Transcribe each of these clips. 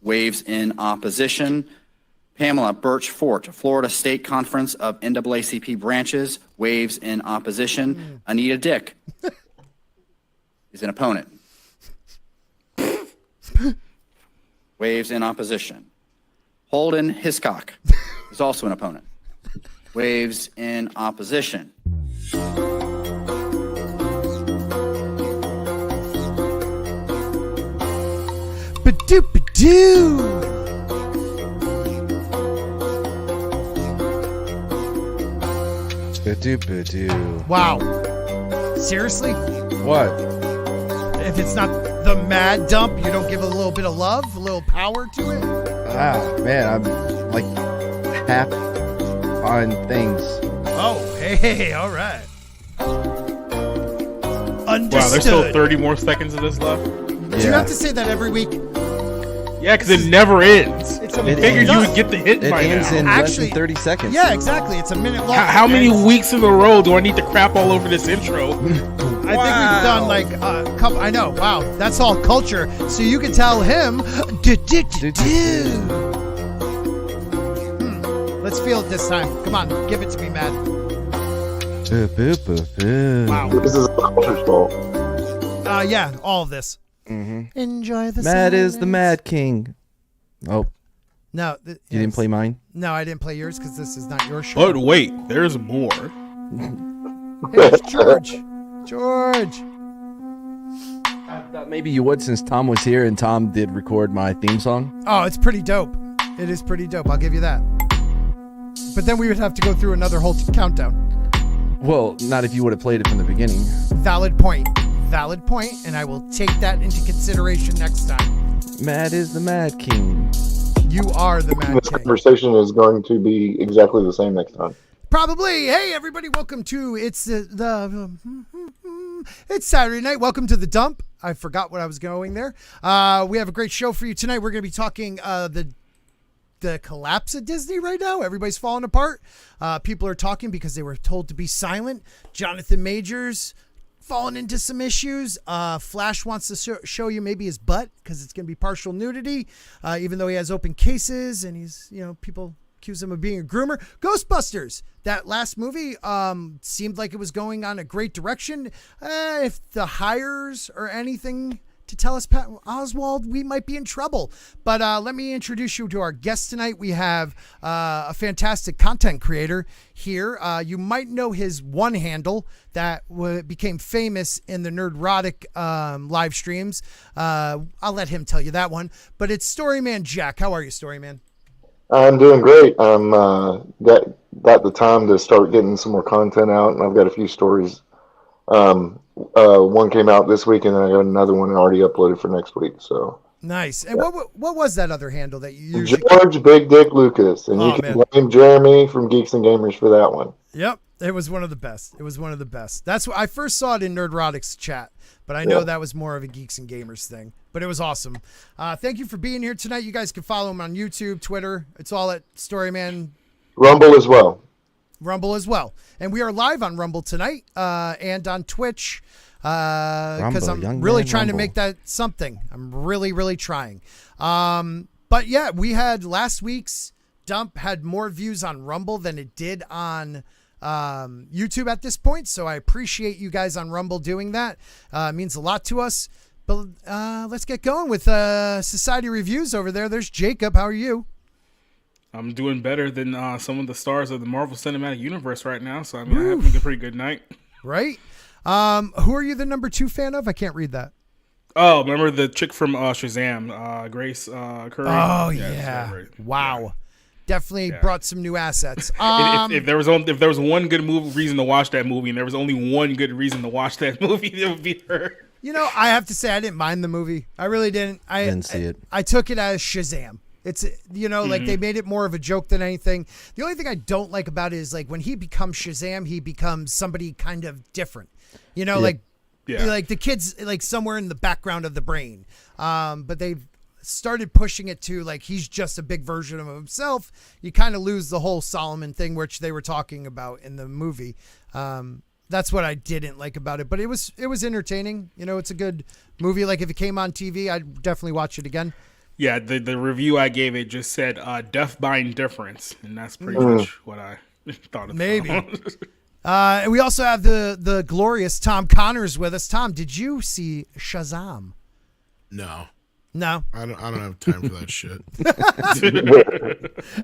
waves in opposition. Pamela Birch Fort, Florida State Conference of NAACP branches, waves in opposition. Anita Dick is an opponent. Waves in opposition. Holden Hiscock is also an opponent. Waves in opposition. Ba-doop-ba-doo. Ba-doop-ba-doo. Wow. Seriously? What? If it's not the mad dump, you don't give it a little bit of love, a little power to it? Ah, man, I'm like half on things. Oh, hey, all right. Understood. Wow, there's still 30 more seconds of this left. Do you have to say that every week? Yeah, because it never ends. It's I figured you would get the hit It by ends now. in less than 30 seconds. Yeah, exactly. It's a minute long. How many weeks in a row do I need to crap all over this intro? I think we've done like a couple. I know. Wow, that's all culture. So you can tell him. Let's feel it this time. Come on, give it to me, Matt. Wow. This is a culture fault. Yeah, all of this. Mm-hmm. Enjoy the Matt is the silence. Mad King. Oh, No, you didn't play mine? No, I didn't play yours because this is not your show. But wait, there's more. Hey, it's George. George. I thought maybe you would since Tom was here and Tom did record my theme song. Oh, it's pretty dope. It is pretty dope. I'll give you that. But then we would have to go through another whole countdown. Well, not if you would have played it from the beginning. Valid point. Valid point, and I will take that into consideration next time. Matt is the Mad King. You are the Mad This King. conversation is going to be exactly the same next time. Probably. Hey, everybody, welcome to it's it's Saturday night. Welcome to the dump. I forgot what I was going there. We have a great show for you tonight. We're going to be talking the collapse of Disney right now. Everybody's falling apart. People are talking because they were told to be silent. Jonathan Majors falling into some issues. Flash wants to show you maybe his butt because it's going to be partial nudity, even though he has open cases and he's, people accuse him of being a groomer. Ghostbusters, that last movie seemed like it was going on a great direction. If the hires or anything to tell us, Pat Oswald, we might be in trouble. But let me introduce you to our guest tonight. We have a fantastic content creator here. You might know his one handle that became famous in the Nerdrotic live streams. I'll let him tell you that one. But it's Storyman Jack. How are you, Storyman? I'm doing great. I'm got the time to start getting some more content out, and I've got a few stories. One came out this week, and then I got another one already uploaded for next week. So nice. And what was that other handle that you usually? George Big Dick Lucas, and you can blame Jeremy from Geeks and Gamers for that one. Yep, it was one of the best. It was one of the best. That's what I first saw it in Nerdrotic's chat, but I know that was more of a Geeks and Gamers thing. But it was awesome. Thank you for being here tonight. You guys can follow him on YouTube, Twitter. It's all at Storyman. Rumble as well. Rumble as well. And we are live on Rumble tonight and on Twitch because I'm really trying to make that something. I'm really, really trying. But yeah, we had last week's dump had more views on Rumble than it did on YouTube at this point. So I appreciate you guys on Rumble doing that. It means a lot to us. But let's get going with Society Reviews over there. There's Jacob. How are you? I'm doing better than some of the stars of the Marvel Cinematic Universe right now, so I'm having a pretty good night. Right? Who are you the number 2 fan of? I can't read that. Oh, remember the chick from Shazam, Grace Curry? Oh, yeah. Wow. Yeah. Definitely brought some new assets. If there was one good reason to watch that movie, and there was only one good reason to watch that movie, it would be her. I have to say I didn't mind the movie. I really didn't. I didn't see it. I took it as Shazam. It's, like they made it more of a joke than anything. The only thing I don't like about it is like when he becomes Shazam, he becomes somebody kind of different, like the kid's like somewhere in the background of the brain. But they've started pushing it to like, he's just a big version of himself. You kind of lose the whole Solomon thing, which they were talking about in the movie. That's what I didn't like about it, but it was entertaining. It's a good movie. Like if it came on TV, I'd definitely watch it again. Yeah, the review I gave it just said death by indifference, and that's pretty much what I thought of. Maybe. And we also have the glorious Tom Connors with us. Tom, did you see Shazam? No. No. I don't have time for that shit.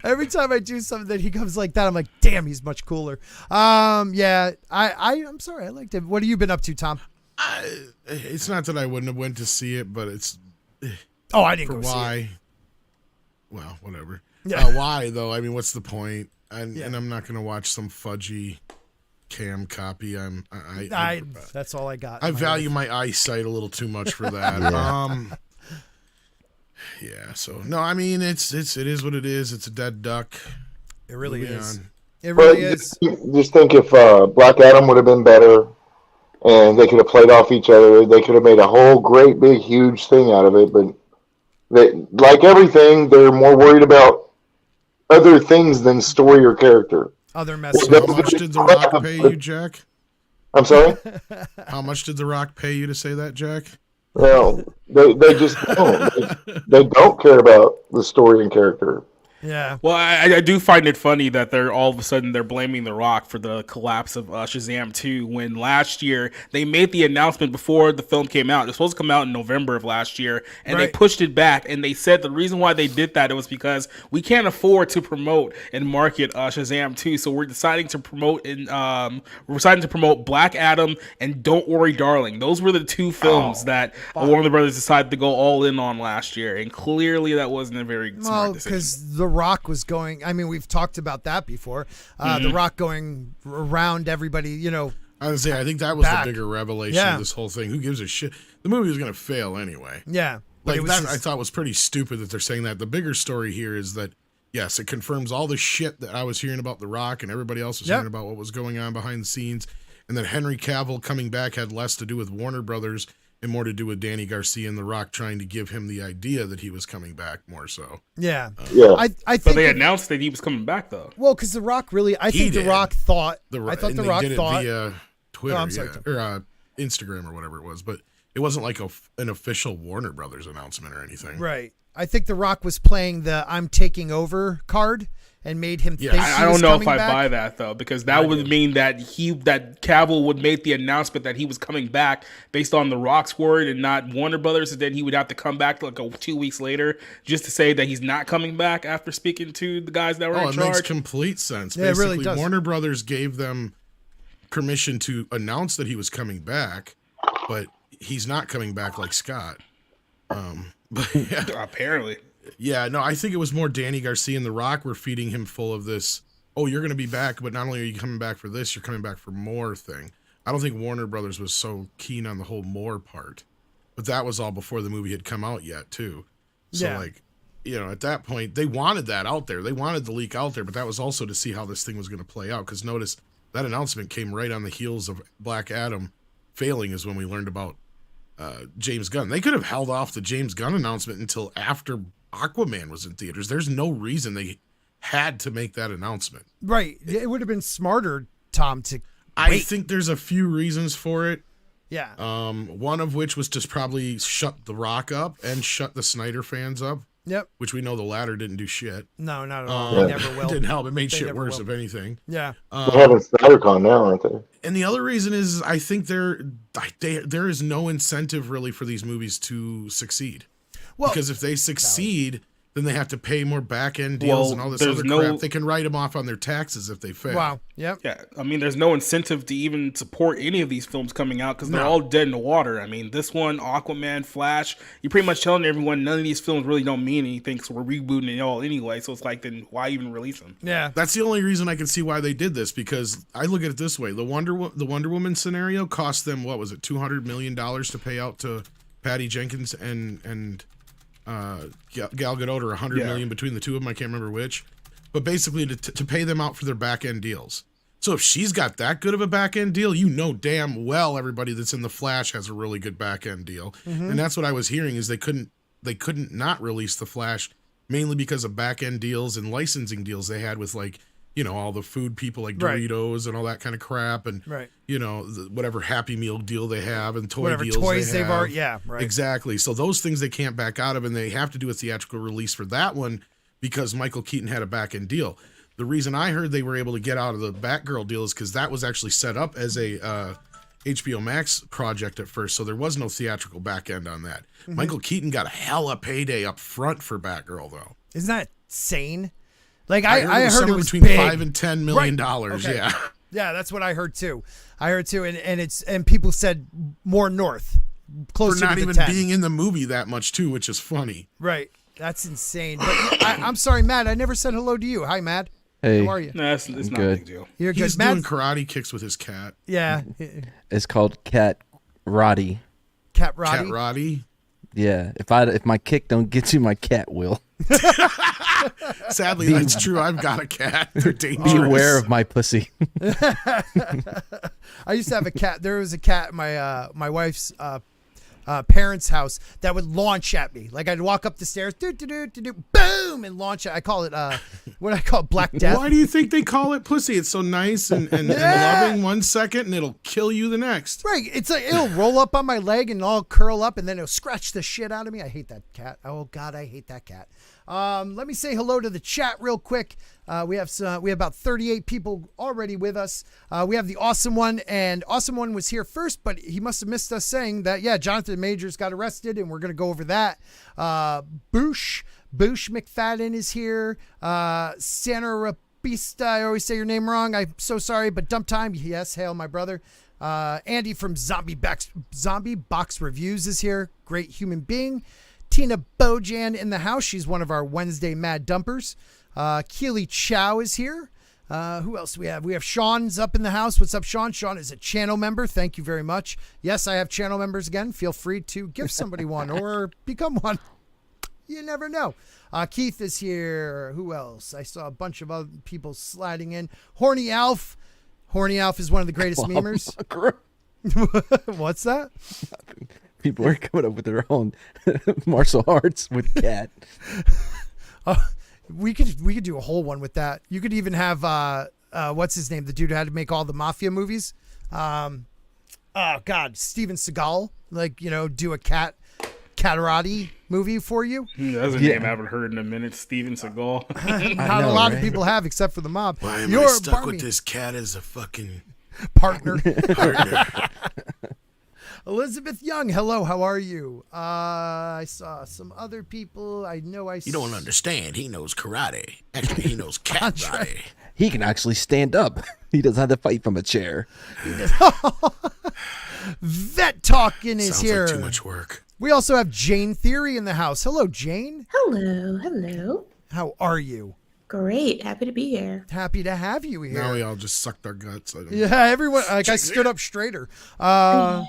Every time I do something that he comes like that, I'm like, damn, he's much cooler. Yeah, I'm sorry, I liked it. What have you been up to, Tom? It's not that I wouldn't have went to see it, but it's Oh, I didn't for go see it. why. Well, whatever. Yeah. Why though? I mean, what's the point? And I'm not gonna watch some fudgy cam copy. That's all I got. I value my eyesight a little too much for that. Yeah. So no, I mean it is what it is. It's a dead duck. It really Moving is. on. It really But is. just think if Black Adam would have been better, and they could have played off each other, they could have made a whole great big huge thing out of it. But they, like everything, they're more worried about other things than story or character. Other messages. How much did The Rock pay you, Jack? I'm sorry. How much did The Rock pay you to say that, Jack? No, they just don't. They don't care about the story and character. Yeah. Well, I do find it funny that they're all of a sudden they're blaming The Rock for the collapse of Shazam 2 when last year they made the announcement before the film came out. It was supposed to come out in November of last year, and they pushed it back. And they said the reason why they did that it was because we can't afford to promote and market Shazam 2, so we're deciding to promote Black Adam and Don't Worry, Darling. Those were the two films that Warner Brothers decided to go all in on last year, and clearly that wasn't a very smart decision. Because The Rock was going, I mean, we've talked about that before. The Rock going around everybody, you know. I would say I think that was back. the bigger revelation of this whole thing. Who gives a shit? The movie was going to fail anyway. Yeah. Like that, I thought was pretty stupid that they're saying that. The bigger story here is that yes, it confirms all the shit that I was hearing about The Rock and everybody else was hearing about what was going on behind the scenes, and that Henry Cavill coming back had less to do with Warner Brothers and more to do with Danny Garcia and The Rock trying to give him the idea that he was coming back more so. Yeah. Yeah. I think But they announced that he was coming back though. well, because The Rock really, I think The Rock thought, I thought The Rock did thought. it via Twitter I'm sorry, or Instagram or whatever it was, but it wasn't like an official Warner Brothers announcement or anything. Right. I think The Rock was playing the "I'm taking over" card and made him think. I don't know if I buy that though, because that would mean that Cavill would make the announcement that he was coming back based on The Rock's word and not Warner Brothers, and then he would have to come back like 2 weeks later just to say that he's not coming back after speaking to the guys that were in charge. It makes complete sense. Yeah, Basically, it really does. Warner Brothers gave them permission to announce that he was coming back, but he's not coming back like Scott. But yeah. Apparently. Yeah, no, I think it was more Danny Garcia and The Rock were feeding him full of this, oh, you're going to be back, but not only are you coming back for this, you're coming back for more thing. I don't think Warner Brothers was so keen on the whole more part. But that was all before the movie had come out yet, too. So, like, you know, at that point, they wanted that out there. They wanted the leak out there, but that was also to see how this thing was going to play out. Because notice, that announcement came right on the heels of Black Adam failing is when we learned about James Gunn. They could have held off the James Gunn announcement until after Aquaman was in theaters. There's no reason they had to make that announcement. Right. It would have been smarter, Tom, to I think there's a few reasons for it. Yeah. One of which was to probably shut The Rock up and shut the Snyder fans up. Yep. Which we know the latter didn't do shit. No, not at all. They never will. It didn't help. It made They shit never worse, will. if anything. Yeah. They're having SnyderCon now, aren't they? And the other reason is I think there is no incentive really for these movies to succeed. Well, because if they succeed, then they have to pay more back-end deals and all this other crap. They can write them off on their taxes if they fail. Wow. Yep. Yeah, I mean, there's no incentive to even support any of these films coming out because they're all dead in the water. I mean, this one, Aquaman, Flash, you're pretty much telling everyone none of these films really don't mean anything, so we're rebooting it all anyway. So it's like, then why even release them? Yeah. That's the only reason I can see why they did this, because I look at it this way. The Wonder Woman scenario cost them, what was it, $200 million to pay out to Patty Jenkins and Gal Gadot, or $100 million between the two of them. I can't remember which, but basically to pay them out for their back end deals. So if she's got that good of a back end deal, you know damn well everybody that's in the Flash has a really good back end deal, and that's what I was hearing is they couldn't not release the Flash mainly because of back end deals and licensing deals they had with like all the food people like Right. Doritos and all that kind of crap, and Right. Whatever Happy Meal deal they have and toy Whatever deals toys they they've have. already, yeah, right. Exactly. So those things they can't back out of, and they have to do a theatrical release for that one because Michael Keaton had a back end deal. The reason I heard they were able to get out of the Batgirl deal is because that was actually set up as a HBO Max project at first, so there was no theatrical back end on that. Mm-hmm. Michael Keaton got a hella payday up front for Batgirl, though. Isn't that insane? Like I I heard heard it somewhere was between big. $5 and $10 million. Okay. Yeah. Yeah, that's what I heard too. And people said more north, For closer not to the even 10. being in the movie that much too, which is funny. Right. That's insane. But I'm sorry, Matt. I never said hello to you. Hi, Matt. Hey, How are you? No, it's not a Good. big deal. You're He's good. doing Matt. karate kicks with his cat. Yeah. it's called Cat Roddy. Cat Cat Roddy. Roddy. Yeah, if my kick don't get you, my cat will. Sadly, that's true. I've got a cat. They're dangerous. Beware of my pussy. I used to have a cat. There was a cat at my wife's parents' house that would launch at me. Like I'd walk up the stairs, boom, and launch it. I call it what I call Black Death. Why do you think they call it pussy? It's so nice and loving 1 second, and it'll kill you the next. Right. It's like it'll roll up on my leg and I'll curl up and then it'll scratch the shit out of me. I hate that cat. Oh God, I hate that cat. Let me say hello to the chat real quick. We have about 38 people already with us. We have the Awesome One, and Awesome One was here first, but he must have missed us saying that, yeah, Jonathan Majors got arrested, and we're going to go over that. Boosh McFadden is here. Santa Rapista, I always say your name wrong. I'm so sorry, but Dump Time, yes, hail my brother. Andy from Zombie Box Reviews is here. Great human being. Tina Bojan in the house. She's one of our Wednesday Mad Dumpers. Keely Chow is here. Who else do we have? We have Sean's up in the house. What's up, Sean? Sean is a channel member. Thank you very much. Yes, I have channel members again. Feel free to give somebody one or become one. You never know. Keith is here. Who else? I saw a bunch of other people sliding in. Horny Alf. Horny Alf is one of the greatest memers. What's that? People are coming up with their own martial arts with cat. We could do a whole one with that. You could even have what's his name? The dude who had to make all the mafia movies. Oh God, Steven Seagal. Like, do a catarati movie for you. That's a name I haven't heard in a minute. Steven Seagal. Not a lot of people have, except for the mob. Why am You're I stuck Barney. with this cat as a fucking Partner. partner? Elizabeth Young, hello, how are you? I saw some other people. You don't understand. He knows karate. Actually, he knows cat karate. He can actually stand up. He doesn't have to fight from a chair. Vet Talking is Sounds here. like too much work. We also have Jane Theory in the house. Hello, Jane. Hello. How are you? Great. Happy to be here. Happy to have you here. Now we all just sucked our guts. Yeah, everyone. Like I stood up straighter. Man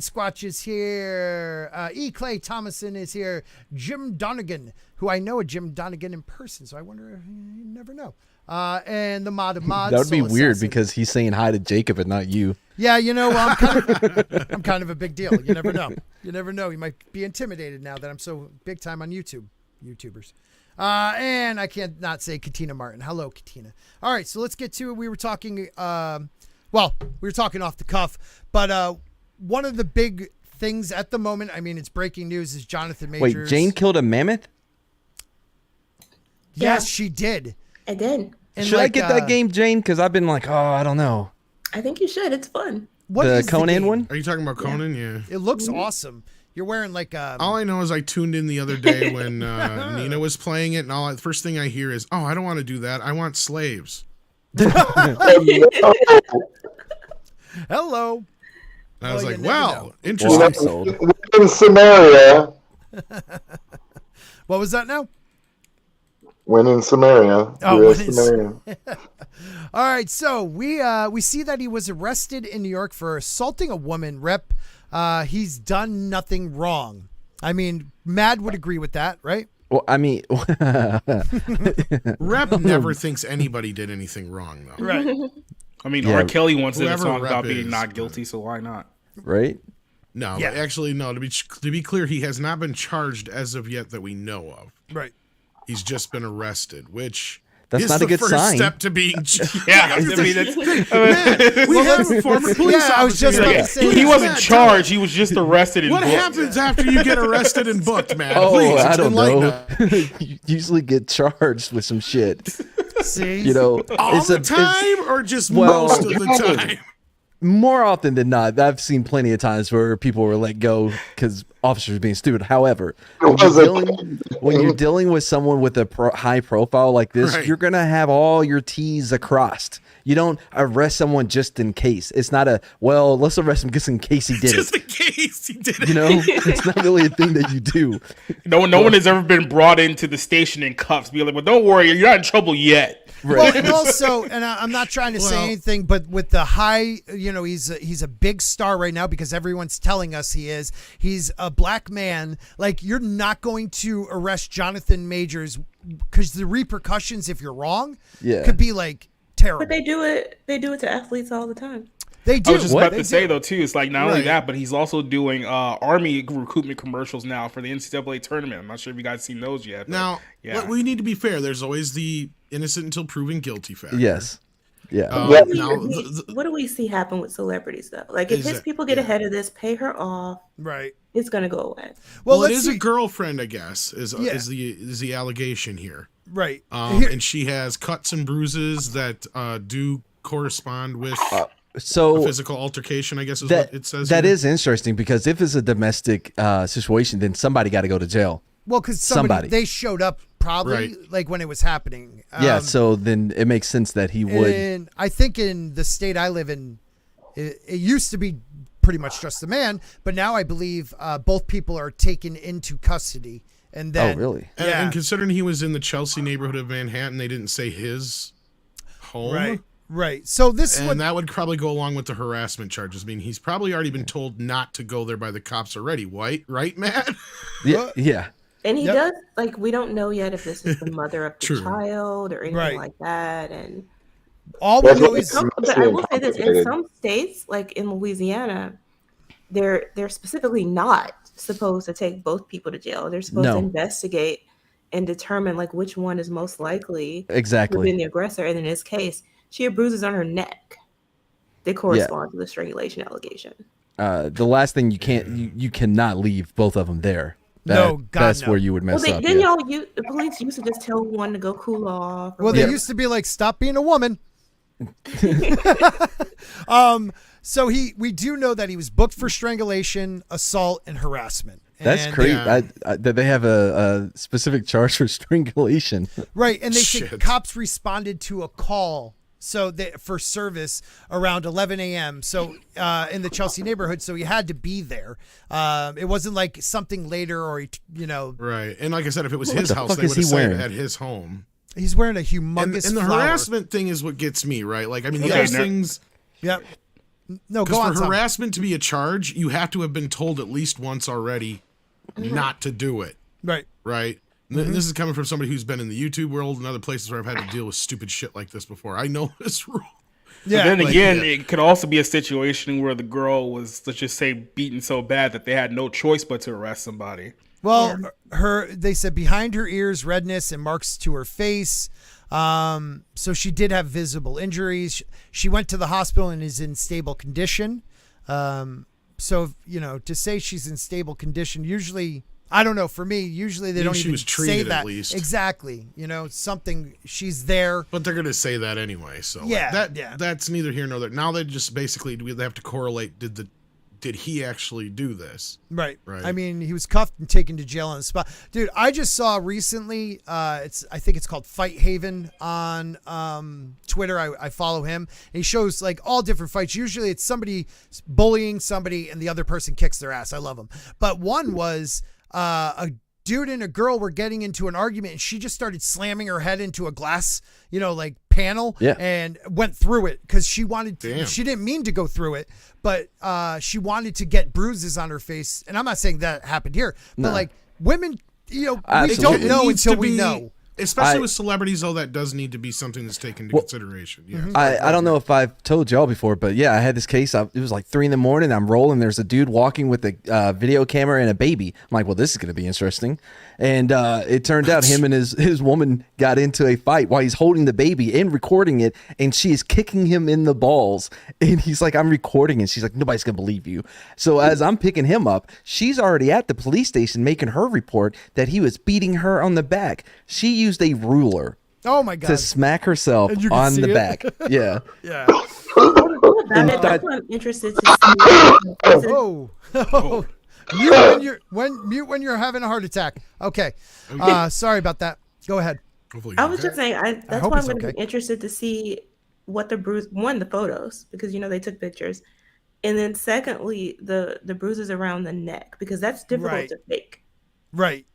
Squatch is here. E. Clay Thomason is here. Jim Donegan, who I know a Jim Donegan in person, so I wonder if you never know. And the Mod of Mods. That would be Soul weird Assassin. because he's saying hi to Jacob and not you. Yeah, I'm kind of a big deal. You never know. You never know. You might be intimidated now that I'm so big time on YouTubers. And I can't not say Katina Martin. Hello, Katina. All right, so let's get to it. We were talking, we were talking off the cuff, but one of the big things at the moment, I mean, it's breaking news, is Jonathan Majors. Wait, Jane killed a mammoth? Yes, Yeah. she did. I did. And Should I get that game, Jane? Because I've been like, I don't know. I think you should. It's fun. What The is Conan game? one? Are you talking about Conan? Yeah. It looks awesome. You're wearing like All I know is I tuned in the other day when Nina was playing it, and the first thing I hear is, I don't want to do that. I want slaves. hello. And I was Well, like, you never well, know. interesting. I'm sold. In Samaria, What was that now? when in Samaria, Oh, U.S. when in Samaria. All right, so we see that he was arrested in New York for assaulting a woman. Rep, he's done nothing wrong. I mean, Mad would agree with that, right? Well, I mean, Rep never thinks anybody did anything wrong, though. Right. I mean, Yeah. R. Kelly once did a Whoever song Rep about being is, not guilty, so why not? right? No, Yeah. actually, no. To be clear, he has not been charged as of yet that we know of. Right. He's just been arrested, which That's is not the a good first sign. step to being. Yeah, I mean, that's, Man, we have a former police Yeah, I was officer just about here. to say he that. wasn't charged. He was just arrested and What booked. happens after you get arrested and booked, man? Oh, Please, I don't enlighten know. us. You usually get charged with some shit. See, You know, All it's the it's- time, or just Well- most of the time? more often than not. I've seen plenty of times where people were let go because officers are being stupid. However, when you're dealing with someone with a high profile like this, Right. you're gonna have all your T's crossed. You don't arrest someone just in case. It's not a, well, let's arrest him just in case he did Just it. in case he did it. You know, it's not really a thing that you do. No one has ever been brought into the station in cuffs. Be like, well, don't worry, you're not in trouble yet. well, and also, and I'm not trying to say Well- anything, but with the high, you know, he's a big star right now because everyone's telling us he is. He's a black man. Like, you're not going to arrest Jonathan Majors because the repercussions, if you're wrong, Yeah. could be like terrible. But they do it. They do it to athletes all the time. They do. I was just about They to say do. though too. It's like not only Right. that, but he's also doing Army recruitment commercials now for the NCAA tournament. I'm not sure if you guys seen those yet. but Now, yeah, we need to be fair. There's always the innocent until proven guilty factor. Yes. Yeah. Yeah. Now, What do we see happen with celebrities though? Like if Is his it- people get yeah. ahead of this, pay her off, Right. it's gonna go away. Well, well, it let's is see. a girlfriend, I guess, is Yeah. is the allegation here. Right. Here- And she has cuts and bruises that do correspond with So physical altercation, I guess is that what it says. that here. is interesting because if it's a domestic situation, then somebody got to go to jail. well, because somebody. they showed up probably Right. like when it was happening. Yeah. So then it makes sense that he would. And I think in the state I live in, it used to be pretty much just the man, but now I believe both people are taken into custody. And then, really? And, Yeah. and considering he was in the Chelsea neighborhood of Manhattan, they didn't say his home. right, right. So this is And what that would probably go along with the harassment charges. I mean, he's probably already been told not to go there by the cops already. Right, Matt? Yeah. Yeah. And he Yep. does like we don't know yet if this is the mother of the True. child or anything Right. like that. And all we That's know what is but I will say this: in Complicated. some states, like in Louisiana, they're specifically not supposed to take both people to jail. They're supposed No. to investigate and determine like which one is most likely to have Exactly. been the aggressor. And in this case, she had bruises on her neck. They correspond to the strangulation allegation. The last thing you cannot leave both of them there. No, God, that's no. where you would Well, mess up. then Yeah. the police used to just tell one to go cool off. or well, they whatever. used to be like, stop being a woman. So we do know that he was booked for strangulation, assault, and harassment. That's And- crazy. Yeah. That they have a specific charge for strangulation. Right, and they said Shit. cops responded to a call for service around 11 a.m. So in the Chelsea neighborhood, so he had to be there. It wasn't like something later or Right. And like I said, if it was What his the house, fuck they is would have he said it wearing? at his home. he's wearing a And, humongous and the flower. harassment thing is what gets me, right? Like, I mean, the Okay, other now- things, Yep. No, go because on. for Tom. harassment to be a charge, you have to have been told at least once already not to do it, Right. right? This is coming from somebody who's been in the YouTube world and other places where I've had to deal with stupid shit like this before. I know this rule. Yeah. Then like, again, yeah. it could also be a situation where the girl was, let's just say, beaten so bad that they had no choice but to arrest somebody. Well, they said behind her ears, redness and marks to her face. So she did have visible injuries. She went to the hospital and is in stable condition. So, to say she's in stable condition, usually, I don't know, for me, usually they Means don't she even was say treated that. at least. Exactly. Something, she's there. But they're going to say that anyway. So like, Yeah, that's neither here nor there. Now they just basically they have to correlate. Did he actually do this? Right. Right. I mean, he was cuffed and taken to jail on the spot. Dude, I just saw recently, I think it's called Fight Haven on Twitter. I follow him. And he shows like all different fights. Usually it's somebody bullying somebody and the other person kicks their ass. I love him. But one was a dude and a girl were getting into an argument and she just started slamming her head into a glass, like panel and went through it because she wanted to, Damn. she didn't mean to go through it, but she wanted to get bruises on her face. And I'm not saying that happened here, but like women, we Absolutely. don't It know needs until to we be- know. Especially I- with celebrities, though, that does need to be something that's taken into consideration. Yeah. I don't know if I've told y'all before, but yeah, I had this case. It was like 3 a.m. I'm rolling. There's a dude walking with a video camera and a baby. I'm like, well, this is going to be interesting. And it turned out him and his woman got into a fight while he's holding the baby and recording it, and she is kicking him in the balls. And he's like, I'm recording it. She's like, nobody's gonna believe you. So as I'm picking him up, she's already at the police station making her report that he was beating her on the back. She used a ruler Oh my god. to smack herself And you can on see the it? back. Yeah. Yeah. About it, that's what I'm interested to see. Is it- Oh. Mute when you're having a heart attack. Okay. Sorry about that. Go ahead. Hopefully I you're was okay. just saying, that's hope why I'm it's going to okay. be interested to see what the bruise, one, the photos, because, they took pictures. And then secondly, the bruises around the neck, because that's difficult Right. to fake. Right.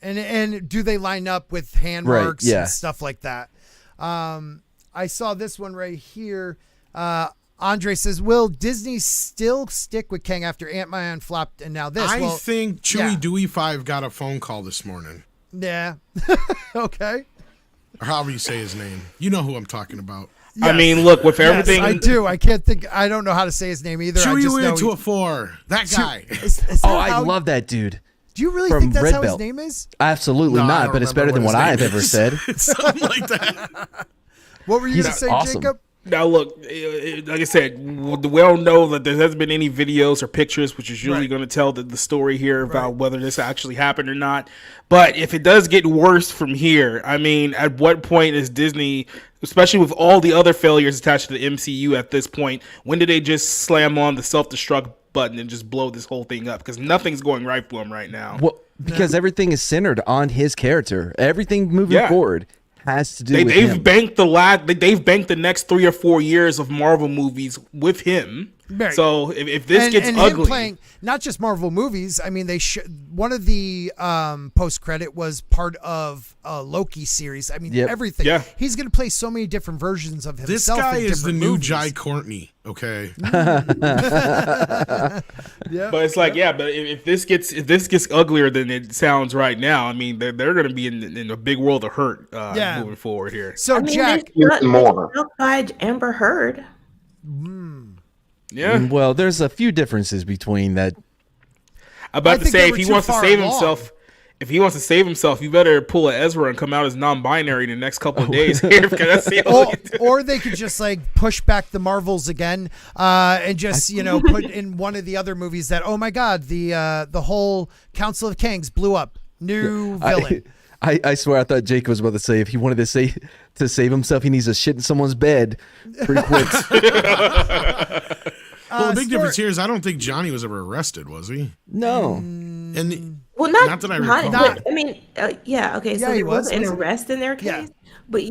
And do they line up with hand Right, marks yeah. and stuff like that? I saw this one right here. Andre says, will Disney still stick with Kang after Ant-Man flopped and now this? I think Chewy yeah. Dewey 5 got a phone call this morning. Yeah. Okay. Or however you say his name. You know who I'm talking about. I mean, look, with Yes, everything, I do. I can't think. I don't know how to say his name either. I Chewy just Dewey know. to a 4. That guy. Is that Oh, I how- love that dude. Do you really from think that's Red how his Belt. name is? Absolutely No, I not, don't but it's remember better than what what his I've name ever is. said. It's something like that. What were you He's going to say, awesome. Jacob? now look, like I said, we all know that there hasn't been any videos or pictures, which is usually Right. going to tell the story here about whether this actually happened or not. But if it does get worse from here, I mean, at what point is Disney, especially with all the other failures attached to the MCU at this point, when do they just slam on the self-destruct button and just blow this whole thing up? Because nothing's going right for them right now. Well, because everything is centered on his character. Everything moving Yeah. forward has to do with They've him. banked they've banked the next 3 or 4 years of Marvel movies with him. Right. So if this gets and ugly, him playing not just Marvel movies. I mean, one of the post credit was part of a Loki series. I mean, Yep. everything. Yeah. He's going to play so many different versions of himself. This guy in is the different new movies. Jai Courtney. Okay. Yeah. but it's like, but if this gets uglier than it sounds right now, I mean, they're going to be in a big world of hurt Yeah. moving forward here. So I mean, Jack, Even more. They stuck by Amber Heard. Yeah, Well, there's a few differences between that. I I'm about to think say they if were he too wants to far save along. himself. If he wants to save himself, you better pull a Ezra and come out as non-binary in the next couple of days here. Because that's the only or they could just like push back the Marvels again, and just put in one of the other movies that oh my god the whole Council of Kangs blew up, new villain. I swear I thought Jake was about to say if he wanted to save himself, he needs to shit in someone's bed pretty quick. Well, the big Stuart- difference here is I don't think Johnny was ever arrested, was he? No. And Well, not, Not that I Johnny, recall. but, I mean, yeah, okay. So Yeah, he there was an wasn't he? arrest in their Yeah. case, but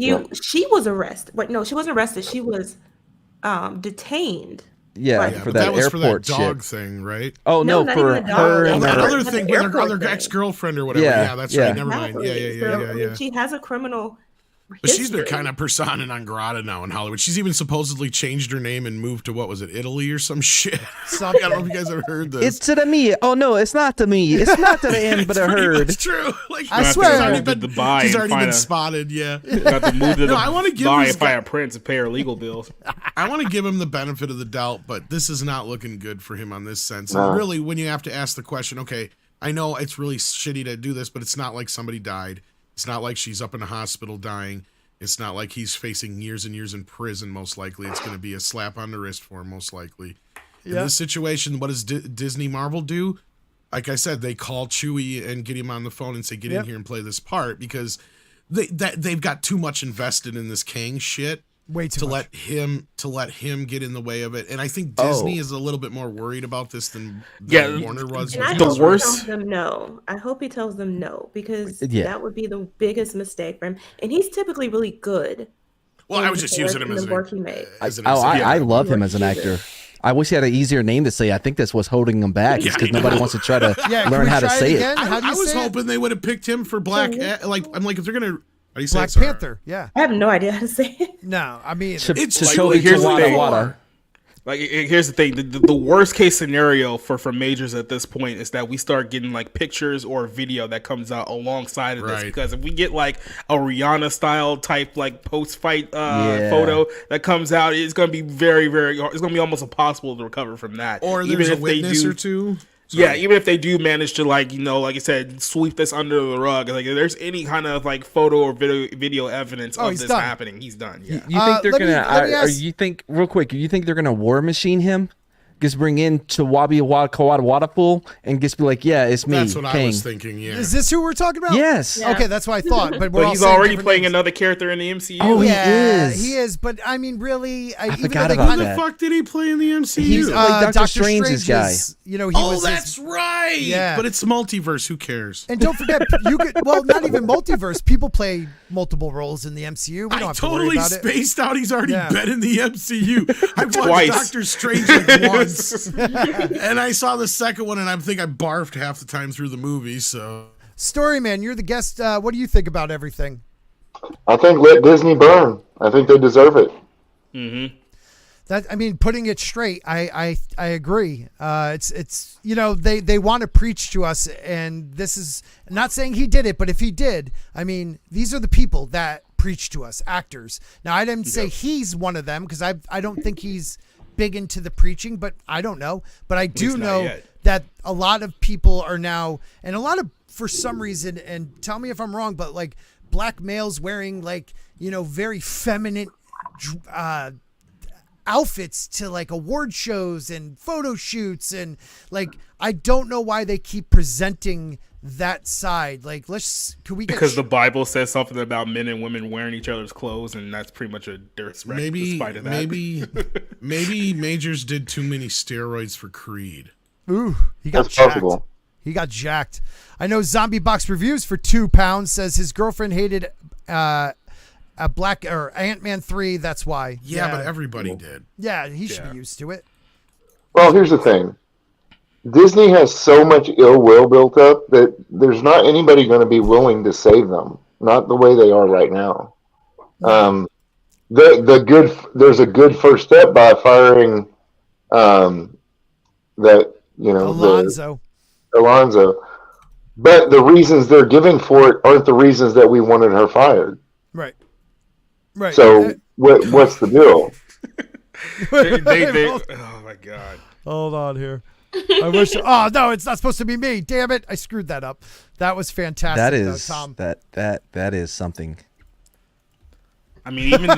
she was arrested. Wait, no, she wasn't arrested. She was detained. Yeah, Right. yeah, for but that that was for that airport dog shit. thing, right? Oh No, no, not for even the dog. her That and was That her. other the thing with her airport other thing. ex-girlfriend or whatever. Yeah, Yeah, that's yeah. right. Never mind. Exactly. Yeah. So, I mean, she has a criminal. But she's been history. kind of persona non grata now in Hollywood. She's even supposedly changed her name and moved to what was it, Italy or some shit. I don't know if you guys ever heard this. It's to the me. Oh no, it's not to me. It's not to the end, but I heard. It's true. Like, I swear. she's already Have to been, Dubai she's and already find been a- spotted. Yeah. got to move to No, I wanna give buy this and find guy- a prince and pay her legal bills. I want to give him the benefit of the doubt, but this is not looking good for him on this sense. No. And really, when you have to ask the question, okay, I know it's really shitty to do this, but it's not like somebody died. It's not like she's up in a hospital dying. It's not like he's facing years and years in prison, most likely. It's going to be a slap on the wrist for him, most likely. In this situation, what does Disney Marvel do? Like I said, they call Chewie and get him on the phone and say, get in here and play this part, because they've got too much invested in this Kang shit. Way too to much. let him get in the way of it. And I think Disney is a little bit more worried about this than Warner was. And I The hope worst- he tells them no. I hope he tells them no, because Yeah. that would be the biggest mistake for him. And he's typically really good. Well, I was in just the using work- him in as the an work he made. as an Oh, example. I love him Yeah. as an actor. I wish he had an easier name to say. I think that's what's holding him back, Yeah, because I know. nobody wants to try to Yeah, can learn we how to try it say again? it. How do I you was say it? hoping they would have picked him for Black. Like I'm like, if they're gonna, how do you say Black it, Sarah? Panther. Yeah. I have no idea how to say it. No, I mean, It's Just like- here's the Wada thing. Wada. Like, here's the thing: the worst case scenario for majors at this point is that we start getting like pictures or video that comes out alongside of this. Right. Because if we get like a Rihanna style type like post fight Yeah. photo that comes out, it's gonna be very, very. It's gonna be almost impossible to recover from that. Or Even there's a if they witness do- or two. Yeah, even if they do manage to like I said, sweep this under the rug, like if there's any kind of like photo or video evidence of he's this done. happening, he's done. Yeah. You think they're let me gonna? ask- You think real quick? You think they're gonna war machine him? Just bring in Chawabi Kawada and just be like, yeah, it's me. That's what I Kang. was thinking. Yeah. Is this who we're talking about? Yes. Yeah. Okay, that's what I thought. But we're But all he's saying already different playing names. another character in the MCU. Oh, he Yeah, is. he is. But I mean, really, even forgot though they about Who kinda- the that. fuck did he play in the MCU? He's like Doctor Strange's guy. You know, he Oh, was his- that's right. Yeah. But it's multiverse. Who cares? and don't forget, you could. Well, not even multiverse. People play multiple roles in the MCU. We don't I have to worry totally about it. spaced out. He's already Yeah. been in the MCU. I watched Twice. Doctor Strange like once, and I saw the second one, and I think I barfed half the time through the movie. So Storyman, you're the guest. What do you think about everything? I think let Disney burn. I think they deserve it. That I mean, putting it straight, I agree. It's they want to preach to us, and this is not saying he did it, but if he did, I mean, these are the people that preach to us, actors. Now, I didn't say he's one of them because I don't think he's big into the preaching, but I don't know. But I do least not know yet. that a lot of people are now, and a lot of for some reason, and tell me if I'm wrong, but like black males wearing like very feminine outfits to like award shows and photo shoots, and like I don't know why they keep presenting that side. Like could we get Because the Bible says something about men and women wearing each other's clothes, and that's pretty much a disrespect maybe, despite of that. maybe Majors did too many steroids for Creed. Ooh, he got That's jacked. possible. He got jacked. I know Zombie Box Reviews for £2 says his girlfriend hated a black or Ant-Man 3. That's why. Yeah, but everybody did. Yeah, he should be used to it. Well, here's the thing. Disney has so much ill will built up that there's not anybody going to be willing to save them. Not the way they are right now. There's a good first step by firing Alonzo. Alonzo. But the reasons they're giving for it aren't the reasons that we wanted her fired. Right. Right. So what's the deal? Oh my god. Hold on here. I wish. Oh no, it's not supposed to be me. Damn it! I screwed that up. That was fantastic. That is Tom. that is something. I mean, even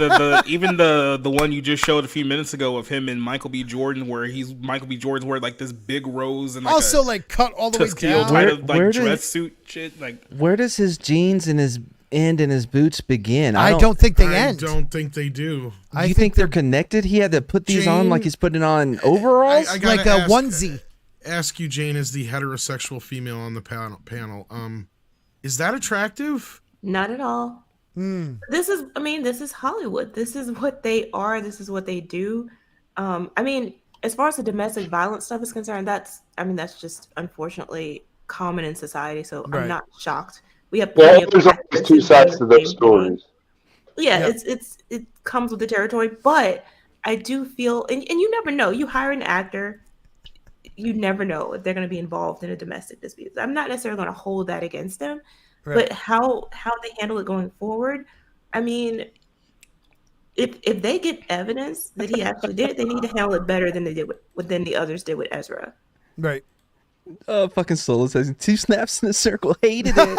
the one you just showed a few minutes ago of him and Michael B. Jordan, where Michael B. Jordan's wearing like this big rose and like Also, like cut all the way tuxedo down. kind of like Where dress suit shit. Like, Where does his jeans and his end and his boots begin? I don't think they I end. don't think they do. I You think they're connected? He had to put these on Jane- like he's putting on overalls. I gotta like a ask- onesie. Ask you, Jane, as the heterosexual female on the panel. Is that attractive? Not at all. This is Hollywood. This is what they are. This is what they do. I mean, as far as the domestic violence stuff is concerned, that's just unfortunately common in society. So Right. I'm not shocked. We have Yeah, plenty of there's always two sides to those stories. Yeah, it comes with the territory, but I do feel, and you never know. You hire an actor, you never know if they're going to be involved in a domestic dispute. I'm not necessarily going to hold that against them, but how they handle it going forward. I mean, if they get evidence that he actually did it, they need to handle it better than they did than the others did with Ezra. Right. Fucking Solo says 2 snaps in a circle. Hated it.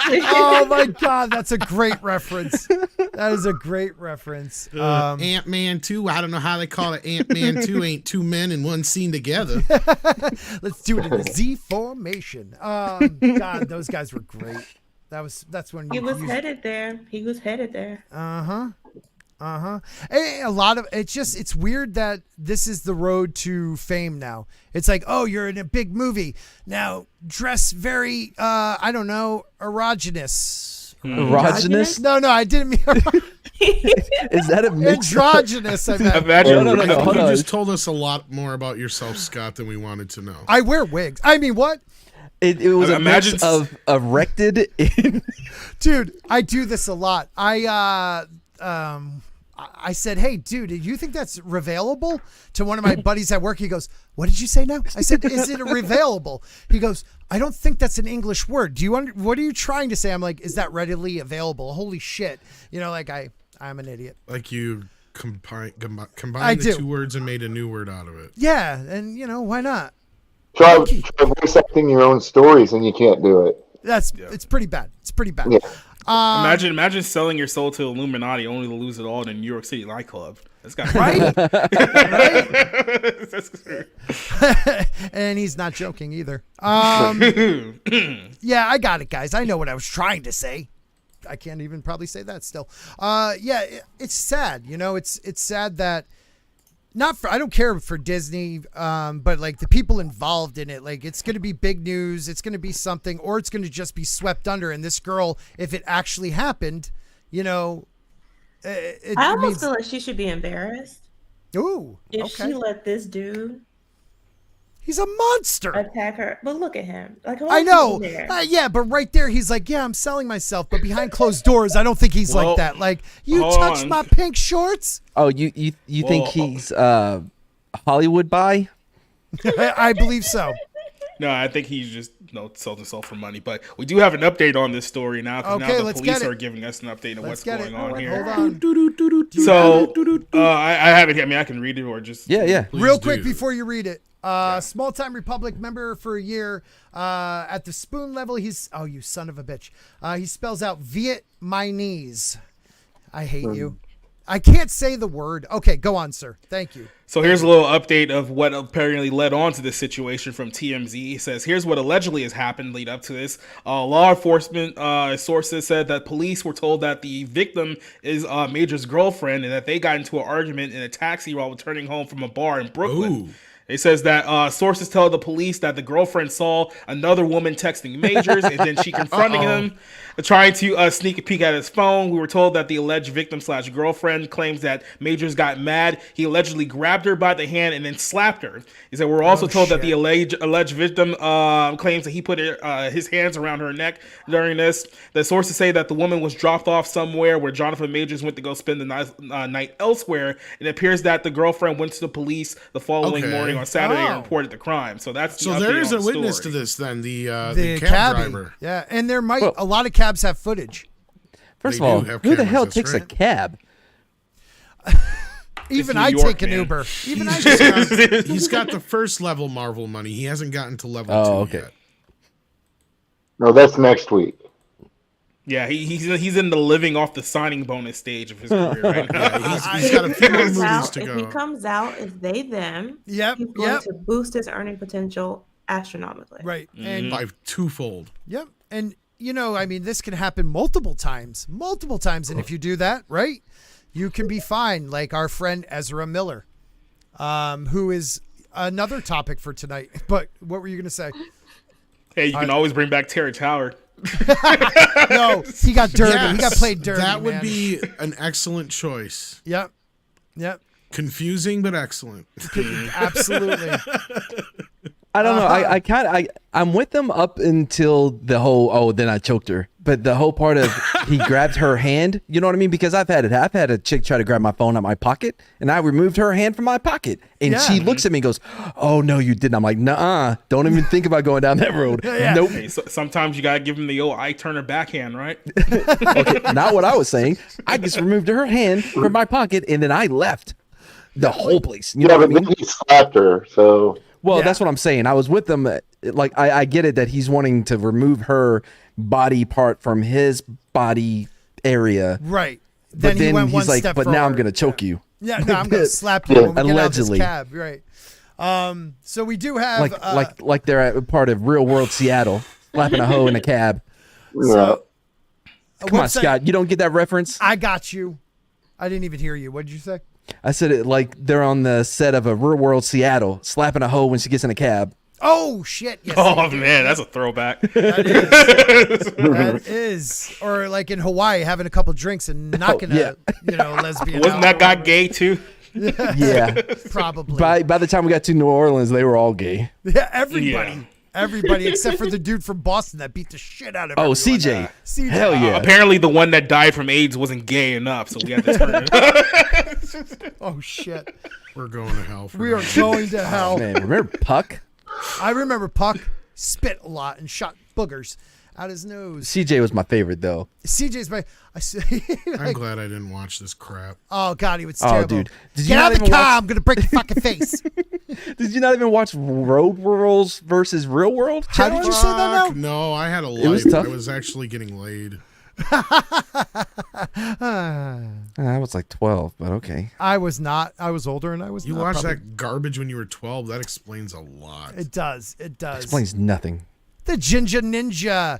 Oh my God, that's a great reference. That is a great reference. Ant-Man 2, I don't know how they call it. Ant-Man 2 ain't 2 men in one scene together. Let's do it in a Z formation. God, those guys were great. That's when He you was used- headed there. He was headed there. A lot of it's weird that this is the road to fame now. It's like, oh, you're in a big movie now. Dress very, I don't know, erogenous. Erogenous? No, I didn't mean Is that a mix? androgynous. I meant. imagine. No, I think hold you on. just told us a lot more about yourself, Scott, than we wanted to know. I wear wigs. I mean, what? It was a Imagine mix of erected. Dude, I do this a lot. I said, hey, dude, do you think that's revealable? To one of my buddies at work, he goes, what did you say now? I said, is it revealable? He goes, I don't think that's an English word. What are you trying to say? I'm like, is that readily available? Holy shit. Like I'm an idiot. Like you combined I the do. 2 words and made a new word out of it. Yeah. And why not? Try voice acting your own stories, and you can't do it. It's pretty bad. It's pretty bad. Yeah. Imagine selling your soul to Illuminati only to lose it all in a New York City nightclub. That's got Right? That's scary. And he's not joking either. Yeah, I got it, guys. I know what I was trying to say. I can't even probably say that still. Yeah, it's sad. You know, it's sad that I don't care for Disney, but like the people involved in it, like it's going to be big news. It's going to be something, or it's going to just be swept under. And this girl, if it actually happened, you know, I almost feel like she should be embarrassed ooh, if okay. she let this dude He's a monster. attack her. But look at him. Like, I know. there? Yeah, but right there, he's like, yeah, I'm selling myself. But behind closed doors, I don't think he's like that. Like, you hold touched on. my pink shorts? Oh, you think he's Hollywood by? I believe so. No, I think he's just sold himself for money. But we do have an update on this story now because Okay, now the let's police get it. are giving us an update on Let's what's get going it. on here. Hold on. So I have it here. I mean, I can read it or just Yeah. Please Real do. quick before you read it. Small Time Republic member for a year. At the spoon level, he's... Oh, you son of a bitch. He spells out Vietnamese. I hate you. I can't say the word. Okay, go on, sir. Thank you. So here's a little update of what apparently led on to this situation from TMZ. It says, here's what allegedly has happened lead up to this. Law enforcement sources said that police were told that the victim is Major's girlfriend and that they got into an argument in a taxi while returning home from a bar in Brooklyn. Ooh. It says that sources tell the police that the girlfriend saw another woman texting Majors and then she confronting him, trying to sneak a peek at his phone. We were told that the alleged victim / girlfriend claims that Majors got mad. He allegedly grabbed her by the hand and then slapped her. He said we're also told that the alleged victim claims that he put his hands around her neck during this. The sources say that the woman was dropped off somewhere where Jonathan Majors went to go spend the night elsewhere. It appears that the girlfriend went to the police the following morning on Saturday and reported the crime. So that's the there is update a on witness story. to this then, the The cab cabbie. driver. Yeah, and there might... Well- a lot of cabs have footage. First They of all, do have who the cameras, hell that's takes a right. cab? Even New I York, take an man. Uber. Even I just... He's got the first level Marvel money. He hasn't gotten to level 2 okay. yet. No, that's next week. Yeah, he's in the living off the signing bonus stage of his career right now. Yeah, he's got a few more movies to If he go. comes out as they, them, Yep, he's going yep. to boost his earning potential astronomically. Right. And By twofold. yep. And you know, I mean, this can happen multiple times. And if you do that, right, you can be fine. Like our friend Ezra Miller, who is another topic for tonight. But what were you going to say? Hey, you can always bring back Terrence Howard. No, he got dirty. Yes, He got played dirty. That would man. be an excellent choice. Yep. Yep. Confusing, but excellent. Absolutely. I don't know. I'm with them up until the whole then I choked her. But the whole part of he grabbed her hand, you know what I mean? Because I've had it. I've had a chick try to grab my phone out my pocket, and I removed her hand from my pocket, and Yeah. she looks at me and goes, "Oh no, you didn't." I'm like, "Nuh-uh, don't even think about going down that road." Nope. Hey, so sometimes you gotta give him the old Ike Turner backhand, right? Okay, not what I was saying. I just removed her hand from my pocket, and then I left the whole place. You know Yeah, what I but mean? then he slapped her, so Well, Yeah. that's what I'm saying. I was with them. Like, I get it that he's wanting to remove her body part from his body area. Right. But he then went one he's like, step but now I'm forward. going to choke you. Yeah, no, I'm going to slap you when we get out Allegedly. of this cab. Right. So we do have... Like they're a part of real world Seattle, slapping a hoe in a cab. so, Come on, Scott. You don't get that reference? I got you. I didn't even hear you. What did you say? I said it like they're on the set of a real world Seattle, slapping a hoe when she gets in a cab. Oh, shit. Yes, Oh man, that's a throwback. that is. Or like in Hawaii, having a couple drinks and knocking yeah. a lesbian Wasn't out that or guy whatever. gay too? Yeah. Probably. By the time we got to New Orleans, they were all gay. Yeah, everybody. Yeah. Everybody except for the dude from Boston that beat the shit out of Oh, everyone. CJ. CJ. Hell yeah. Apparently, the one that died from AIDS wasn't gay enough, so we had to turn it. Oh, shit. We're going to hell. For We are that. going to hell. Man, remember Puck? I remember Puck spit a lot and shot boogers. out his nose. CJ was my favorite though. CJ's my. I'm glad I didn't watch this crap. Oh God, he was terrible. Oh, dude. Did you Get not out of the even car! watch- I'm gonna break your fucking face. Did you not even watch Road Rules versus Real World? How did you say that now? Fuck, no, I had a life. It was tough. I was actually getting laid. I was like 12, but okay. I was not. I was older, and I was. You not, watched probably. that garbage when you were 12? That explains a lot. It does. It does. Explains nothing. The Ginger Ninja.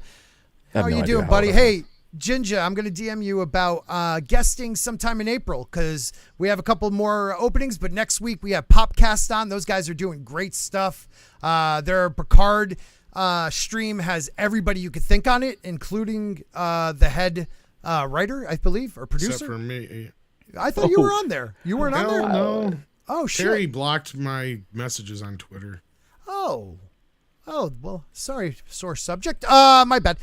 How are no you idea doing, how buddy? old I Hey, Ginger, I'm going to DM you about guesting sometime in April because we have a couple more openings, but next week we have Popcast on. Those guys are doing great stuff. Their Picard stream has everybody you could think on it, including the head writer, I believe, or producer. Except for me. I thought you were on there. You weren't on there? Hell no. Oh, shit. Terry blocked my messages on Twitter. Oh, well, sorry, sore subject. My bad.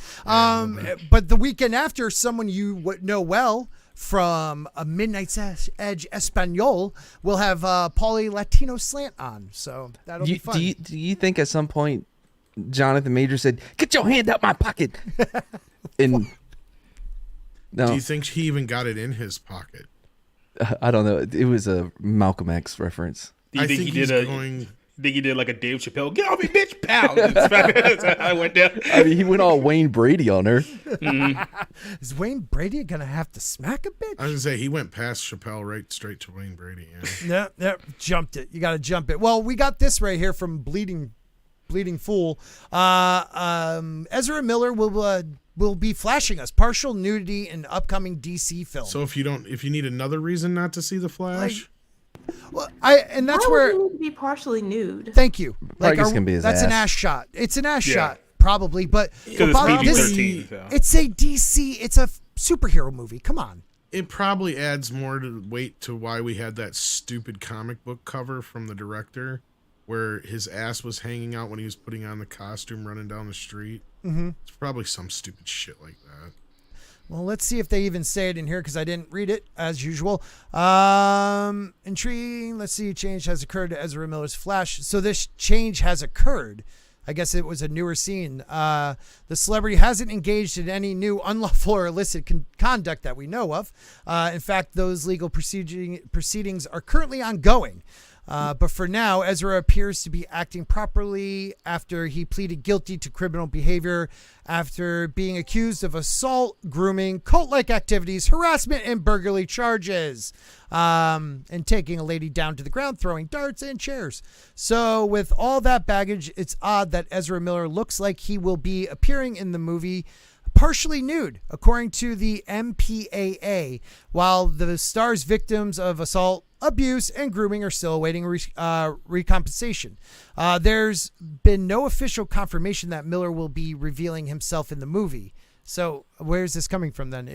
But the weekend after, someone you would know well from a Midnight's Edge Espanol will have Pauly Latino Slant on. So that'll be fun. Do you think at some point Jonathan Major said, "Get your hand out my pocket"? And no, Do you think he even got it in his pocket? I don't know. It was a Malcolm X reference. Do you I think think he he's did going. think he did like a Dave Chappelle? Get off me, bitch! Pow! I went down. I mean, he went all Wayne Brady on her. Is Wayne Brady gonna have to smack a bitch? I was gonna say he went past Chappelle right straight to Wayne Brady. Yeah. No, jumped it. You got to jump it. Well, we got this right here from Bleeding Fool. Ezra Miller will be flashing us partial nudity in upcoming DC film. So if you need another reason not to see the Flash, well, that's Why where. would he need to be partially nude? Thank you. Probably just gonna be his that's an ass. ass shot. It's an ass Yeah. shot, probably. But Because about it's this, PG-13. So. it's a DC. It's a superhero movie. Come on. it probably adds more to weight to why we had that stupid comic book cover from the director, where his ass was hanging out when he was putting on the costume running down the street. Mm-hmm. It's probably some stupid shit like that. Well, let's see if they even say it in here because I didn't read it as usual. Intriguing. Let's see. Change has occurred to Ezra Miller's Flash. So this change has occurred. I guess it was a newer scene. The celebrity hasn't engaged in any new unlawful or illicit conduct that we know of. In fact, those legal proceedings are currently ongoing. But for now, Ezra appears to be acting properly after he pleaded guilty to criminal behavior after being accused of assault, grooming, cult-like activities, harassment, and burglary charges, and taking a lady down to the ground, throwing darts and chairs. So with all that baggage, it's odd that Ezra Miller looks like he will be appearing in the movie partially nude, according to the MPAA, while the star's victims of assault, abuse, and grooming are still awaiting recompensation. There's been no official confirmation that Miller will be revealing himself in the movie. So where's this coming from then?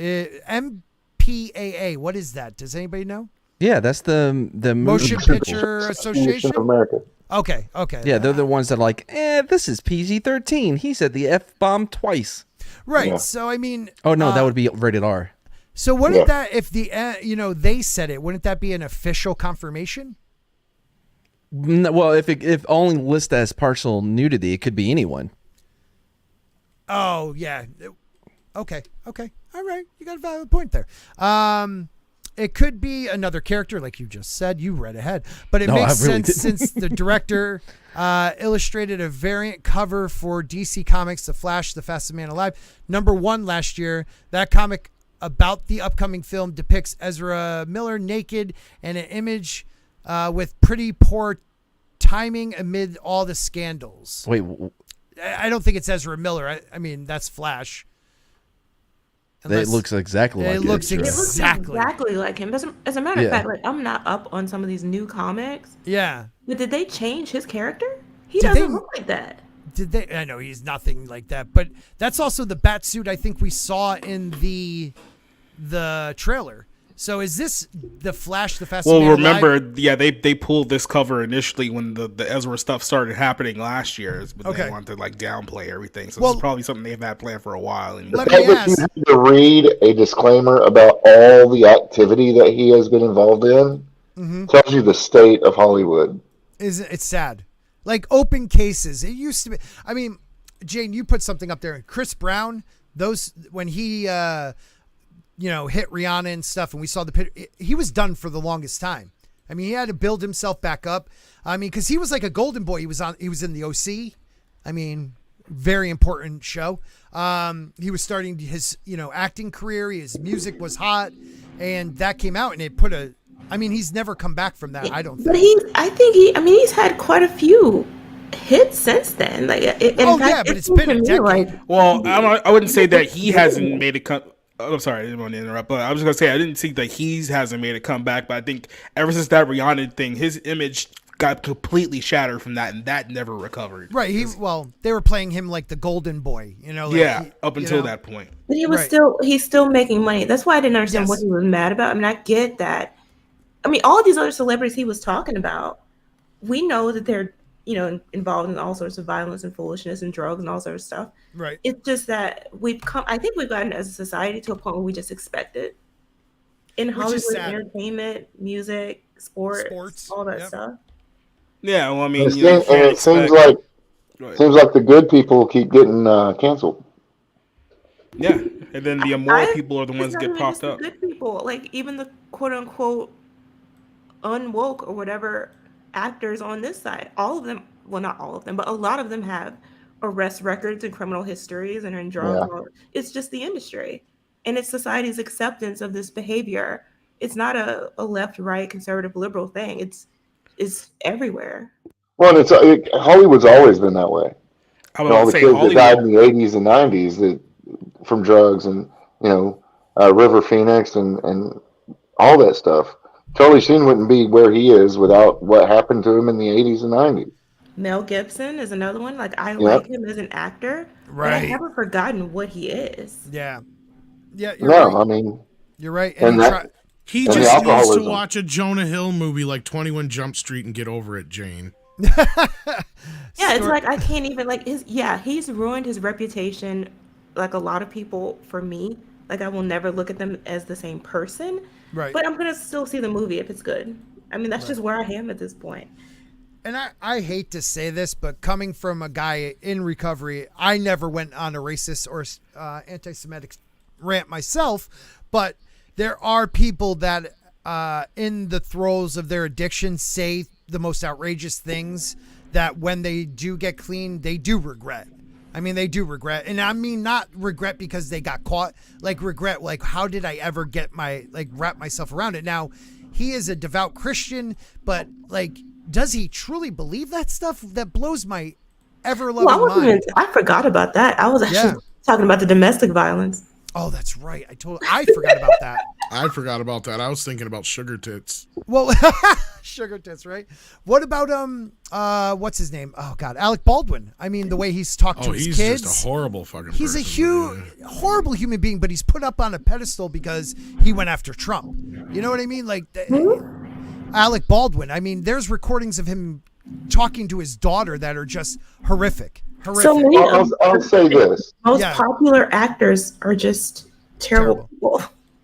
MPAA, what is that? Does anybody know? Yeah, that's the Motion movie Picture Nation Association? of America. Okay. Yeah, they're the ones that are like, this is PG-13. He said the F-bomb twice. Right. Yeah. So, I mean... Oh, no, that would be rated R. So wouldn't Yeah. that, if the, they said it, wouldn't that be an official confirmation? Well, if only listed as partial nudity, it could be anyone. Oh, yeah. Okay. All right. You got a valid point there. It could be another character, like you just said. You read ahead. But it No, makes I really sense didn't. since the director illustrated a variant cover for DC Comics' The Flash, The Fastest Man Alive, #1 last year. That comic about the upcoming film depicts Ezra Miller naked in an image with pretty poor timing amid all the scandals. Wait, I don't think it's Ezra Miller. I mean, that's Flash. it looks exactly like it looks right? It looks Exactly. exactly like him. As a matter of Yeah. fact, like I'm not up on some of these new comics, Yeah. but did they change his character? He Did doesn't they- look like that. Did they? I know he's nothing like that, but that's also the bat suit I think we saw in the trailer. So is this the Flash, the Fast Well, Man remember, Alive? yeah, they pulled this cover initially when the Ezra stuff started happening last year, but Okay. they wanted to like downplay everything. So Well- this is probably something they've had planned for a while. And Let The me fact that you ask. have to read a disclaimer about all the activity that he has been involved in tells you the state of Hollywood. It's sad. Like open cases. It used to be. I mean, Jane, you put something up there. Chris Brown, those when he hit Rihanna and stuff, and we saw the pit, he was done for the longest time. I mean, he had to build himself back up. I mean, because he was like a golden boy. He was in the OC. I mean, very important show. He was starting his acting career. His music was hot, and that came out, and it put a. I mean, he's never come back from that. I don't think. But he's had quite a few hits since then. Like, but it's been a decade. Well, I wouldn't say that he hasn't made a cut. I'm sorry, I didn't want to interrupt, but I was just gonna say I didn't think that he hasn't made a comeback, but I think ever since that Rihanna thing, his image got completely shattered from that, and that never recovered. Right. They were playing him like the golden boy, up until that point. But he's still making money. That's why I didn't understand what he was mad about. I mean, I get that. I mean, all of these other celebrities he was talking about, we know that they're involved in all sorts of violence and foolishness and drugs and all sorts of stuff. Right. It's just that I think we've gotten as a society to a point where we just expect it. In Hollywood, entertainment, music, sports, all that stuff. Yeah, well, I mean, it seems like the good people keep getting canceled. Yeah, and then the immoral people are the ones that get propped up. Good people, like even the quote unquote unwoke or whatever actors on this side, all of them, well, not all of them, but a lot of them have arrest records and criminal histories and are in drugs. Yeah. It's just the industry, and it's society's acceptance of this behavior. It's not a left, right, conservative, liberal thing. It's everywhere. Well, Hollywood's always been that way. All the kids that died in the 80s and 90s from drugs and River Phoenix and all that stuff. Charlie Sheen wouldn't be where he is without what happened to him in the 80s and 90s. Mel Gibson is another one. Like, I like him as an actor, right? But I haven't forgotten what he is. Yeah. You're right. I mean, you're right. He just needs to watch a Jonah Hill movie like 21 Jump Street and get over it, Jane. It's like I can't even he's ruined his reputation like a lot of people for me. Like, I will never look at them as the same person. Right. But I'm going to still see the movie if it's good. I mean, that's just where I am at this point. And I hate to say this, but coming from a guy in recovery, I never went on a racist or anti-Semitic rant myself, but there are people that in the throes of their addiction say the most outrageous things that when they do get clean, they do regret. I mean, they do regret. And I mean, not regret because they got caught, like regret, like how did I ever wrap myself around it? Now, he is a devout Christian, but like, does he truly believe that stuff? That blows my ever-loving mind. I forgot about that. I was actually talking about the domestic violence. Oh, that's right. I forgot about that. I forgot about that. I was thinking about sugar tits. Well, sugar tits, right? What about what's his name? Oh God, Alec Baldwin. I mean, the way he's talked to his kids. He's just a horrible fucking He's person. Horrible human being, but he's put up on a pedestal because he went after Trump. You know what I mean? Like Alec Baldwin. I mean, there's recordings of him talking to his daughter that are just horrific. So many I'll say this. Most popular actors are just terrible.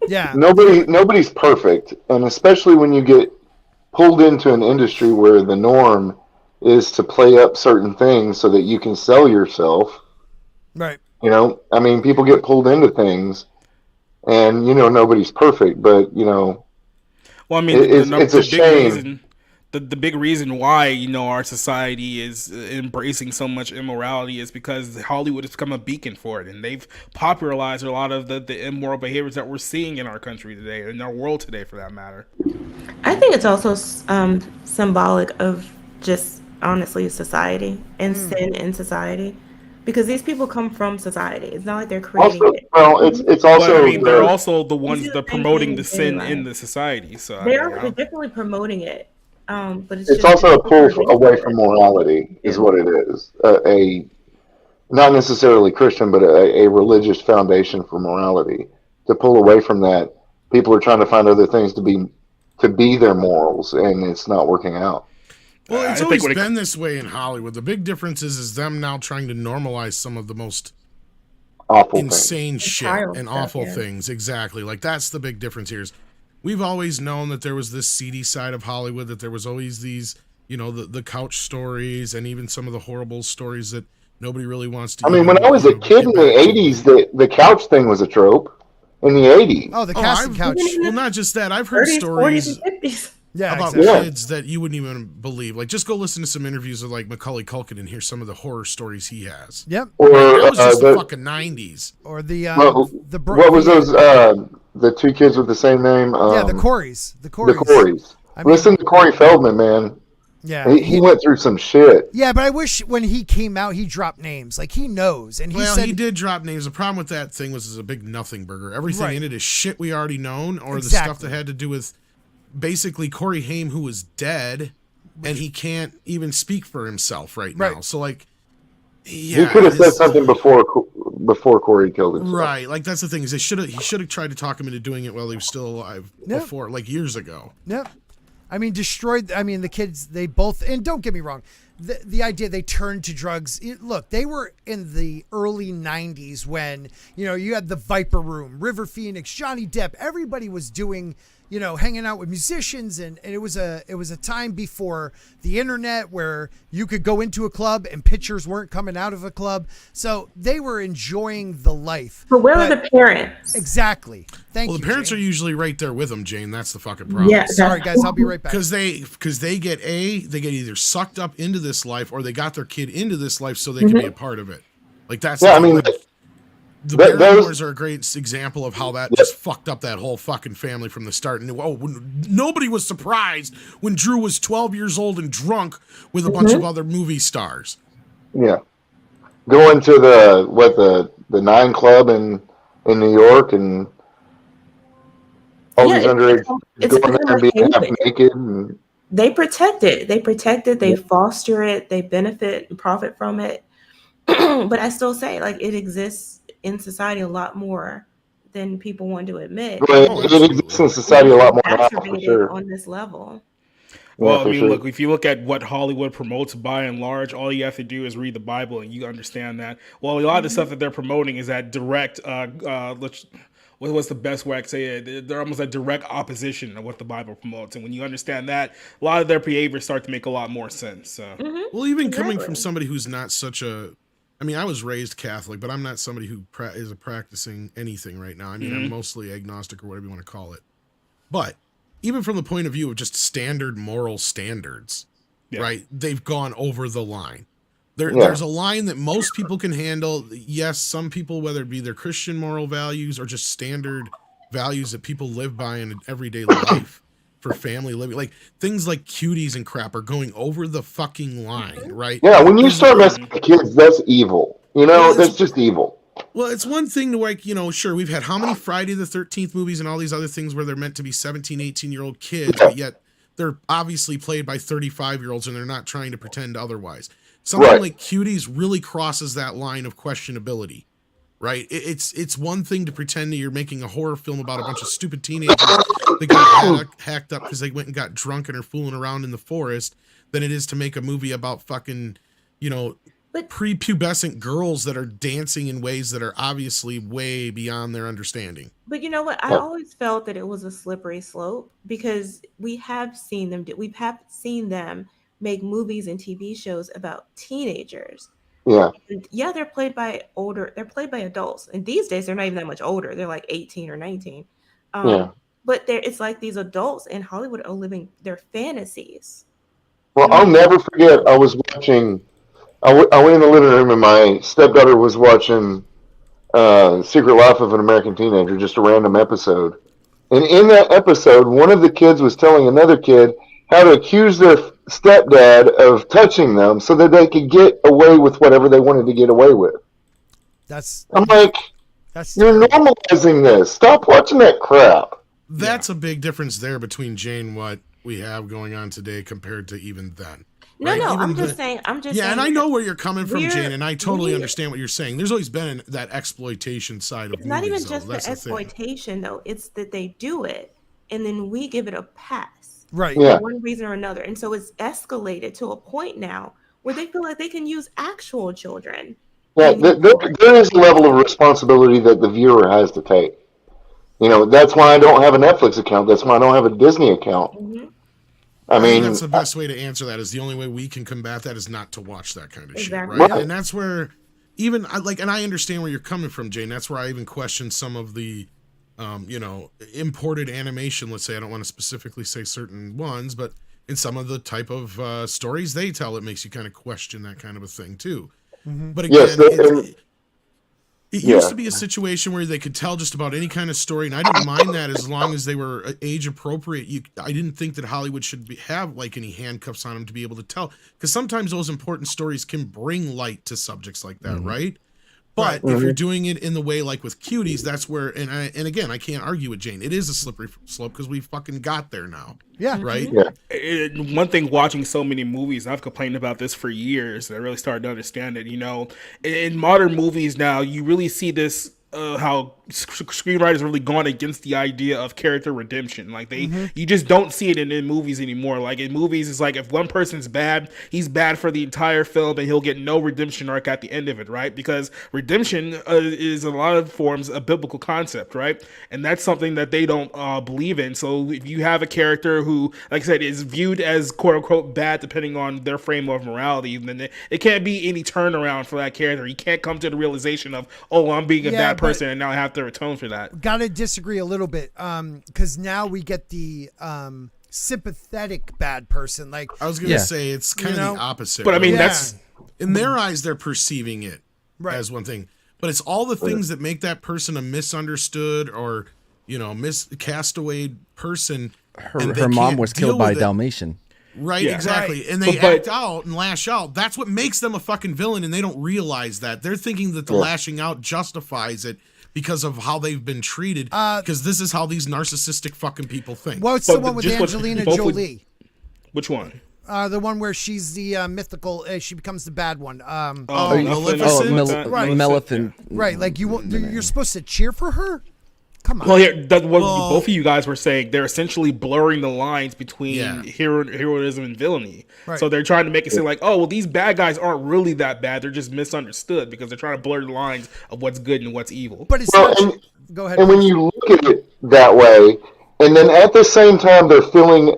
Yeah. Nobody's perfect. And especially when you get pulled into an industry where the norm is to play up certain things so that you can sell yourself. Right. I mean, people get pulled into things and, nobody's perfect, but, well, I mean, it's a shame. The big reason why, our society is embracing so much immorality is because Hollywood has become a beacon for it. And they've popularized a lot of the immoral behaviors that we're seeing in our country today, in our world today, for that matter. I think it's also symbolic of just, honestly, society and sin in society. Because these people come from society. It's not like they're creating it. Well, it's also... But, I mean, they're also the ones that are promoting the sin in the society. So they're definitely promoting it. But it's also a pull away from morality, is what it is. Not necessarily Christian, but a religious foundation for morality. To pull away from that, people are trying to find other things to be their morals, and it's not working out. Well, it's always been this way in Hollywood. The big difference is them now trying to normalize some of the most awful insane shit and awful things. Exactly. Like, that's the big difference here. We've always known that there was this seedy side of Hollywood, that there was always these, the couch stories and even some of the horrible stories that Nobody really wants to. I mean, when I was a kid in the '80s, the couch thing was a trope. In the '80s. Oh, the casting couch. Well, not just that. I've heard 30s, stories 40s, and 50s. Yeah, about exactly. kids that you wouldn't even believe. Like, just go listen to some interviews with like Macaulay Culkin and hear some of the horror stories he has. Yep. Or That was just the the, fucking 90s. Or the what was those? The two kids with the same name. yeah, the Corys. The The Corys. Corys. I mean- Listen to Corey Feldman, man. Yeah. He went through some shit. Yeah, but I wish when he came out, he dropped names. Like, he knows. And he Well, said, he did drop names. The problem with that thing was it's a big nothing burger. Everything Right. in it is shit we already known, or the Exactly. stuff that had to do with basically Corey Haim, who was dead, and he can't even speak for himself right now. Right. So, like, yeah, He could have said his- something before Corey killed himself. Right, like that's the thing is he should have tried to talk him into doing it while he was still alive Yep. before, like years ago. Yep. I mean, destroyed. I mean, the kids, they both, and don't get me wrong, the idea they turned to drugs. Look, they were in the early 90s when, you had the Viper Room, River Phoenix, Johnny Depp. Everybody was doing, hanging out with musicians. And it was a time before the internet where you could go into a club and pictures weren't coming out of a club. So they were enjoying the life. But where are the parents? Exactly. Thank Well, you. the parents Jane. are usually right there with them, Jane. That's the fucking problem. Yeah, Sorry, guys. I'll be right back. Because they get either sucked up into this life or they got their kid into this life so they can be a part of it. Like that's Yeah, the I mean, like, the that- Barrymores are a great example of how that just fucked up that whole fucking family from the start. And nobody was surprised when Drew was 12 years old and drunk with a bunch of other movie stars. Yeah. Going to the 9 Club in New York and all Yeah, these underage it's going there and being become a half haven. naked. And, They protect it. They foster it. They benefit and profit from it. But I still say, like, it exists in society a lot more than people want to admit. but Oh, it absolutely. exists in society a lot more now, for Exacerbated sure. on this level. Well, Yeah, I for mean, sure. look, if you look at what Hollywood promotes by and large, all you have to do is read the Bible and you understand that. Well, a lot of the stuff that they're promoting is that direct, what's the best way I can say it? They're almost a direct opposition of what the Bible promotes. And when you understand that, a lot of their behaviors start to make a lot more sense. So. Well, even coming Exactly. from somebody who's not such a, I mean, I was raised Catholic, but I'm not somebody who is a practicing anything right now. I mean, I'm mostly agnostic or whatever you want to call it. But even from the point of view of just standard moral standards, right? They've gone over the line. There's a line that most people can handle. Yes, some people, whether it be their Christian moral values or just standard values that people live by in everyday life for family living, like things like cuties and crap are going over the fucking line, right? Yeah, when you start messing with kids, that's evil. That's just evil. Well, it's one thing to like, sure, we've had how many Friday the 13th movies and all these other things where they're meant to be 17, 18-year-old kids, but yet they're obviously played by 35-year-olds and they're not trying to pretend otherwise. Something like Cuties really crosses that line of questionability, right? It's one thing to pretend that you're making a horror film about a bunch of stupid teenagers that got hacked up because they went and got drunk and are fooling around in the forest than it is to make a movie about fucking, But- prepubescent girls that are dancing in ways that are obviously way beyond their understanding. But you know what? I always felt that it was a slippery slope because we have seen them make movies and TV shows about teenagers. Yeah. And yeah, they're played by adults. And these days they're not even that much older. They're like 18 or 19. Yeah. But it's like these adults in Hollywood are living their fantasies. Well, I'll never forget. I was watching. I went in the living room and my stepdaughter was watching Secret Life of an American Teenager, just a random episode. And in that episode, one of the kids was telling another kid how to accuse their stepdad of touching them so that they could get away with whatever they wanted to get away with. I'm like, you're normalizing this. Stop watching that crap. That's a big difference there between Jane, what we have going on today compared to even then. No, right? no, Even I'm just saying. Yeah, and I know where you're coming from, Jane, and I totally we- understand what you're saying. There's always been that exploitation side of It's not even movies, though. just the That's the thing. exploitation, though. It's that they do it, and then we give it a pass. Right. Yeah. For one reason or another. And so it's escalated to a point now where they feel like they can use actual children. Yeah, there is a level of responsibility that the viewer has to take. That's why I don't have a Netflix account. That's why I don't have a Disney account. I I think mean, that's the best way to answer that. Is the only way we can combat that is not to watch that kind of Exactly. shit, right? Right. And that's where even and I understand where you're coming from, Jane. That's where I even question some of the, imported animation. Let's say I don't want to specifically say certain ones, but in some of the type of stories they tell, it makes you kind of question that kind of a thing too. But again, yes, it Yeah. used to be a situation where they could tell just about any kind of story, and I didn't mind that as long as they were age appropriate. I didn't think that Hollywood should have like any handcuffs on them to be able to tell, because sometimes those important stories can bring light to subjects like that, right? But if you're doing it in the way like with Cuties, that's where, and again, I can't argue with Jane. It is a slippery slope because we fucking got there now, Yeah. right? Yeah. One thing, watching so many movies, I've complained about this for years, and I really started to understand it. In modern movies now, you really see this, how screenwriters have really gone against the idea of character redemption. Like you just don't see it in movies anymore. Like in movies, it's like if one person's bad, he's bad for the entire film, and he'll get no redemption arc at the end of it, right? Because redemption is in a lot of forms a biblical concept, right? And that's something that they don't believe in. So if you have a character who, like I said, is viewed as quote unquote bad, depending on their frame of morality, then it can't be any turnaround for that character. You can't come to the realization of, oh, I'm being a bad person, and now I have to atone for that. Gotta disagree a little bit, because now we get the sympathetic bad person. Like, I was gonna say it's kind of the opposite. But I mean, Yeah. that's in their eyes, they're perceiving it Right. as one thing, but it's all the things that make that person a misunderstood or castaway person. and they Her mom can't was deal killed by a with it. Dalmatian. Right, Yeah. exactly. Right. And they But- act out and lash out. That's what makes them a fucking villain, and they don't realize that. They're thinking that the lashing out justifies it because of how they've been treated, because this is how these narcissistic fucking people think. what's But the one with just what- Angelina both would- Jolie? which one? The one where she's the mythical, she becomes the bad one. Maleficent? Maleficent. Right, like you're supposed to cheer for her? Come on. Well, here, that's what both of you guys were saying. They're essentially blurring the lines between heroism and villainy. Right. So they're trying to make it seem like, oh, well, these bad guys aren't really that bad. They're just misunderstood because they're trying to blur the lines of what's good and what's evil. But it's Well, not. and- Go ahead. And when you look at it that way, and then at the same time they're filling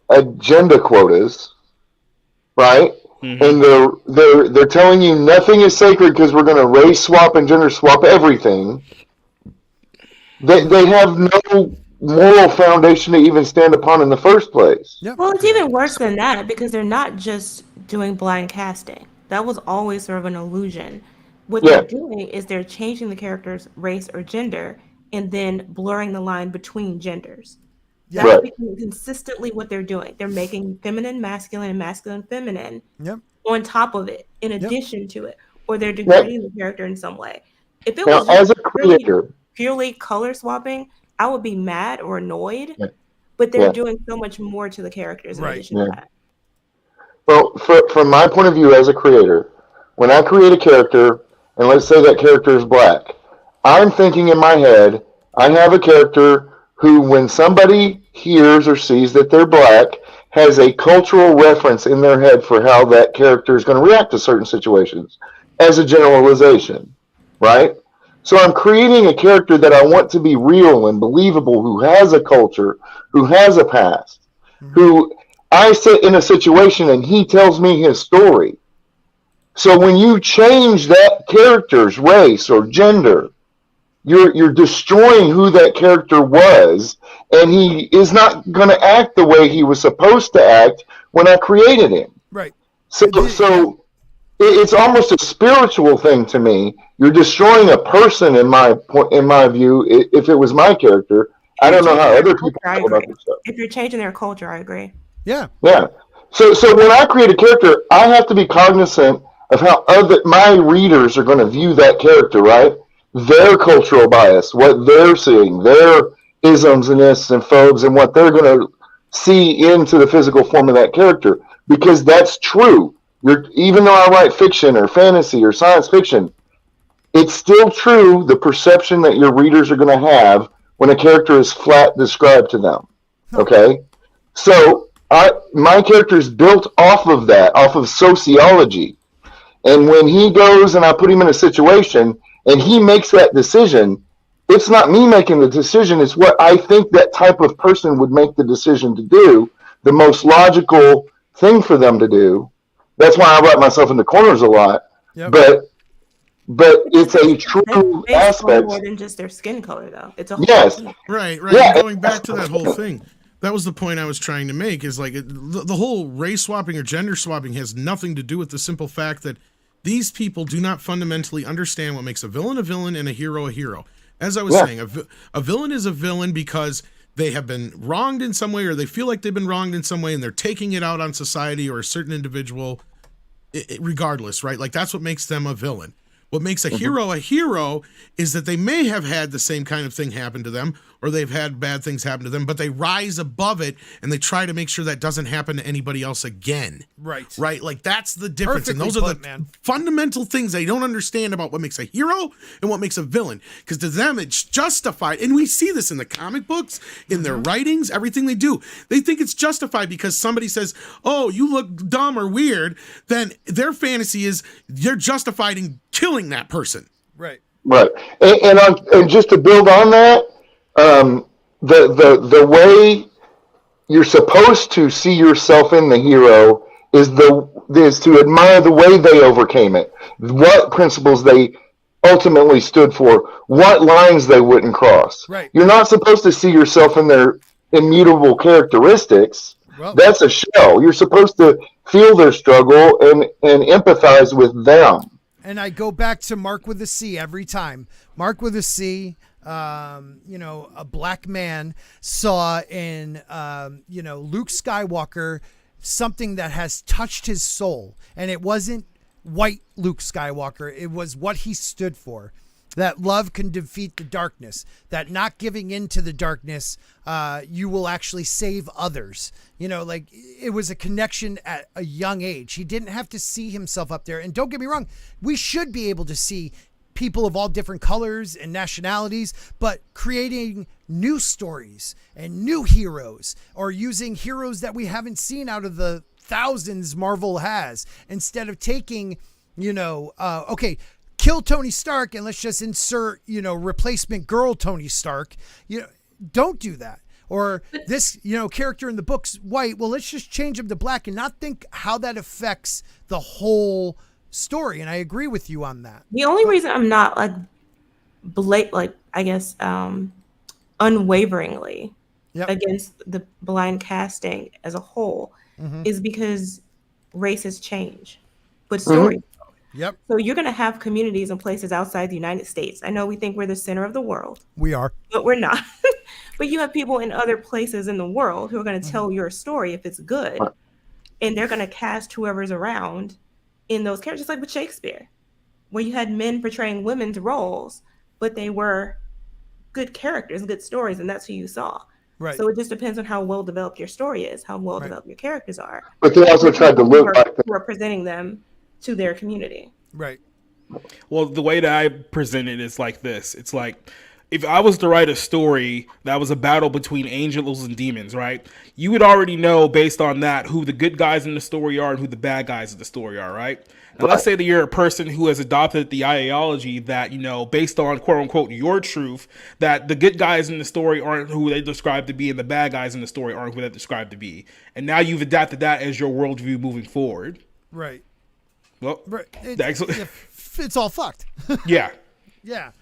agenda quotas, right? And they're telling you nothing is sacred because we're going to race swap and gender swap everything. They have no moral foundation to even stand upon in the first place. Yep. Well, it's even worse than that because they're not just doing blind casting. That was always sort of an illusion. What Yeah. they're doing is they're changing the character's race or gender and then blurring the line between genders. That's Right. becoming consistently what they're doing. They're making feminine masculine and masculine feminine Yep. on top of it, in addition to it, or they're degrading the character in some way. If it Now, was as a just purely, creator, purely color swapping, I would be mad or annoyed. Yeah. But they're Yeah. doing so much more to the characters in Right. addition to Yeah. that. well, from my point of view as a creator, when I create a character, and let's say that character is black, I'm thinking in my head, I have a character who, when somebody hears or sees that they're black, has a cultural reference in their head for how that character is going to react to certain situations, as a generalization, right? So I'm creating a character that I want to be real and believable, who has a culture, who has a past, who I sit in a situation and he tells me his story. So when you change that character's race or gender, you're destroying who that character was, and he is not going to act the way he was supposed to act when I created him. Right. So it's almost a spiritual thing to me. You're destroying a person in my view. If it was my character, I don't know how other people I feel about agree. this stuff. If you're changing their culture, I agree. Yeah. Yeah. So when I create a character, I have to be cognizant of how my readers are going to view that character, right? Their cultural bias, what they're seeing, their isms and ists and phobes, and what they're going to see into the physical form of that character. Because that's true. Even though I write fiction or fantasy or science fiction, it's still true, the perception that your readers are going to have when a character is flat described to them. Okay? So my character is built off of that, off of sociology. And when he goes and I put him in a situation and he makes that decision, it's not me making the decision, it's what I think that type of person would make the decision to do the most logical thing for them to do. That's why I write myself into corners a lot. Yep. But it's a They're true based on aspect. more than just their skin color, though. It's a whole Yes. thing. Right. Yeah. And going back to that whole thing, that was the point I was trying to make. Is like the whole race swapping or gender swapping has nothing to do with the simple fact that these people do not fundamentally understand what makes a villain and a hero a hero. As I was saying, a villain is a villain because they have been wronged in some way, or they feel like they've been wronged in some way, and they're taking it out on society or a certain individual, regardless, right? Like that's what makes them a villain. What makes a hero is that they may have had the same kind of thing happen to them, or they've had bad things happen to them, but they rise above it and they try to make sure that doesn't happen to anybody else again. Right. Like that's the difference. And those Perfectly are put, the man. fundamental things they don't understand about what makes a hero and what makes a villain. Because to them, it's justified. And we see this in the comic books, in their writings, everything they do. They think it's justified because somebody says, oh, you look dumb or weird. Then their fantasy is you're justified in killing that person. Right. Right, and just to build on that, the way you're supposed to see yourself in the hero is to admire the way they overcame it, what principles they ultimately stood for, what lines they wouldn't cross. Right. You're not supposed to see yourself in their immutable characteristics. Well, That's a show. You're supposed to feel their struggle and empathize with them. and I go back to Mark with a C every time. Mark with a C, a black man saw in, Luke Skywalker something that has touched his soul. And it wasn't white Luke Skywalker. It was what he stood for. That love can defeat the darkness, that not giving in to the darkness, you will actually save others. It was a connection at a young age. He didn't have to see himself up there. And don't get me wrong, we should be able to see people of all different colors and nationalities, but creating new stories and new heroes, or using heroes that we haven't seen out of the thousands Marvel has, instead of taking, kill Tony Stark and let's just insert, replacement girl Tony Stark. Don't do that. Or this, character in the book's white. Well, let's just change him to black and not think how that affects the whole story. And I agree with you on that. The only reason I'm not unwaveringly Yep. against the blind casting as a whole is because races change, but stories. Yep. So you're going to have communities and places outside the United States. I know we think we're the center of the world, We are. but we're not. But you have people in other places in the world who are going to tell your story if it's good, and they're going to cast whoever's around in those characters, like with Shakespeare, where you had men portraying women's roles, but they were good characters, good stories, and that's who you saw. Right. So it just depends on how well developed your story is, how well developed your characters are. But they also tried to look like who are presenting them to their community. Right. Well, the way that I present it is like this. It's like, if I was to write a story that was a battle between angels and demons, right? You would already know based on that who the good guys in the story are and who the bad guys in the story are, right? Now, let's say that you're a person who has adopted the ideology that, based on quote unquote your truth, that the good guys in the story aren't who they describe to be and the bad guys in the story aren't who they're described to be. And now you've adapted that as your worldview moving forward. Right. Well, Right. It's It's all fucked. yeah. Yeah.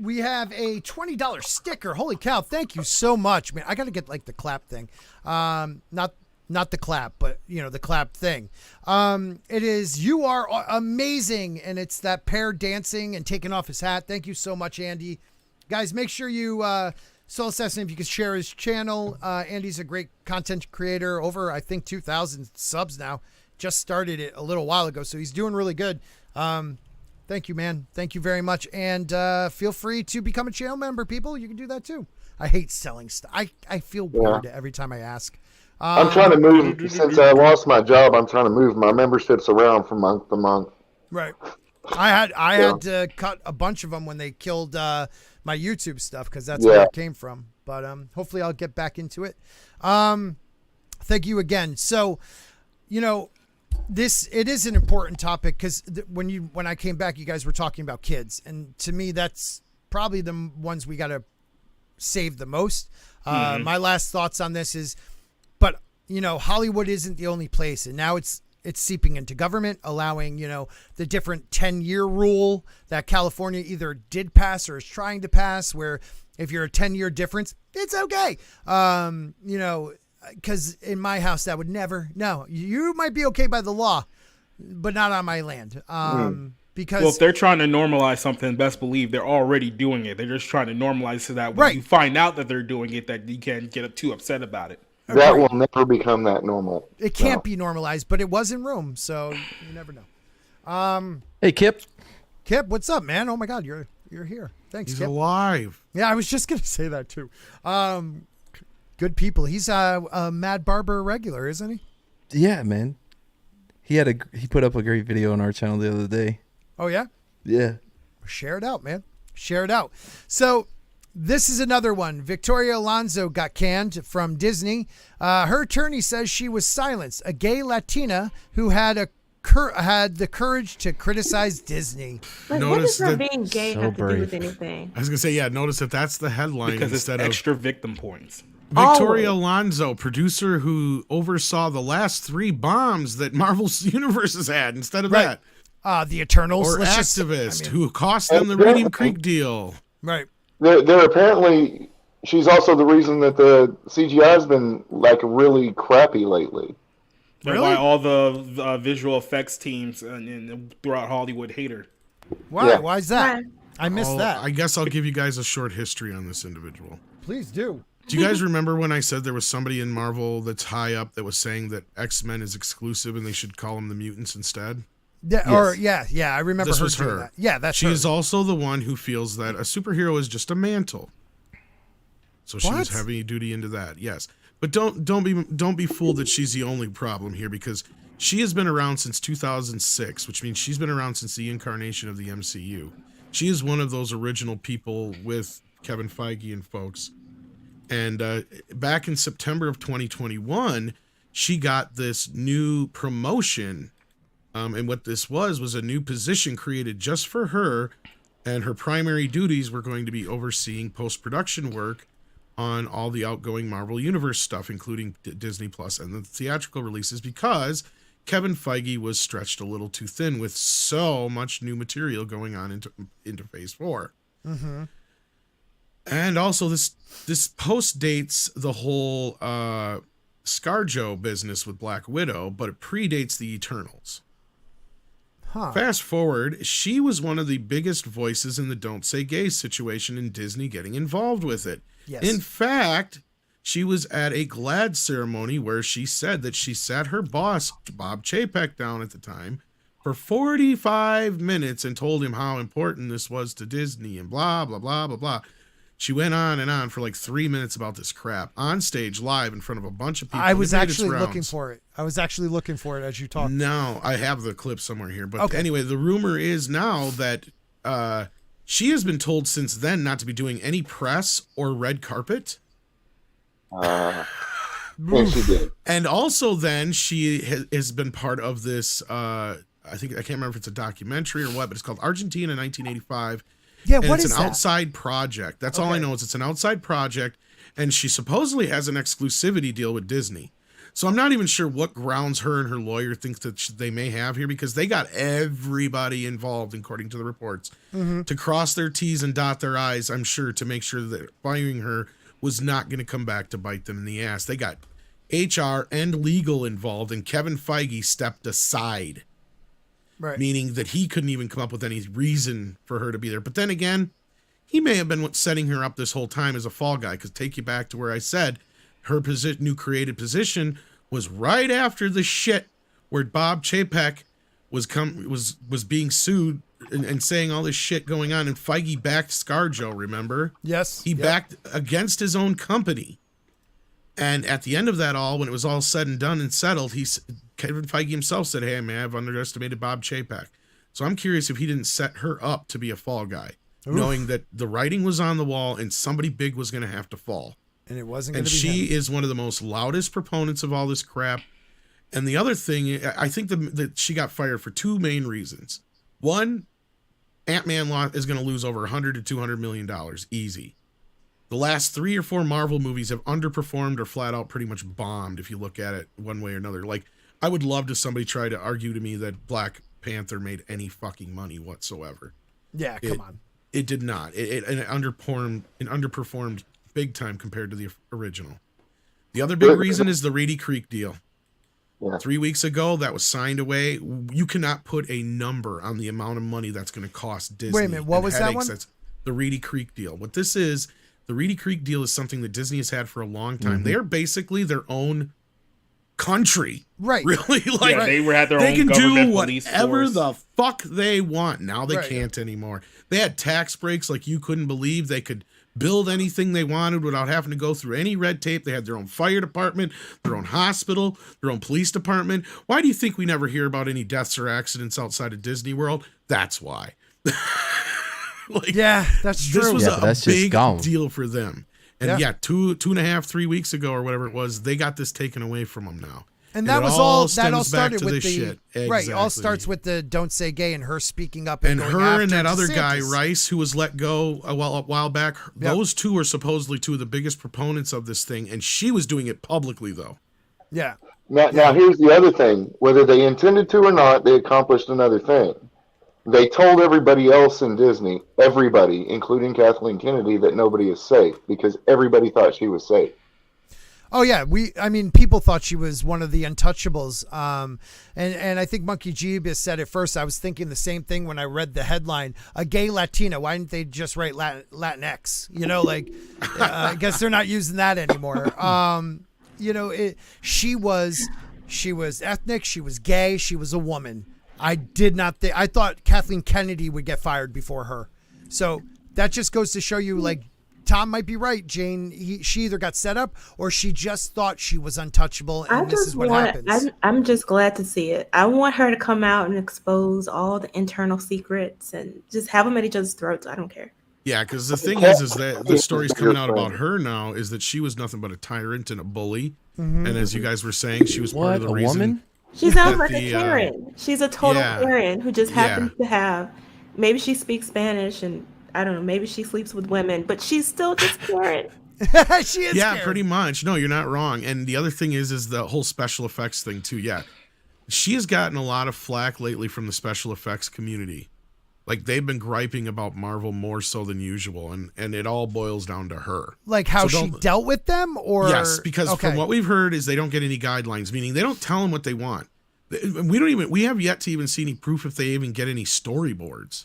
We have a $20 sticker. Holy cow. Thank you so much, man. I got to get the clap thing. Not the clap, but the clap thing. It is, you are amazing. And it's that pair dancing and taking off his hat. Thank you so much, Andy. Guys, make sure you, Soul Assassin, if you could share his channel. Andy's a great content creator, over, I think, 2,000 subs now. Just started it a little while ago, so he's doing really good. Thank you, man. Thank you very much. And feel free to become a channel member, people. You can do that too. I hate selling stuff. I feel weird every time I ask. I'm trying to move, since I lost my job, I'm trying to move my memberships around from month to month. Right. I had to cut a bunch of them when they killed my YouTube stuff, because that's where it came from. But hopefully I'll get back into it. Thank you again. So, it is an important topic, because when I came back, you guys were talking about kids, and to me, that's probably the ones we got to saved the most. My last thoughts on this is, but Hollywood isn't the only place, and now it's seeping into government, allowing, the different 10-year rule that California either did pass or is trying to pass, where if you're a 10-year difference, it's okay. Because in my house, that would never, no, you might be okay by the law, but not on my land. Because if they're trying to normalize something, best believe they're already doing it. They're just trying to normalize so that when Right. you find out that they're doing it, that you can't get too upset about it. That will never become that normal. it can't be normalized, but it was in Rome, so you never know. Hey, Kip. Kip, what's up, man? Oh my God, you're here. Thanks, He's Kip. alive. Yeah, I was just gonna say that too. Good people. He's a Mad Barber regular, isn't he? Yeah, man. He put up a great video on our channel the other day. Oh yeah. Yeah. Share it out, man. Share it out. So this is another one. Victoria Alonso got canned from Disney. Her attorney says she was silenced. A gay Latina who had the courage to criticize Disney. Like, what Notice does her that- being gay So have to do brave. with anything? I was gonna say, yeah. Notice that that's the headline Because it's instead of extra victim points. Victoria Oh. Alonso, producer who oversaw the last 3 bombs that Marvel's universe has had. Instead of Right. that, The Eternals. or let's just- activist I mean, who cost them the Radium Creek deal. right. They're apparently, she's also the reason that the CGI has been like really crappy lately. That's Really? why all the visual effects teams and throughout Hollywood hate her. Why? Yeah. Why is that? Right. I missed that. I guess I'll give you guys a short history on this individual. Please do. Do you guys remember when I said there was somebody in Marvel that's high up that was saying that X-Men is exclusive and they should call them the mutants instead? Yeah. Or yeah. I remember This her was doing her. that. Yeah, that's She her. is also the one who feels that a superhero is just a mantle. So she was What? heavy duty into that. Yes. But don't be fooled that she's the only problem here, because she has been around since 2006, which means she's been around since the incarnation of the MCU. She is one of those original people with Kevin Feige and folks. And back in September of 2021, she got this new promotion. And what this was a new position created just for her. And her primary duties were going to be overseeing post-production work on all the outgoing Marvel Universe stuff, including Disney Plus and the theatrical releases, because Kevin Feige was stretched a little too thin with so much new material going on into Phase 4. Mm-hmm. And also, this post dates the whole ScarJo business with Black Widow, but it predates the Eternals. Huh. Fast forward, she was one of the biggest voices in the Don't Say Gay situation, and Disney getting involved with it. Yes. In fact, she was at a GLAAD ceremony where she said that she sat her boss, Bob Chapek, down at the time for 45 minutes and told him how important this was to Disney and blah, blah, blah, blah, blah. She went on and on for like 3 minutes about this crap on stage live in front of a bunch of people. I was It made its actually looking rounds. for it. I was actually looking for it as you talked. No, I have the clip somewhere here. But Okay. anyway, the rumor is now that she has been told since then not to be doing any press or red carpet. And she did. And also then she has been part of this, I can't remember if it's a documentary or what, but it's called Argentina 1985. Yeah, And what it's is an that? outside project. That's all I Okay. know is it's an outside project, and she supposedly has an exclusivity deal with Disney. So I'm not even sure what grounds her and her lawyer think that they may have here, because they got everybody involved, according to the reports, to cross their T's and dot their I's, I'm sure, to make sure that firing her was not going to come back to bite them in the ass. They got HR and legal involved, and Kevin Feige stepped aside, Right. meaning that he couldn't even come up with any reason for her to be there. But then again, he may have been setting her up this whole time as a fall guy, because take you back to where I said her new created position was right after the shit where Bob Chapek was being sued and saying all this shit going on, and Feige backed ScarJo, remember? Yes. He Yep. backed against his own company. And at the end of that all, when it was all said and done and settled, Kevin Feige himself said, "Hey, man, I've underestimated Bob Chapek." So I'm curious if he didn't set her up to be a fall guy, knowing that the writing was on the wall and somebody big was going to have to fall. And it wasn't going And to be she him. is one of the most loudest proponents of all this crap. And the other thing, I think that she got fired for 2 main reasons. One, Ant-Man is going to lose over $100 to $200 million easy. The last 3 or 4 Marvel movies have underperformed or flat out pretty much bombed if you look at it one way or another. Like, I would love to somebody try to argue to me that Black Panther made any fucking money whatsoever. Yeah, come on. It did not. It underperformed big time compared to the original. The other big reason is the Reedy Creek deal. Yeah. 3 weeks ago, that was signed away. You cannot put a number on the amount of money that's going to cost Disney. Wait a minute, what and was that headaches. one? That's the Reedy Creek deal. What this is, the Reedy Creek deal is something that Disney has had for a long time. They are basically their own country. Right. Really? Like, Yeah, they had their they own can do government police whatever force. the fuck they want. Now they Right. can't anymore. They had tax breaks like you couldn't believe. They could build anything they wanted without having to go through any red tape. They had their own fire department, their own hospital, their own police department. Why do you think we never hear about any deaths or accidents outside of Disney World? That's why. Like, Yeah, that's true. this was Yeah, but a that's just big gone. deal for them. And yeah, 2.5-3 weeks ago or whatever it was, they got this taken away from them now. And that it was all. That stems all back started to with this the shit. right. It all Exactly. starts with the "Don't Say Gay" and her speaking up and, And going her after and that other guy, DeSantis. Rice, who was let go a while back, those two are supposedly two of the biggest proponents of this thing, and she was doing it publicly, though. Yeah, Now, here's the other thing. Whether they intended to or not, they accomplished another thing. They told everybody else in Disney, everybody, including Kathleen Kennedy, that nobody is safe because everybody thought she was safe. Oh yeah, I mean, people thought she was one of the untouchables. And I think Monkey Jeebus said it first. I was thinking the same thing when I read the headline: "A gay Latina." Why didn't they just write Latinx? You know, like I guess they're not using that anymore. You know, she was ethnic. She was gay. She was a woman. I did not think. I thought Kathleen Kennedy would get fired before her. So that just goes to show you, like, Tom might be right, Jane. She either got set up or she just thought she was untouchable, and this is what happens. I'm just glad to see it. I want her to come out and expose all the internal secrets and just have them at each other's throats. I don't care. Yeah, because the thing is that the stories coming out about her now is that she was nothing but a tyrant and a bully. And as you guys were saying, she was part What, of the a reason. woman? She sounds that like a Karen. She's a total Karen who just happens to have, maybe she speaks Spanish and I don't know, maybe she sleeps with women, but she's still just Karen. She is. Yeah, scared. pretty much. No, you're not wrong. And the other thing is the whole special effects thing too. Yeah, she has gotten a lot of flack lately from the special effects community. Like, they've been griping about Marvel more so than usual, and it all boils down to her. Like how So she don't- dealt with them, or Yes, because from what we've heard is they don't get any guidelines, meaning they don't tell them what they want. We have yet to even see any proof if they even get any storyboards.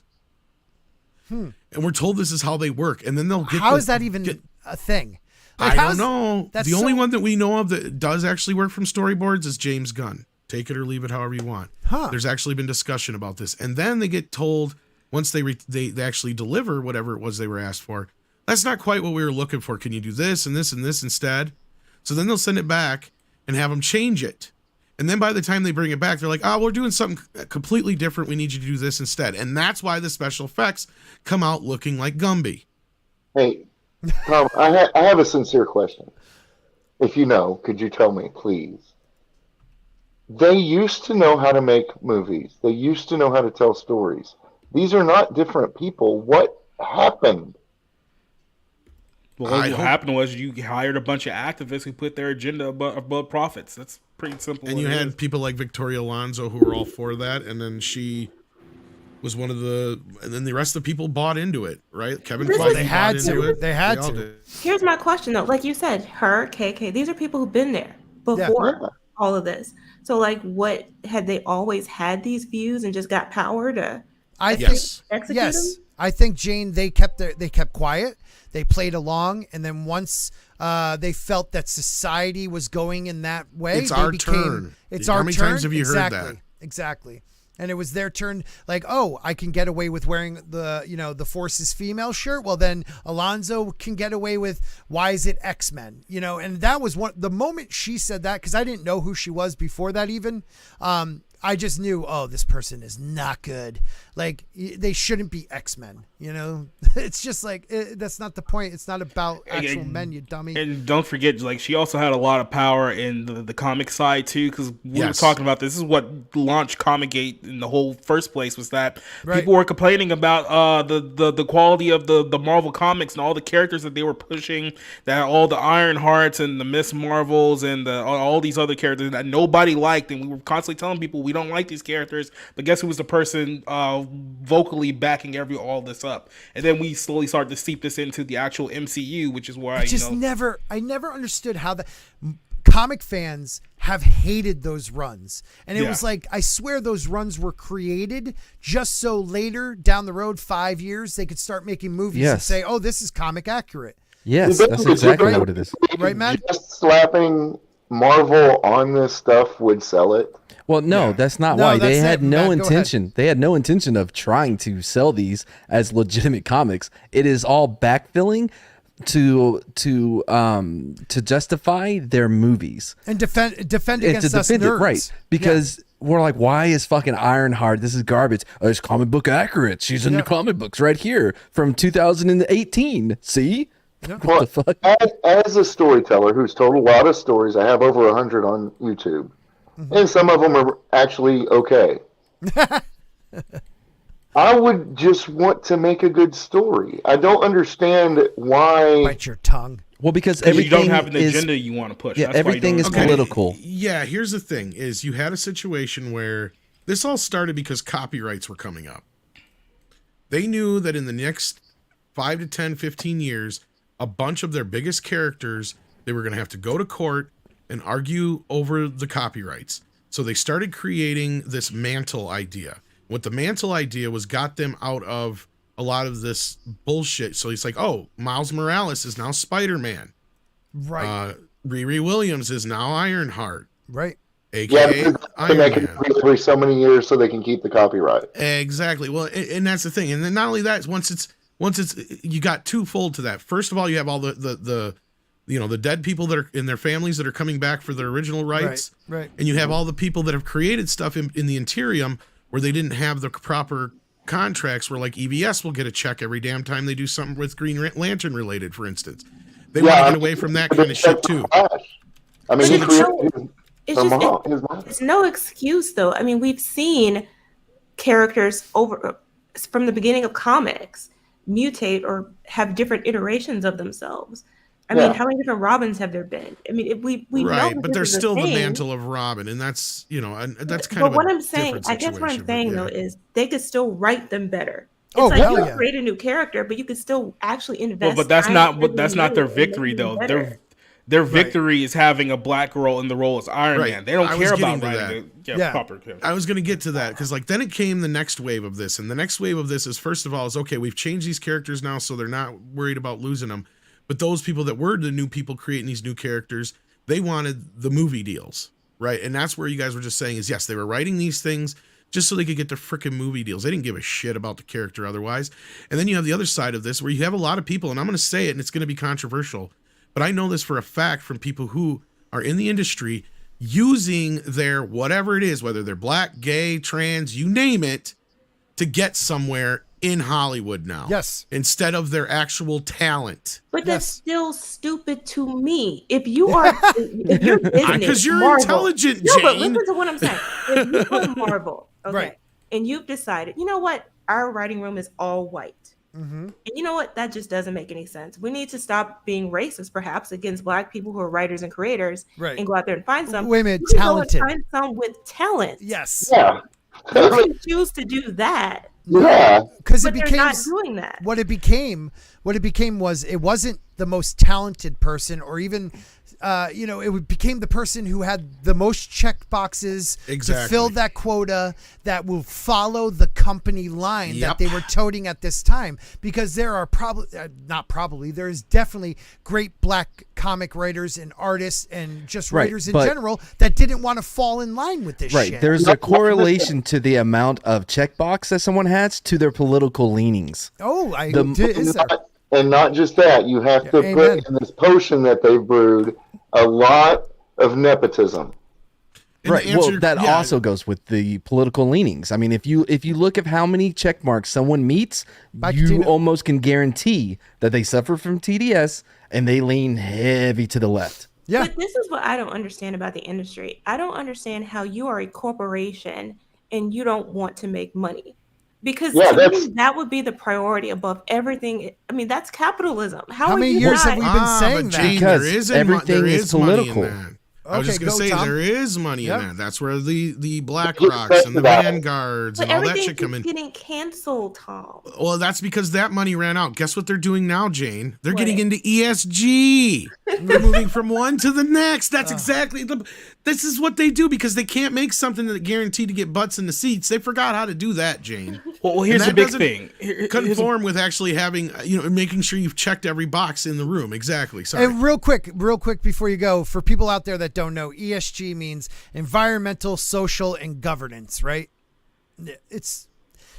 And we're told this is how they work, and then they'll get. How is that even a thing? Like, I how's- don't know. that's The only so- one that we know of that does actually work from storyboards is James Gunn. Take it or leave it however you want. Huh. There's actually been discussion about this, and then they get told once they actually deliver whatever it was they were asked for. That's not quite what we were looking for. Can you do this and this and this instead? So then they'll send it back and have them change it. And then by the time they bring it back, they're like, "Oh, we're doing something completely different. We need you to do this instead." And that's why the special effects come out looking like Gumby. Hey, Tom, I have a sincere question. If you know, could you tell me, please? They used to know how to make movies. They used to know how to tell stories. These are not different people. What happened? Well, what happened was you hired a bunch of activists who put their agenda above profits. That's pretty simple. And you had people like Victoria Alonso who were all for that, and then she was one of the, and then the rest of the people bought into it, right? Kevin Feige They had bought to. into it. They had all to. did. Here's my question though. Like you said, her, KK, these are people who've been there before Yeah. all of this. So like what had they always had these views and just got power to I Yes. think execute yes. them? I think Jane. They kept quiet. They played along, and then once they felt that society was going in that way, It's they our became, turn. It's How our many turn. times have you heard exactly. that? Exactly. And it was their turn. Like, oh, I can get away with wearing the Force's female shirt. Well, then Alonzo can get away with, why is it X-Men? And that was the moment she said that, because I didn't know who she was before that even. I just knew, oh, this person is not good. Like they shouldn't be X-Men, you know? It's just like that's not the point. It's not about actual men, you dummy. And don't forget, like, she also had a lot of power in the comic side too, because we were Yes. talking about this is what launched Comic-Gate in the whole first place, was that Right. people were complaining about the quality of the Marvel comics and all the characters that they were pushing, that all the Iron Hearts and the Miss Marvels and all these other characters that nobody liked, and we were constantly telling people we don't like these characters. But guess who was the person vocally backing all this up? And then we slowly started to seep this into the actual MCU, which is why I never understood how the comic fans have hated those runs. And it Yeah. was like, I swear those runs were created just so later down the road, 5 years, they could start making movies and Yes. say, oh, this is comic accurate. Yes, You that's think exactly right? what it is. Right, man? Just slapping Marvel on this stuff would sell it. Well, no, that's not No, why. They that's had it, no Matt, go intention. They had no intention of trying to sell these as legitimate comics. It is all backfilling to justify their movies. And defend It's against to us defend it, nerds. right? Because we're like, why is fucking Ironheart? This is garbage. Oh, it's comic book accurate. She's in the comic books right here from 2018. See? What the fuck? As a storyteller who's told a lot of stories, I have over 100 on YouTube, and some of them are actually okay. I would just want to make a good story. I don't understand why. Bite your tongue. Well, because you everything don't have an is, agenda you want to push. Yeah, That's why you everything don't is respond. political. Yeah, here's the thing: is you had a situation where this all started because copyrights were coming up. They knew that in the next 5 to 10, 15 years, a bunch of their biggest characters, they were going to have to go to court and argue over the copyrights. So they started creating this mantle idea. What the mantle idea was got them out of a lot of this bullshit. So he's like, oh, Miles Morales is now Spider-Man. Right. Riri Williams is now Ironheart, Right. aka To Iron make it Man. every so many years so they can keep the copyright. Exactly. Well, and that's the thing. And then not only that, once it's you got twofold to that. First of all, you have all the the dead people that are in their families that are coming back for their original rights. Right. And you have all the people that have created stuff in the Interium where they didn't have the proper contracts, where like EBS will get a check every damn time they do something with Green Lantern related, for instance. They want to get away from that kind of shit too. I mean, he created It's his just mom. it's no excuse though. I mean, we've seen characters over from the beginning of comics mutate or have different iterations of themselves. I mean, how many different Robins have there been? I mean, we Right, know but this there's is a still the thing. mantle of Robin, and that's and that's kind But of. what a I'm saying, different I guess what I'm situation, saying but though is they could still write them better. It's Oh, like hell you yeah. create a new character, but you could still actually invest. Well, but that's time not and what that's not their money in victory making though. them better. Their victory is having a black girl in the role as Iron Right. Man. They don't I was care getting about to writing Yeah. proper character. I was going to get to that because like then it came the next wave of this, and the next wave of this is first of all is okay, we've changed these characters now, so they're not worried about losing them. But those people that were the new people creating these new characters, they wanted the movie deals, right? And that's where you guys were just saying is yes, they were writing these things just so they could get the frickin' movie deals. They didn't give a shit about the character otherwise. And then you have the other side of this where you have a lot of people, and I'm going to say it, and it's going to be controversial, but I know this for a fact from people who are in the industry using their whatever it is, whether they're black, gay, trans, you name it, to get somewhere in Hollywood now. Yes. Instead of their actual talent. But Yes. that's still stupid to me. If you are, if you're Disney, Because you're Marvel, intelligent, no, but Jane. listen to what I'm saying. If you go Marvel, okay, Right. and you've decided, you know what, our writing room is all white, Mm-hmm. and you know what, that just doesn't make any sense. We need to stop being racist, perhaps, against Black people who are writers and creators, Right. and go out there and find some. Wait a minute, You can go and talented. find some with talent. Yes. Yeah. You can choose to do that, Yeah. Because it but they're became not doing that. what it became was it wasn't the most talented person or even it became the person who had the most check boxes to Exactly. fill that quota that will follow the company line that Yep. they were toting at this time, because there are there's definitely great black comic writers and artists and just Right, writers in but- general that didn't want to fall in line with this Right. shit. There's a correlation to the amount of checkbox that someone has to their political leanings. Is there? And not just that, you have to Amen. put in this potion that they've brewed a lot of nepotism. And Right. to answer Well, your- that yeah, also goes with the political leanings. I mean, if you look at how many check marks someone meets, Bye, you Katina. almost can guarantee that they suffer from TDS and they lean heavy to the left. Yeah. But this is what I don't understand about the industry. I don't understand how you are a corporation and you don't want to make money. Because Yeah, to that's- me, that would be the priority above everything. I mean, that's capitalism. How How are many you years not- have we been saying but that? Jane, Because there is everything there is is money political. in that. I was Okay, just gonna go, say Tom. there is money Yep. in that. That's where the Black Get Rocks back and to the that. Vanguards But and all that everything shit come keeps in. getting canceled, Tom. Well, that's because that money ran out. Guess what they're doing now, Jane? They're What? getting into ESG. They're moving from one to the next. That's exactly this is what they do because they can't make something that guaranteed to get butts in the seats. They forgot how to do that, Jane. Well, here's And the that big doesn't thing. Here's Conform with actually having, making sure you've checked every box in the room. Exactly. Sorry. And real quick before you go, for people out there that don't know, ESG means environmental, social, and governance, right? It's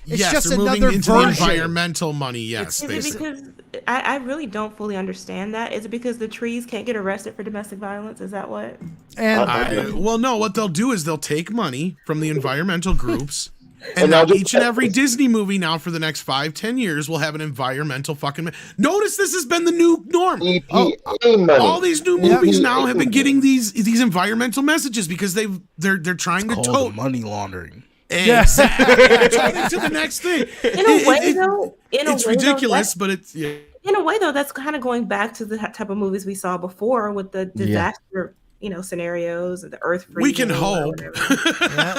yes, just they're moving another into the version. environmental money. Yes, Is it basically. because I really don't fully understand that? Is it because the trees can't get arrested for domestic violence? Is that what? And Well, no. What they'll do is they'll take money from the environmental groups, and And now they'll just- each and every Disney movie now for the next 5-10 years will have an environmental fucking. Notice this has been the new norm. EPA money. All these new movies now have been getting these environmental messages because they're trying to called tote. money laundering. Exactly. Toting to the next thing. In a way, though, It's ridiculous, but it's yeah. in a way, though, that's kind of going back to the type of movies we saw before with the disaster, scenarios, the Earth freezing. We can or hope. whatever.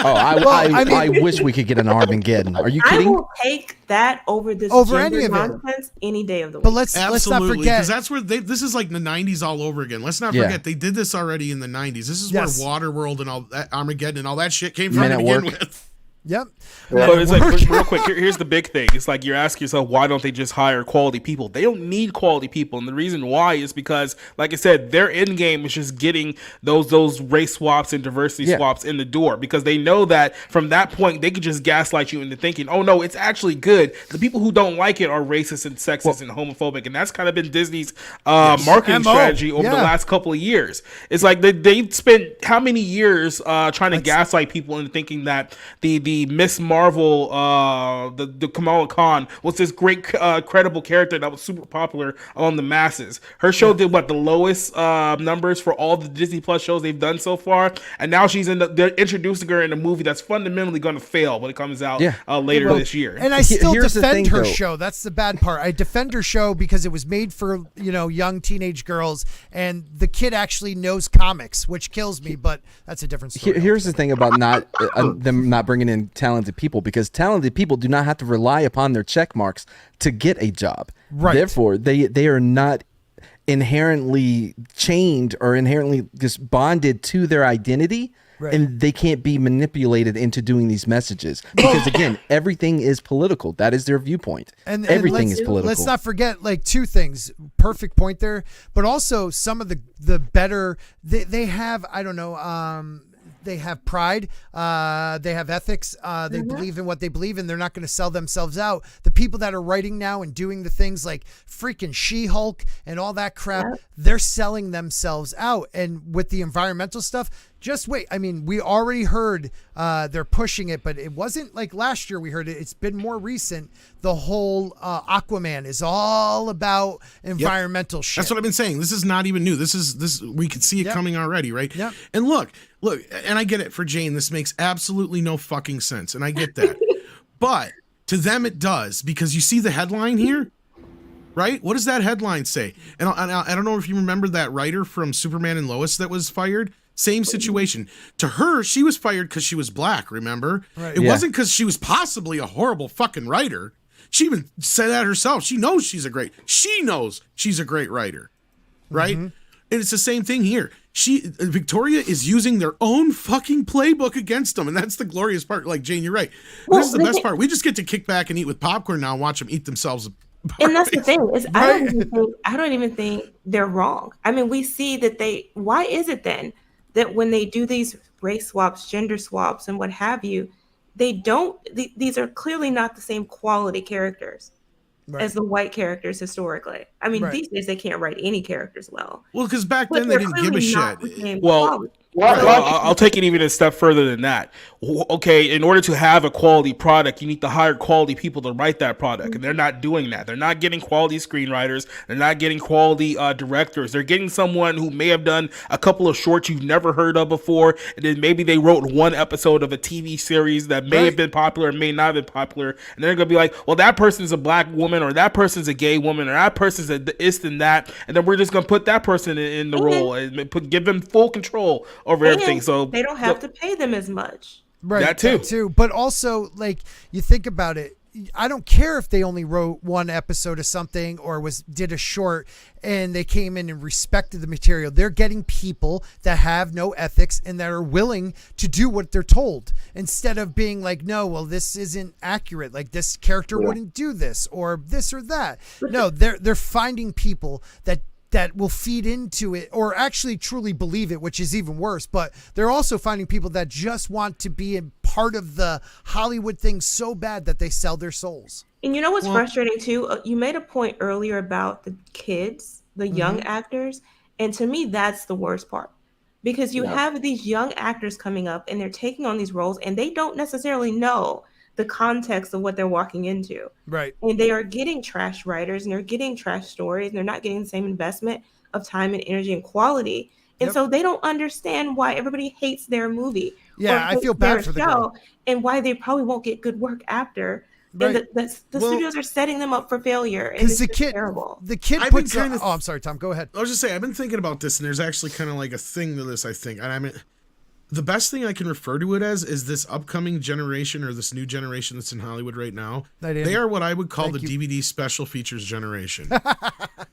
Oh, I mean- wish we could get an Armageddon. Are you I kidding? will take that over this Over gender any of it. nonsense any day of the week. but let's not Absolutely, forget because that's where this is like the '90s all over again. Let's not Yeah. forget they did this already in the '90s. This is Yes. where Waterworld and all that Armageddon and all that shit came from Men to at begin Work. with. Yep. But it's like real quick. Here's the big thing. It's like you're asking yourself, why don't they just hire quality people? They don't need quality people, and the reason why is because, like I said, their end game is just getting those race swaps and diversity Yeah. swaps in the door because they know that from that point they could just gaslight you into thinking, oh no, it's actually good. The people who don't like it are racist and sexist and homophobic, and that's kind of been Disney's marketing MO. strategy over the Yeah. last couple of years. It's like they spent how many years trying to gaslight people into thinking that the Miss Marvel, the Kamala Khan was this great credible character that was super popular among the masses. Her show did the lowest numbers for all the Disney Plus shows they've done so far, and now they're introducing her in a movie that's fundamentally going to fail when it comes out later this year. And I still Here's the defend thing, her though. show. That's the bad part. I defend her show because it was made for, young teenage girls, and the kid actually knows comics, which kills me, but that's a different story. Here's the thing about them not bringing in talented people, because talented people do not have to rely upon their check marks to get a job. Right. Therefore, they are not inherently chained or inherently just bonded to their identity. Right. And they can't be manipulated into doing these messages because, again, everything is political. That is their viewpoint. And everything is political. Let's not forget, two things. Perfect point there. But also some of the better they have. I don't know. They have pride. They have ethics. They believe in what they believe in. They're not going to sell themselves out. The people that are writing now and doing the things like freaking She-Hulk and all that crap, they're selling themselves out. And with the environmental stuff, just wait. I mean, we already heard they're pushing it, but it wasn't like last year we heard it. It's been more recent. The whole Aquaman is all about environmental shit. That's what I've been saying. This is not even new. This we could see it coming already, right? Yep. And look, and I get it for Jane. This makes absolutely no fucking sense, and I get that. But to them, it does, because you see the headline here, right? What does that headline say? And I don't know if you remember that writer from Superman and Lois that was fired. Same situation. To her, she was fired because she was black, remember? Right. It Yeah. wasn't because she was possibly a horrible fucking writer. She even said that herself. She knows she's a great writer, right? And it's the same thing here. Victoria is using their own fucking playbook against them, and that's the glorious part. Like, Jane, you're right. Well, This is the best part. We just get to kick back and eat with popcorn now and watch them eat themselves. And that's the thing is I don't even think they're wrong. I mean, we see that why is it then that when they do these race swaps, gender swaps, and what have you, these are clearly not the same quality characters as the white characters historically. I mean, these days they can't write any characters well. Well, because back But then they they're didn't give a clearly not shit. the same Well, quality. I'll take it even a step further than that. Okay, in order to have a quality product, you need to hire quality people to write that product, and they're not doing that. They're not getting quality screenwriters. They're not getting quality directors. They're getting someone who may have done a couple of shorts you've never heard of before, and then maybe they wrote one episode of a TV series that may have been popular, may not have been popular, and they're gonna be like, well, that person's a black woman, or that person's a gay woman, or that person's a this and that, and then we're just gonna put that person in the role and give them full control over everything. So they don't have to pay them as much. Right, that too. But also, like, you think about it, I don't care if they only wrote one episode of something or did a short and they came in and respected the material. They're getting people that have no ethics and that are willing to do what they're told, instead of being like, no, well, this isn't accurate. Like, this character wouldn't do this or this or that. No, they're finding people that will feed into it or actually truly believe it, which is even worse. But they're also finding people that just want to be a part of the Hollywood thing so bad that they sell their souls. And you know what's frustrating too? You made a point earlier about the kids, the young actors. And to me, that's the worst part, because you have these young actors coming up and they're taking on these roles and they don't necessarily know the context of what they're walking into. Right. And they are getting trash writers and they're getting trash stories and they're not getting the same investment of time and energy and quality. And so they don't understand why everybody hates their movie. Yeah, I feel bad for the girl. And why they probably won't get good work after. Right. And the studios are setting them up for failure. And Because it's terrible. The kid I've puts been I'm sorry, Tom, go ahead. I was just saying, I've been thinking about this, and there's actually kind of like a thing to this, I think. And I mean, the best thing I can refer to it as is this upcoming generation, or this new generation that's in Hollywood right now. They are what I would call DVD special features generation.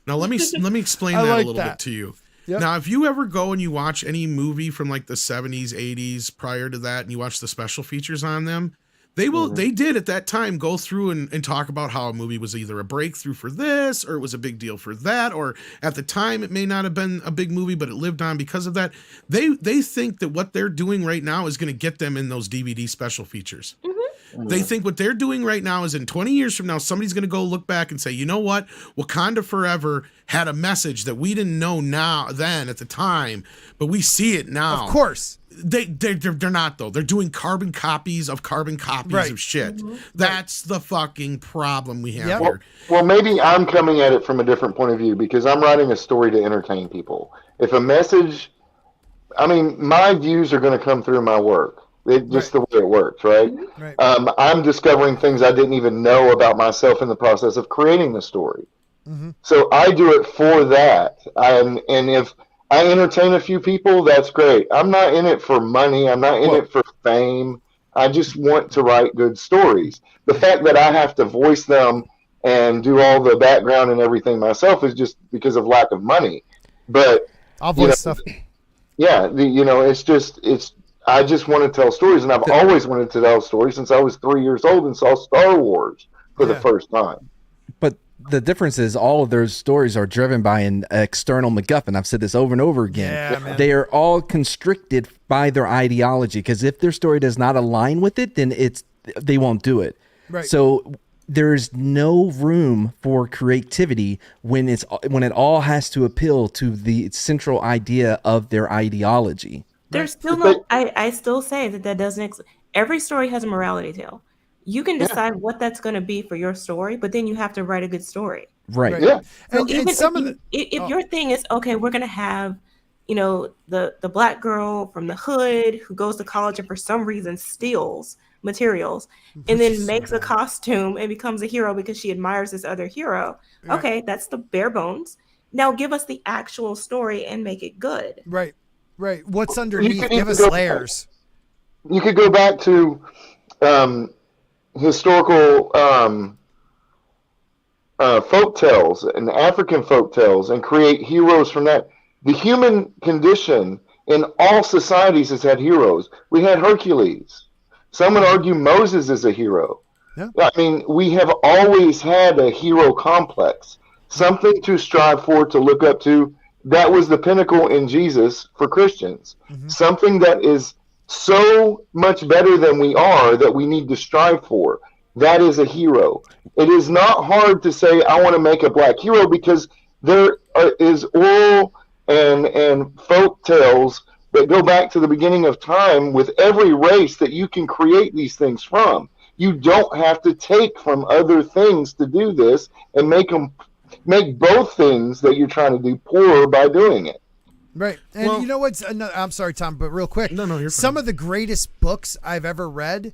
Now let me explain that a little bit to you. Yep. Now, if you ever go and you watch any movie from like the 70s, 80s, prior to that, and you watch the special features on them, they did at that time go through and talk about how a movie was either a breakthrough for this, or it was a big deal for that, or at the time it may not have been a big movie, but it lived on because of that. They think that what they're doing right now is going to get them in those DVD special features. They think what they're doing right now is in 20 years from now, somebody's going to go look back and say, you know what? Wakanda Forever had a message that we didn't know then at the time, but we see it now. Of course. They're not, though. They're doing carbon copies of shit. That's the fucking problem we have here. Well, maybe I'm coming at it from a different point of view, because I'm writing a story to entertain people. If a message, I mean, my views are going to come through my work. Just the way it works, right? I'm discovering things I didn't even know about myself in the process of creating the story. So I do it for that. And if I entertain a few people, that's great. I'm not in it for money. I'm not in it for fame. I just want to write good stories. The fact that I have to voice them and do all the background and everything myself is just because of lack of money. But I'll voice stuff. Yeah, I just want to tell stories, and I've always wanted to tell stories since I was 3 years old and saw Star Wars for the first time. But the difference is all of those stories are driven by an external MacGuffin. I've said this over and over again. Yeah, they are all constricted by their ideology, because if their story does not align with it, then they won't do it. Right. So there's no room for creativity when it all has to appeal to the central idea of their ideology. There's still no. I still say that doesn't. Every story has a morality tale. You can decide what that's going to be for your story, but then you have to write a good story. Right. Yeah. So if your thing is, okay, we're going to have, the black girl from the hood who goes to college and for some reason steals materials and then makes a costume and becomes a hero because she admires this other hero. Okay, that's the bare bones. Now give us the actual story and make it good. Right. What's underneath? Give us layers. You could go back to historical folk tales and African folk tales and create heroes from that. The human condition in all societies has had heroes. We had Hercules. Some would argue Moses is a hero. Yeah. I mean, we have always had a hero complex, something to strive for, to look up to. That was the pinnacle in Jesus for Christians. Something that is so much better than we are that we need to strive for. That is a hero. It is not hard to say, I want to make a black hero, because there is oral and folk tales that go back to the beginning of time with every race that you can create these things from. You don't have to take from other things to do this and make both things that you're trying to do poorer by doing it. Right. And Well- you know what's I'm sorry, Tom, but real quick. No, you're fine. Some of the greatest books I've ever read,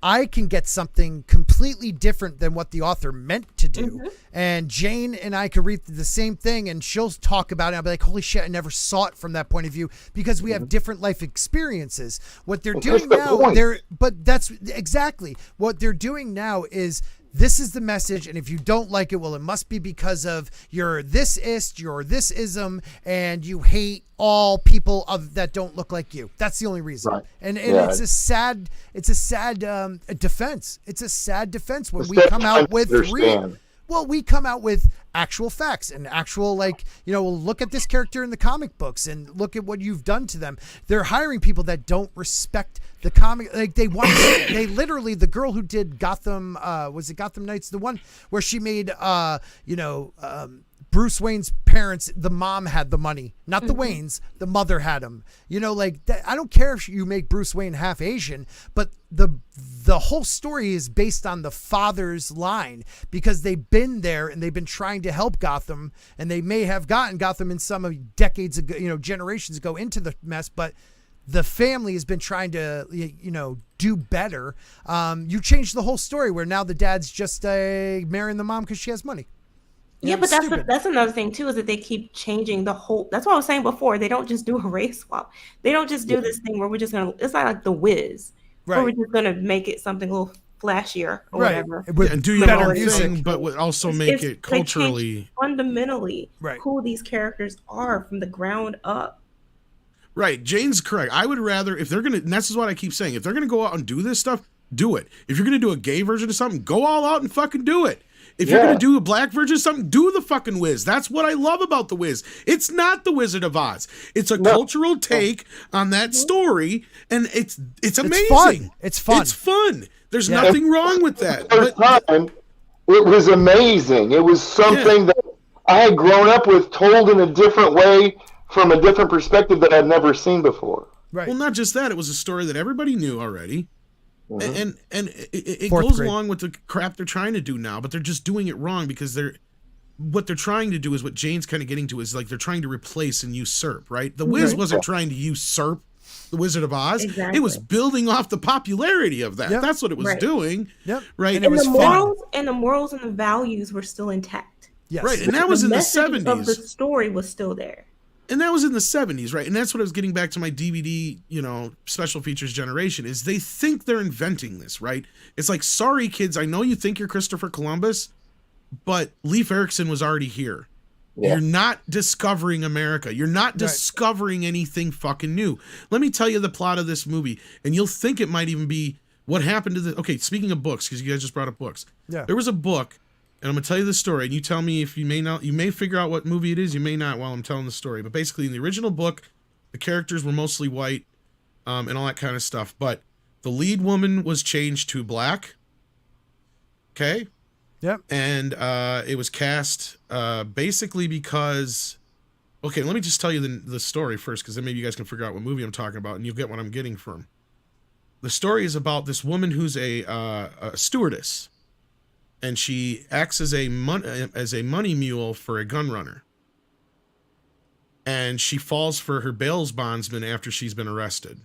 I can get something completely different than what the author meant to do. Mm-hmm. And Jane and I could read the same thing and she'll talk about it. I'll be like, holy shit, I never saw it from that point of view because we have different life experiences. What they're doing the now, point. but that's exactly what they're doing now is this is the message, and if you don't like it, well, it must be because of you're this-ist, you're this-ism, and you hate all people that don't look like you. That's the only reason. Right. And Yeah. it's a sad defense. It's a sad defense when It's we come out difficult with to understand. we come out with actual facts and actual, like, look at this character in the comic books and look at what you've done to them. They're hiring people that don't respect the comic. Like they literally, the girl who did Gotham, was it Gotham Knights? The one where she made, Bruce Wayne's parents, the mom had the money, not the Waynes, the mother had him. I don't care if you make Bruce Wayne half Asian, but the whole story is based on the father's line because they've been there and they've been trying to help Gotham, and they may have gotten Gotham in some decades ago, generations ago into the mess, but the family has been trying to, do better. You changed the whole story where now the dad's just marrying the mom because she has money. Yeah, but Stupid. that's another thing too, is that they keep changing the whole. That's what I was saying before. They don't just do a race swap. They don't just do this thing where we're just gonna. It's not like the Wiz, where Right. we're just gonna make it something a little flashier or Right. whatever. With And do your better own music. thing, but would also make It's- it they change culturally fundamentally Right. who these characters are from the ground up. right. Jane's correct. I would rather, if they're gonna, and this is what I keep saying, if they're gonna go out and do this stuff, do it. If you're gonna do a gay version of something, go all out and fucking do it. If you're Yeah. gonna do a black version of something, do the fucking Wiz. That's what I love about the Wiz. It's not the Wizard of Oz. It's a cultural take on that story, and it's amazing. fun. It's fun. It's fun. There's Yeah. nothing wrong with that. First But time, it was amazing. It was something that I had grown up with, told in a different way from a different perspective that I'd never seen before. Right. well, not just that. It was a story that everybody knew already. And it Fourth goes grade. along with the crap they're trying to do now, but they're just doing it wrong because what they're trying to do is what Jane's kind of getting to is like they're trying to replace and usurp, right? The Wiz wasn't trying to usurp the Wizard of Oz. Exactly. It was building off the popularity of that. Yep. That's what it was Right. doing. Yep. Right. And it was the fun. morals and the values were still intact. Yes. Right. And that was in the message 70s. of the story was still there. And that was in the 70s, right? And that's what I was getting back to my DVD, special features generation, is they think they're inventing this, right? It's like, sorry, kids, I know you think you're Christopher Columbus, but Leif Erikson was already here. Yeah. You're not discovering America. You're not discovering anything fucking new. Let me tell you the plot of this movie, and you'll think it might even be what happened to the... Okay, speaking of books, because you guys just brought up books. Yeah. There was a book, and I'm going to tell you the story, and you tell me if you may not... You may figure out what movie it is, you may not while I'm telling the story. But basically, in the original book, the characters were mostly white, and all that kind of stuff. But the lead woman was changed to black. Okay? Yep. And it was cast basically because... Okay, let me just tell you the story first, because then maybe you guys can figure out what movie I'm talking about, and you'll get what I'm getting from. The story is about this woman who's a stewardess, and she acts as a money mule for a gun runner. And she falls for her bail bondsman after she's been arrested.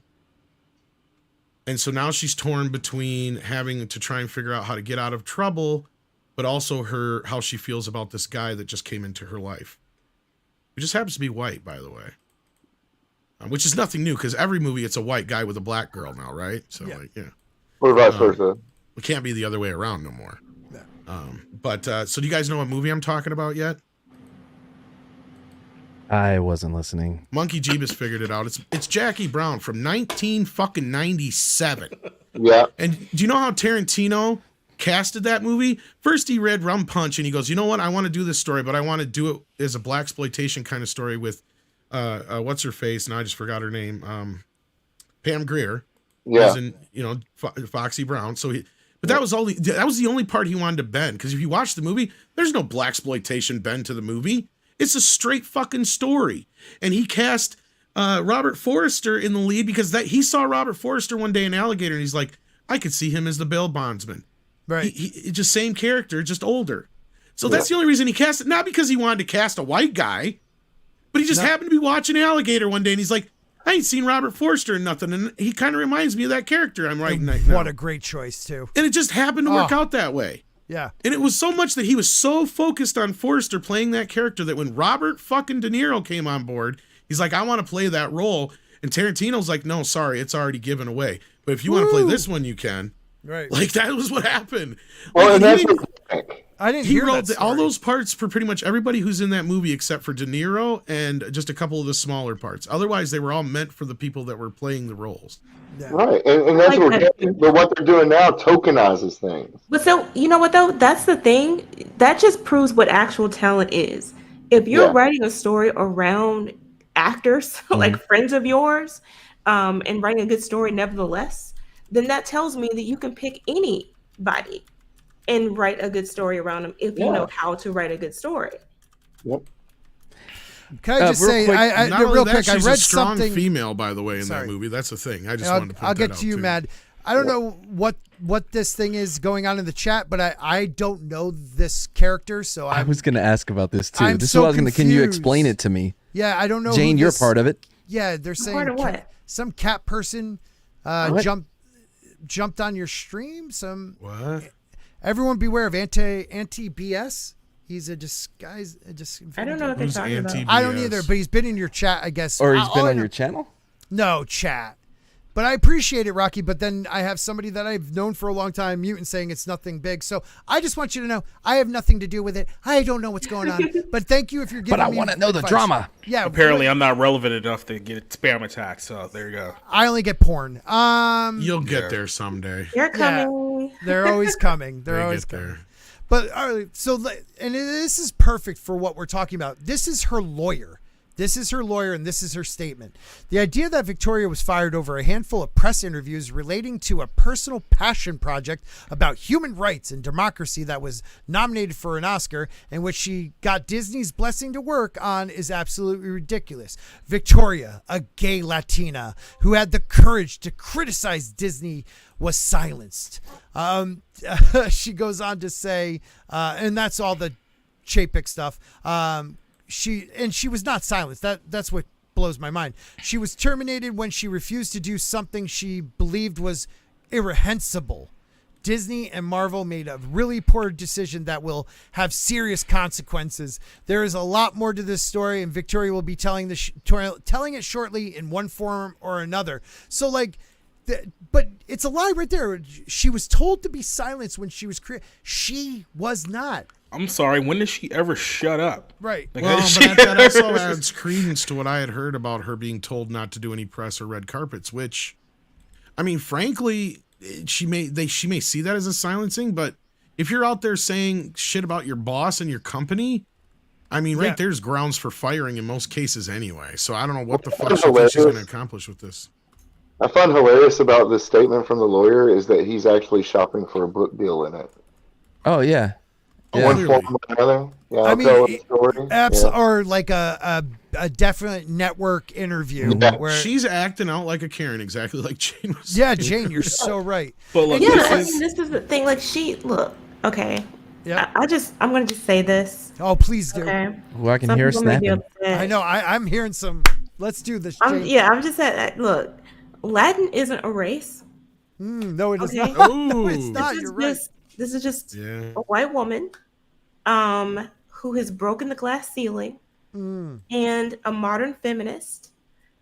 And so now she's torn between having to try and figure out how to get out of trouble, but also how she feels about this guy that just came into her life. Who just happens to be white, by the way. Which is nothing new, because every movie it's a white guy with a black girl now, right? So, Or vice versa. it can't be the other way around no more. So do you guys know what movie I'm talking about yet? I wasn't listening. Monkey Jeebus figured it out. It's Jackie Brown from 1997. Yeah. And do you know how Tarantino casted that movie? First he read Rum Punch and he goes, you know what? I want to do this story, but I want to do it as a blaxploitation kind of story with what's her face? Now I just forgot her name. Pam Grier. Yeah. As in, Foxy Brown. But that was the only part he wanted to bend, because if you watch the movie, there's no blaxploitation bend to the movie. It's a straight fucking story. And he cast Robert Forrester in the lead because he saw Robert Forrester one day in Alligator and he's like, I could see him as the bail bondsman. Right. He just same character, just older. So that's the only reason he cast it. Not because he wanted to cast a white guy, but he just happened to be watching Alligator one day and he's like, I ain't seen Robert Forrester in nothing. And he kind of reminds me of that character I'm writing right now. What a great choice, too. And it just happened to work out that way. Yeah. And it was so much that he was so focused on Forrester playing that character that when Robert fucking De Niro came on board, he's like, I want to play that role. And Tarantino's like, no, sorry, it's already given away. But if you want to play this one, you can. Right. Like, that was what happened. Well, and that's I didn't he hear wrote that all story. those parts for pretty much everybody who's in that movie except for De Niro and just a couple of the smaller parts. Otherwise, they were all meant for the people that were playing the roles. Yeah. right, and that's what we're getting. But what they're doing now tokenizes things. But so, you know what though? That's the thing. That just proves what actual talent is. If you're writing a story around actors, like friends of yours, and writing a good story nevertheless, then that tells me that you can pick anybody and write a good story around them if you know how to write a good story. Yep. Can I just real say, quick- Not only real that, quick, I she's read a strong something. female, by the way, in Sorry. that movie. That's the thing. I just I'll, wanted to point I'll that get out to you, too. Mad. I don't know what this thing is going on in the chat, but I don't know this character, so I was going to ask about this too. I'm This so is what I was going to. Can you confused. explain it to me? Yeah, I don't know. Jane, who you're this, part of it. Yeah, they're saying Part of what? some cat person What? jumped on your stream. What? Everyone beware of anti BS. He's a disguise. I don't know what they're Who's talking about. anti- I don't BS? either, but he's been in your chat, I guess. Or he's All been I on know- your channel? No chat. But I appreciate it, Rocky. But then I have somebody that I've known for a long time, Mutant, saying it's nothing big. So I just want you to know I have nothing to do with it. I don't know what's going on. But thank you if you're giving But I me want to know the advice. drama. Yeah. Apparently, I'm not relevant enough to get spam attacked. So there you go. I only get porn. You'll get there someday. They're coming. They're always coming. They're They always get coming. there. But and this is perfect for what we're talking about. This is her lawyer. This is her lawyer, and this is her statement. The idea that Victoria was fired over a handful of press interviews relating to a personal passion project about human rights and democracy that was nominated for an Oscar and which she got Disney's blessing to work on is absolutely ridiculous. Victoria, a gay Latina who had the courage to criticize Disney, was silenced. She goes on to say, and that's all the Chapek stuff. She was not silenced. That's what blows my mind. She was terminated when she refused to do something she believed was irreprehensible. Disney and Marvel made a really poor decision that will have serious consequences. There is a lot more to this story, and Victoria will be telling it shortly in one form or another. So, but it's a lie right there. She was told to be silenced when she was created. She was not. I'm sorry. When did she ever shut up? Right. Like, Well, has but she that also ever- adds credence to what I had heard about her being told not to do any press or red carpets, which, I mean, frankly, she may see that as a silencing, but if you're out there saying shit about your boss and your company, I mean, right there's grounds for firing in most cases anyway. So I don't know what the fuck she thinks she's going to accomplish with this. I find hilarious about this statement from the lawyer is that he's actually shopping for a book deal in it. Oh, yeah. One Clearly. form or another. Yeah, I I'll mean, tell a story. Or like a definite network interview Yeah. where She's acting out like a Karen, exactly like Jane was. yeah, Jane, you're so right. But look, Yeah, this I is- mean, this is the thing. Like okay. Yeah. I'm gonna just say this. Oh, please do. Okay. Well, I can Some hear her people may be snapping. upset. I know. I'm hearing some. Let's do this. Jane. I'm just saying. Look, Latin isn't a race. No, it is Okay. not. Ooh. No, it's not. You're right. This is just Yeah. a white woman, who has broken the glass ceiling, and a modern feminist.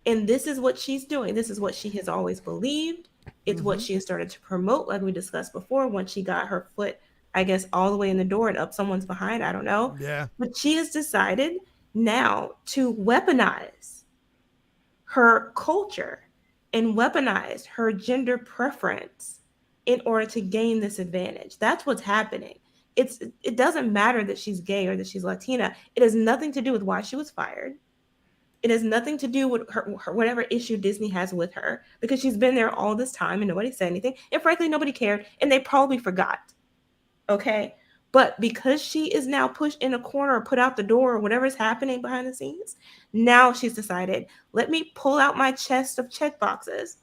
And this is what she's doing. This is what she has always believed. It's what she has started to promote, like we discussed before, once she got her foot, I guess, all the way in the door and up someone's behind. I don't know. Yeah. But she has decided now to weaponize her culture and weaponize her gender preference in order to gain this advantage. That's what's happening. It doesn't matter that she's gay or that she's Latina. It has nothing to do with why she was fired. It has nothing to do with her whatever issue Disney has with her, because she's been there all this time and nobody said anything. And frankly, nobody cared, and they probably forgot. Okay. But because she is now pushed in a corner or put out the door or whatever's happening behind the scenes, now she's decided, let me pull out my chest of check boxes,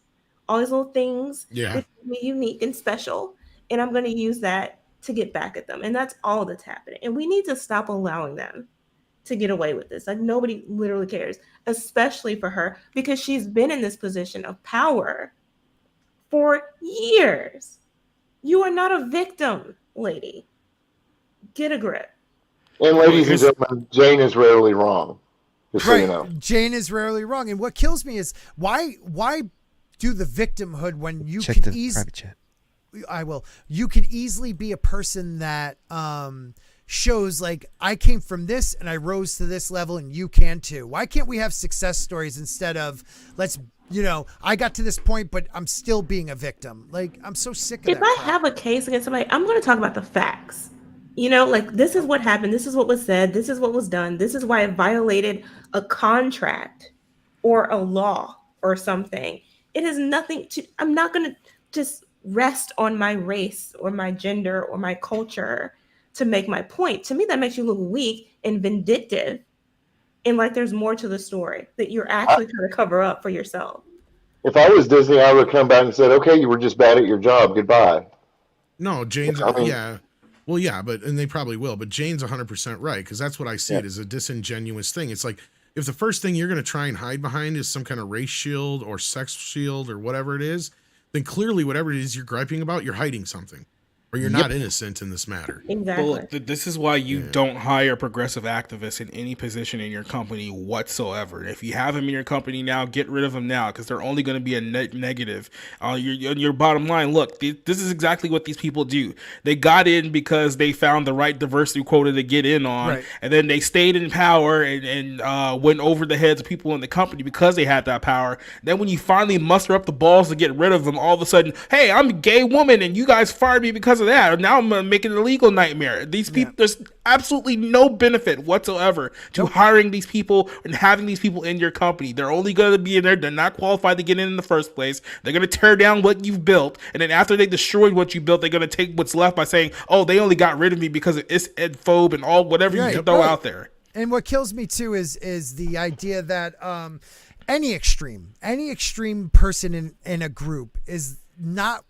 all these little things Yeah. that make me unique and special, and I'm going to use that to get back at them. And that's all that's happening. And we need to stop allowing them to get away with this. Like, nobody literally cares, especially for her, because she's been in this position of power for years. You are not a victim, lady. Get a grip. And ladies and gentlemen, Jane is rarely wrong. Just so you know. Jane is rarely wrong. And what kills me is why do the victimhood when you Check could the easily private chat. I will. You could easily be a person that shows like, I came from this and I rose to this level and you can too. Why can't we have success stories instead of I got to this point but I'm still being a victim? Like, I'm so sick of that. If I have a case against somebody, I'm going to talk about the facts. Like, this is what happened. This is what was said. This is what was done. This is why it violated a contract or a law or something. It has nothing to, I'm not going to just rest on my race or my gender or my culture to make my point. To me, that makes you look weak and vindictive. And like there's more to the story that you're actually trying to cover up for yourself. If I was Disney, I would come back and said, okay, you were just bad at your job. Goodbye. No, Jane's, I mean- yeah. Well, yeah, and they probably will, but Jane's 100% right, because that's what I see it as, a disingenuous thing. It's like, if the first thing you're going to try and hide behind is some kind of race shield or sex shield or whatever it is, then clearly whatever it is you're griping about, you're hiding something. Or you're not innocent in this matter. Exactly. Well, this is why you don't hire progressive activists in any position in your company whatsoever. If you have them in your company now, get rid of them now, because they're only going to be a negative. Your bottom line, look, this is exactly what these people do. They got in because they found the right diversity quota to get in on, Right. and then they stayed in power and went over the heads of people in the company because they had that power. Then when you finally muster up the balls to get rid of them, all of a sudden, hey, I'm a gay woman and you guys fired me because of that. Now I'm making it a legal nightmare. These people, there's absolutely no benefit whatsoever to hiring these people and having these people in your company. They're only going to be in there. They're not qualified to get in the first place. They're going to tear down what you've built. And then after they destroyed what you built, they're going to take what's left by saying, oh, they only got rid of me because of ed-phobe and all whatever you throw out there. And what kills me too is the idea that any extreme person in a group is not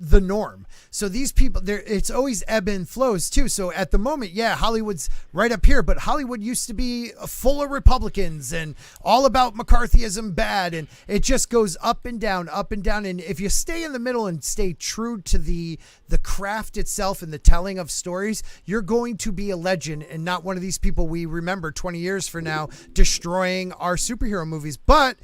the norm. So these people, it's always ebb and flows too. So at the moment, Hollywood's right up here, but Hollywood used to be full of Republicans and all about McCarthyism bad, and it just goes up and down, up and down. And if you stay in the middle and stay true to the craft itself and the telling of stories, you're going to be a legend and not one of these people we remember 20 years from now destroying our superhero movies. But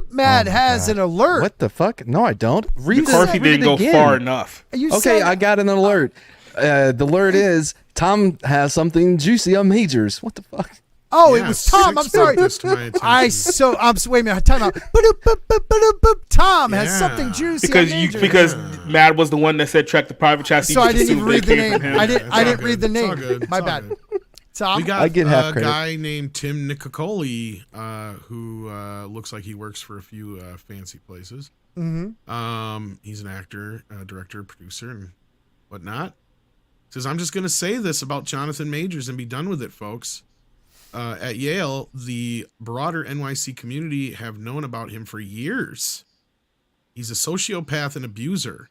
Matt has an alert. What the fuck? No, I don't. McCarthy didn't go far enough. Okay, I got an alert. The alert is Tom has something juicy on Majors. What the fuck? Oh, it was Tom. I'm sorry. This to my attention. Wait a minute. Time out. Tom has something juicy. Because Matt was the one that said track the private chat. So I didn't even read the name. I didn't read the name. My bad. Tom? We got I get half a credit. guy named Tim Nicocoli, who looks like he works for a few fancy places. Mm-hmm. He's an actor, director, producer, and whatnot. Says, I'm just going to say this about Jonathan Majors and be done with it, folks. At Yale, the broader NYC community have known about him for years. He's a sociopath and abuser.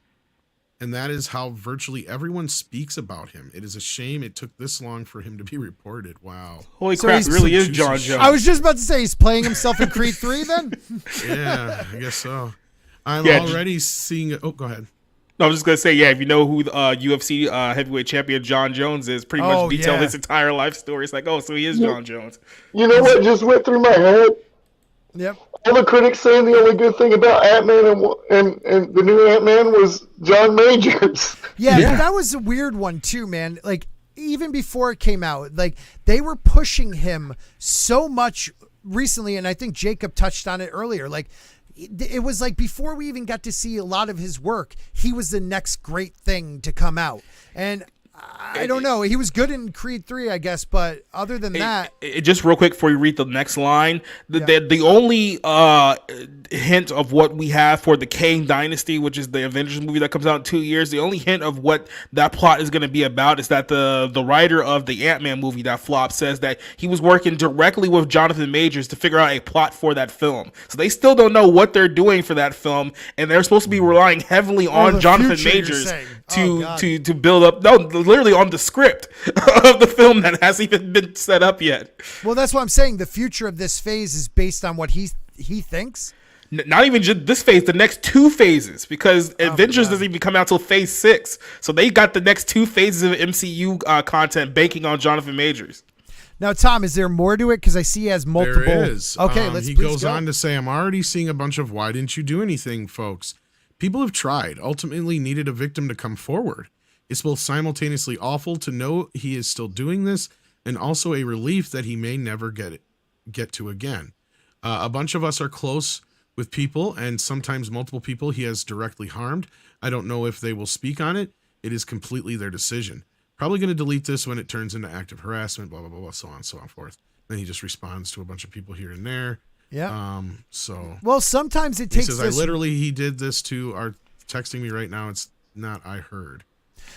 And that is how virtually everyone speaks about him. It is a shame it took this long for him to be reported. Wow. Holy So crap, he's it really is juicy John shit. Jones. I was just about to say he's playing himself in Creed 3 then? Yeah, I guess so. I'm Yeah, already seeing it. Oh, go ahead. No, I was just going to say, if you know who the UFC heavyweight champion John Jones is, pretty much detail his entire life story. It's like, so he is John Jones. You know what just went through my head? Yep. All the critics saying the only good thing about Ant-Man and the new Ant-Man was John Majors. Yeah, that was a weird one too, man. Like, even before it came out, like, they were pushing him so much recently, and I think Jacob touched on it earlier. Like, it was like before we even got to see a lot of his work, he was the next great thing to come out. And I don't know. He was good in Creed 3, I guess, but other than that, Just real quick before you read the next line, the only hint of what we have for the Kang Dynasty, which is the Avengers movie that comes out in 2 years, the only hint of what that plot is going to be about is that the writer of the Ant-Man movie that flopped says that he was working directly with Jonathan Majors to figure out a plot for that film. So they still don't know what they're doing for that film, and they're supposed to be relying heavily on the Jonathan future, you're Majors saying. to build up. No, literally on the script of the film that hasn't even been set up yet. well, that's what I'm saying. The future of this phase is based on what he thinks. Not even just this phase, the next 2 phases, because Avengers doesn't even come out till phase 6. So they got the next 2 phases of MCU content banking on Jonathan Majors. Now, Tom, is there more to it? Because I see he has multiple. There is. Okay, He please goes go. on to say, I'm already seeing a bunch of why didn't you do anything, folks. People have tried, ultimately needed a victim to come forward. It's both simultaneously awful to know he is still doing this and also a relief that he may never get to again. A bunch of us are close with people and sometimes multiple people he has directly harmed. I don't know if they will speak on it. It is completely their decision. Probably going to delete this when it turns into active harassment, blah, blah, blah, blah, so on and so forth. Then he just responds to a bunch of people here and there. Yeah. So Well, sometimes it he takes says, this. he did this to are texting me right now. It's not, I heard.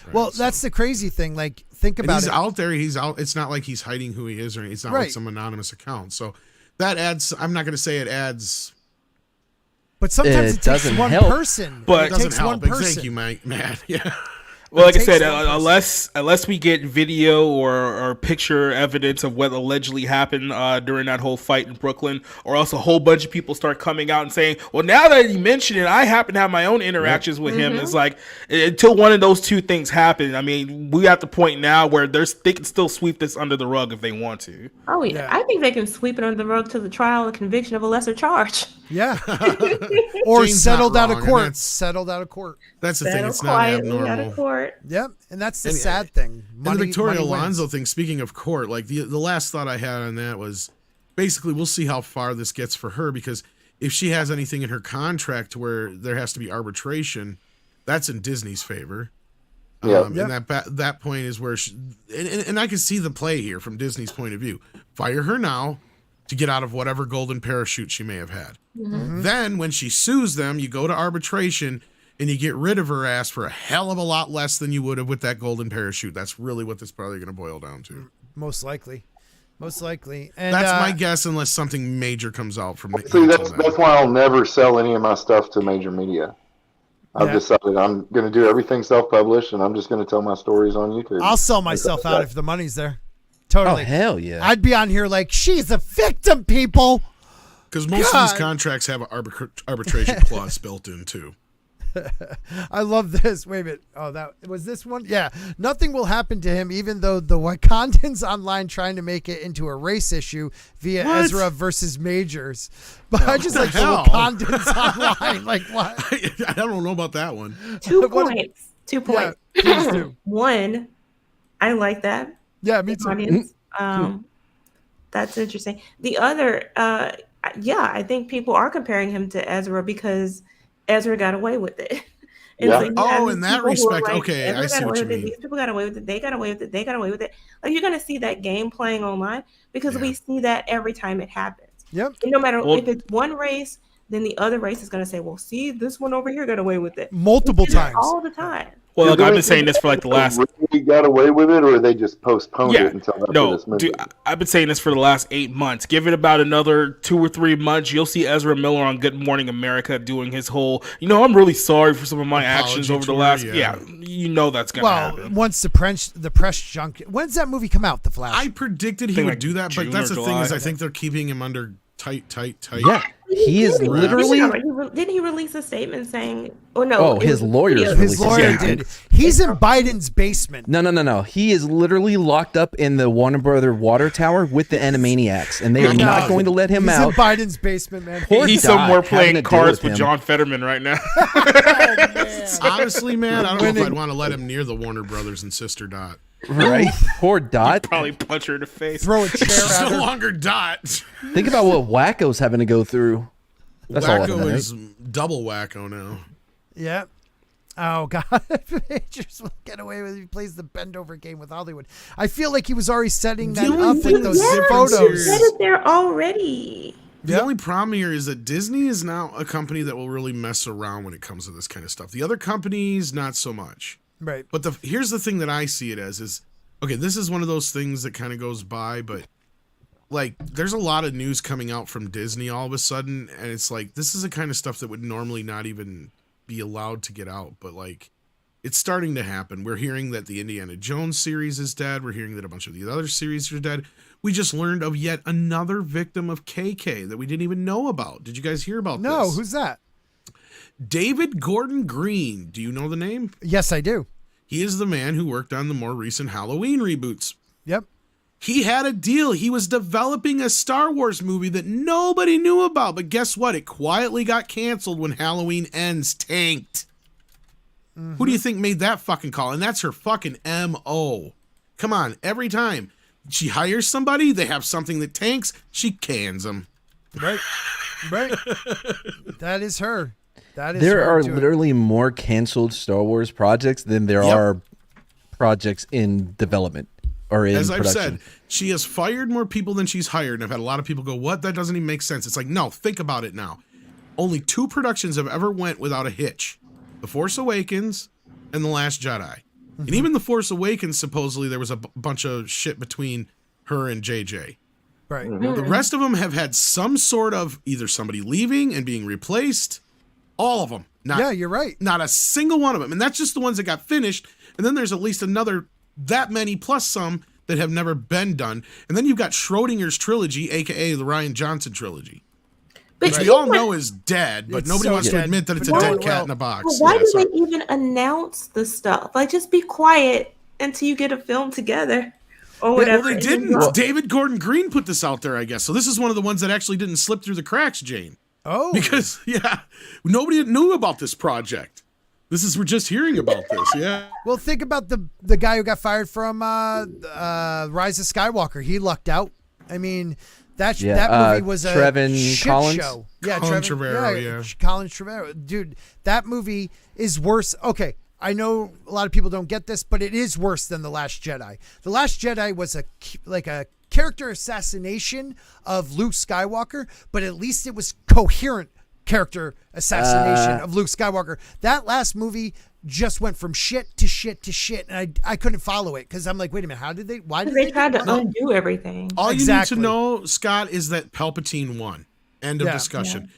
Right, Well, so- that's the crazy thing. Like, think and about he's it. out there. He's out. It's not like he's hiding who he is, or it's not Right. like some anonymous account. So that adds. I'm not going to say it adds. But sometimes It it takes doesn't one help. person. But- It it doesn't takes help. one But person. thank you, Matt. Yeah. Well, like I takes said, one person. unless we get video or picture evidence of what allegedly happened during that whole fight in Brooklyn, or else a whole bunch of people start coming out and saying, well, now that you mention it, I happen to have my own interactions with him. It's like, until one of those 2 things happen, I mean, we at the point now where they can still sweep this under the rug if they want to. Oh yeah. Yeah. I think they can sweep it under the rug to the trial and conviction of a lesser charge. Yeah. Or Jane's settled not out of wrong, and court. that's- Settled out of court. That's the thing. Settle It's not quietly out abnormal. of court. Yep. And that's the And- sad thing. And the Victoria money Alonso wins. thing, speaking of court, like the last thought I had on that was basically we'll see how far this gets for her, because if she has anything in her contract to where there has to be arbitration, that's in Disney's favor. Yeah. And that point is where and I can see the play here from Disney's point of view. Fire her now to get out of whatever golden parachute she may have had. Then when she sues them, you go to arbitration and you get rid of her ass for a hell of a lot less than you would have with that golden parachute. That's really what this is probably going to boil down to. Most likely. And That's my guess, unless something major comes out from See, that's why I'll never sell any of my stuff to major media. I've Yeah. decided I'm going to do everything self-published, and I'm just going to tell my stories on YouTube. I'll sell myself out if the money's there. Oh, Totally. hell yeah. I'd be on here like, she's a victim, people. Because most God. of these contracts have an arbitration clause built in too. I love this. Wait a minute. Oh, that was this one? Yeah. Nothing will happen to him, even though the Wakandans online trying to make it into a race issue via What? Ezra versus Majors. But I just the like the hell? Wakandans online. Like, what? I don't know about that one. 2 What- points. 2 points. please do. One, I like that. Yeah, me too. Audience. That's interesting. The other, yeah, I think people are comparing him to Ezra because Ezra got away with it. And Yeah. so you Oh, have in these that people who are respect, okay, Ezra I see got what away you with it, mean. These people got away with it. They got away with it. They got away with it. Like, you're gonna see that game playing online because we see that every time it happens. Yep. And no matter Well- if it's one race, then the other race is gonna say, "Well, see, this one over here got away with it." Multiple We see that times. all the time. Well, You're look, I've really been saying this for like the last. Really got away with it, or they just postponed Yeah, it until after no, this movie. dude, I've been saying this for the last 8 months. Give it about another 2 or 3 months, you'll see Ezra Miller on Good Morning America doing his whole, I'm really sorry for some of my actions Apology over the tour, last, yeah. that's gonna Well, happen. once the press junk. When's that movie come out? The Flash. I predicted he Think would like do that, June but that's or the thing July. is, I think they're keeping him under tight. Yeah. He is literally. Didn't he release a statement saying? Oh no! Oh, it his was a lawyers video. His released a lawyer statement. did. He's in Biden's basement. No. He is literally locked up in the Warner Brother water tower with the Animaniacs, and they are not going to let him He's out. in Biden's basement, man. Poor He's Dot somewhere having to playing deal cards with with him. John Fetterman right now. Honestly, man, I don't know if I'd want to let him near the Warner Brothers and Sister Dot. Right? Poor Dot. Probably punch her in the face. Throw a chair It's at no her. longer Dot. Think about what Wacko's having to go through. That's all I Wacko know, is double wacko now. Yeah. Oh God, Majors will get away with it. He plays the bend over game with Hollywood. I feel like he was already setting that only up thing- with those Yeah, photos. Said it there already. The only problem here is that Disney is now a company that will really mess around when it comes to this kind of stuff. The other companies, not so much. Right. But here's the thing that I see it as is, okay, this is one of those things that kind of goes by, but like there's a lot of news coming out from Disney all of a sudden, and it's like this is the kind of stuff that would normally not even be allowed to get out, but like it's starting to happen. We're hearing that the Indiana Jones series is dead. We're hearing that a bunch of the other series are dead. We just learned of yet another victim of KK that we didn't even know about. Did you guys hear about this? No, who's that? David Gordon Green. Do you know the name? Yes, I do. He is the man who worked on the more recent Halloween reboots. Yep. He had a deal. He was developing a Star Wars movie that nobody knew about. But guess what? It quietly got canceled when Halloween Ends tanked. Who do you think made that fucking call? And that's her fucking M.O. Come on, every time she hires somebody, they have something that tanks, she cans them. Right. Right. That is her. That is There her are doing it. literally more canceled Star Wars projects than there Yep. are projects in development or in As I've production. said, she has fired more people than she's hired. And I've had a lot of people go, what? That doesn't even make sense. It's like, no, think about it now. Only 2 productions have ever went without a hitch. The Force Awakens and The Last Jedi. And even The Force Awakens, supposedly there was a bunch of shit between her and JJ. Right. The rest of them have had some sort of either somebody leaving and being replaced. All of them. Yeah, you're right. Not a single one of them. And that's just the ones that got finished. And then there's at least another that many plus some that have never been done. And then you've got Schrodinger's trilogy, a.k.a. the Ryan Johnson trilogy. But Which we you all know know is dead, but It's nobody so wants to dead. admit that it's a But dead well- cat in a box. But why Yeah, do sorry. they even announce the stuff? Like, just be quiet until you get a film together or whatever. Well, they and then didn't. drop it. David Gordon Green put this out there, I guess. So this is one of the ones that actually didn't slip through the cracks, Jane. Oh. Because, yeah, nobody knew about this project. We're just hearing about this, yeah. Well, think about the guy who got fired from Rise of Skywalker. He lucked out. I mean, that movie was a Trevin shit Collins? show. Yeah, Colin Trevin, Trevorrow, yeah. Colin Trevorrow. Dude, that movie is worse. Okay, I know a lot of people don't get this, but it is worse than The Last Jedi. The Last Jedi was a character assassination of Luke Skywalker, but at least it was coherent character assassination of Luke Skywalker. That last movie just went from shit to shit to shit, and I couldn't follow it because I'm like, wait a minute, why did They tried do to that? undo everything. All Exactly. you need to know, Scott, is that Palpatine won. End of Yeah. discussion.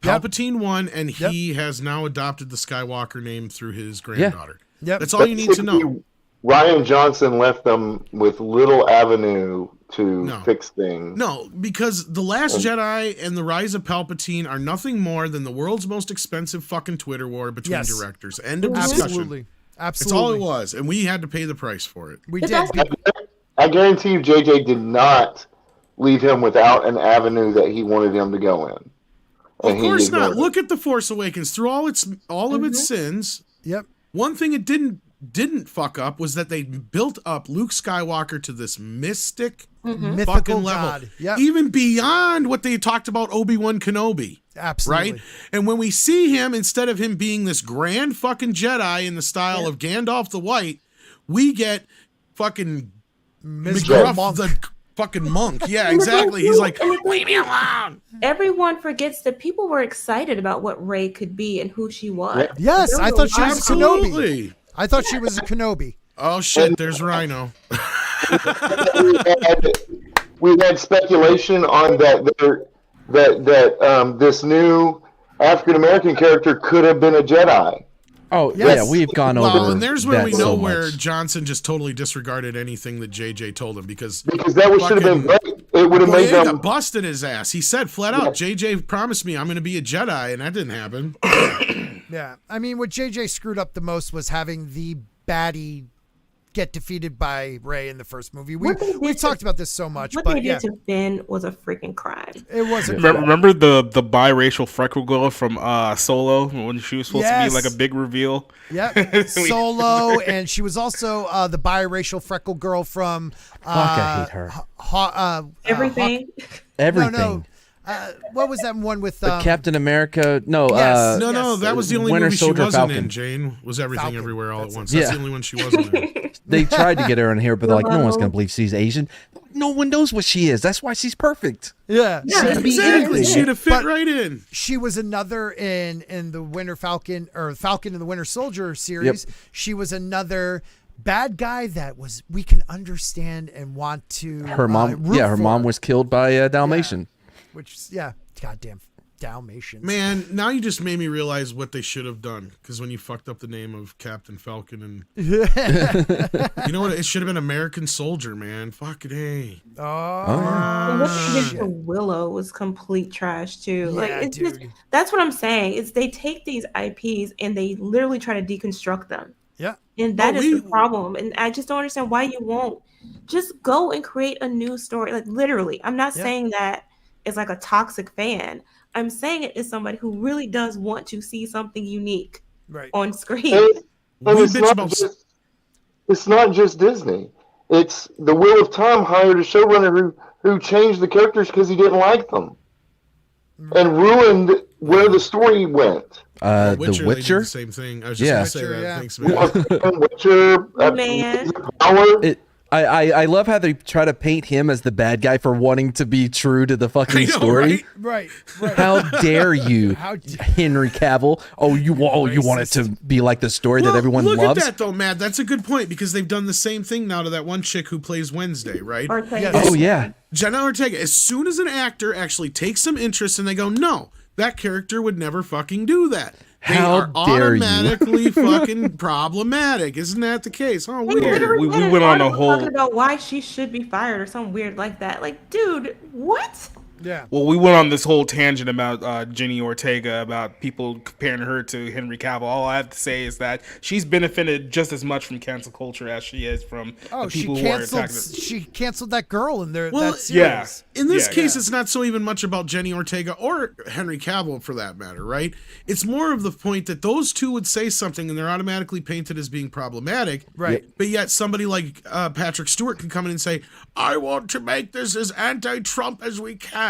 Yep. Palpatine won, and he has now adopted the Skywalker name through his Yeah. granddaughter. Yep. That's all you need to know. Ryan Johnson left them with little avenue to No. fix things. No, because The Last Jedi and The Rise of Palpatine are nothing more than the world's most expensive fucking Twitter war between Yes. directors. End of discussion. Absolutely. That's Absolutely. all it was, and we had to pay the price for it. We But did. that's- I guarantee you, JJ did not leave him without an avenue that he wanted him to go in. Of And he course not. ignored it. Look at The Force Awakens. Through all of its sins, Yep. one thing it didn't fuck up was that they built up Luke Skywalker to this mystic Mythical fucking level, god. Yep. even beyond what they talked about Obi-Wan Kenobi. Absolutely. Right? And when we see him, instead of him being this grand fucking Jedi in the style of Gandalf the White, we get fucking Miserable McGruff monk. the fucking monk. Yeah, exactly. He's like, And the thing leave me is, alone. everyone forgets that people were excited about what Rey could be and who she was. Yes, There I was thought she lot was of- a Kenobi. Absolutely. I thought she was a Kenobi. Oh shit, there's Rhino. we had speculation on that this new African American character could have been a Jedi. Oh, Yes. yeah, we've gone Well, over and there's where that we know so where much. Johnson just totally disregarded anything that JJ told him because That should have been great. It would have made Boyega them. busted his ass. He said flat out, JJ promised me I'm going to be a Jedi, and that didn't happen. Yeah. I mean, what JJ screwed up the most was having the baddie get defeated by Rey in the first movie. What they did We've to- talked about this so much, What but they yeah, did to Finn was a freaking crime. it wasn't. Remember the biracial freckle girl from Solo when she was supposed to Yes. be like a big reveal? Yep. Solo, and she was also the biracial freckle girl from Fuck, I hate her. Everything. Everything. No, What was that one with Captain America? No, Yes. No, that was the only Winter movie she Soldier wasn't Falcon. in. Jane was Everything Falcon. Everywhere All at That's Once. it. That's Yeah. the only one she wasn't in. They tried to get her in here, but they're like, no one's Hello. gonna believe she's Asian. No one knows what she is. That's why she's perfect. Yeah. Yeah, could be Exactly. anything. She'd have fit But- right in. She was another in the Winter Falcon or Falcon and the Winter Soldier series. She was another bad guy that we can understand and want to. Her mom, root her for, mom was killed by a Dalmatian. Which goddamn Dalmatians. Man, now you just made me realize what they should have done. Because when you fucked up the name of Captain Falcon and you know what? It should have been American Soldier, man. Fucking A. And what they did to Willow was complete trash too. Like Yeah, it's just, dude. that's what I'm saying. Is they take these IPs and they literally try to deconstruct them. Yeah. And that Oh, is we- the problem. And I just don't understand why you won't just go and create a new story. Like literally, I'm not Yeah. saying that it's like a toxic fan. I'm saying it is somebody who really does want to see something unique Right. on screen. And We it's bitch not about it's not just Disney. It's the Wheel of Time hired a showrunner who changed the characters because he didn't like them and ruined where the story went. The They did Witcher. the same thing. I was just Yeah. gonna say Witcher, that. yeah. Thanks, man. Witcher, Man. Power. I love how they try to paint him as the bad guy for wanting to be true to the I fucking know, story. right? Right. How dare you, How d- Henry Cavill? You want it to be like the story that everyone look loves. at that though, Matt. That's a good point because they've done the same thing now to that one chick who plays Wednesday, right? Or play Yes. Oh yeah, Jenna Ortega. As soon as an actor actually takes some interest and they go, no, that character would never fucking do that. They How are dare you. automatically fucking problematic. Isn't that the case? Oh, They weird. literally We had an went on a article whole- talking about why she should be fired or something weird like that. Like, dude, what? Yeah. Well, we went on this whole tangent about Jenny Ortega, about people comparing her to Henry Cavill. All I have to say is that she's benefited just as much from cancel culture as she is from Oh, the she people who are canceled. attacking her. She canceled that girl in there. Well, that series. Yeah. In this Yeah, case, yeah. it's not so even much about Jenny Ortega or Henry Cavill for that matter, right? It's more of the point that those two would say something and they're automatically painted as being problematic. Right. But yet somebody like Patrick Stewart can come in and say, I want to make this as anti-Trump as we can.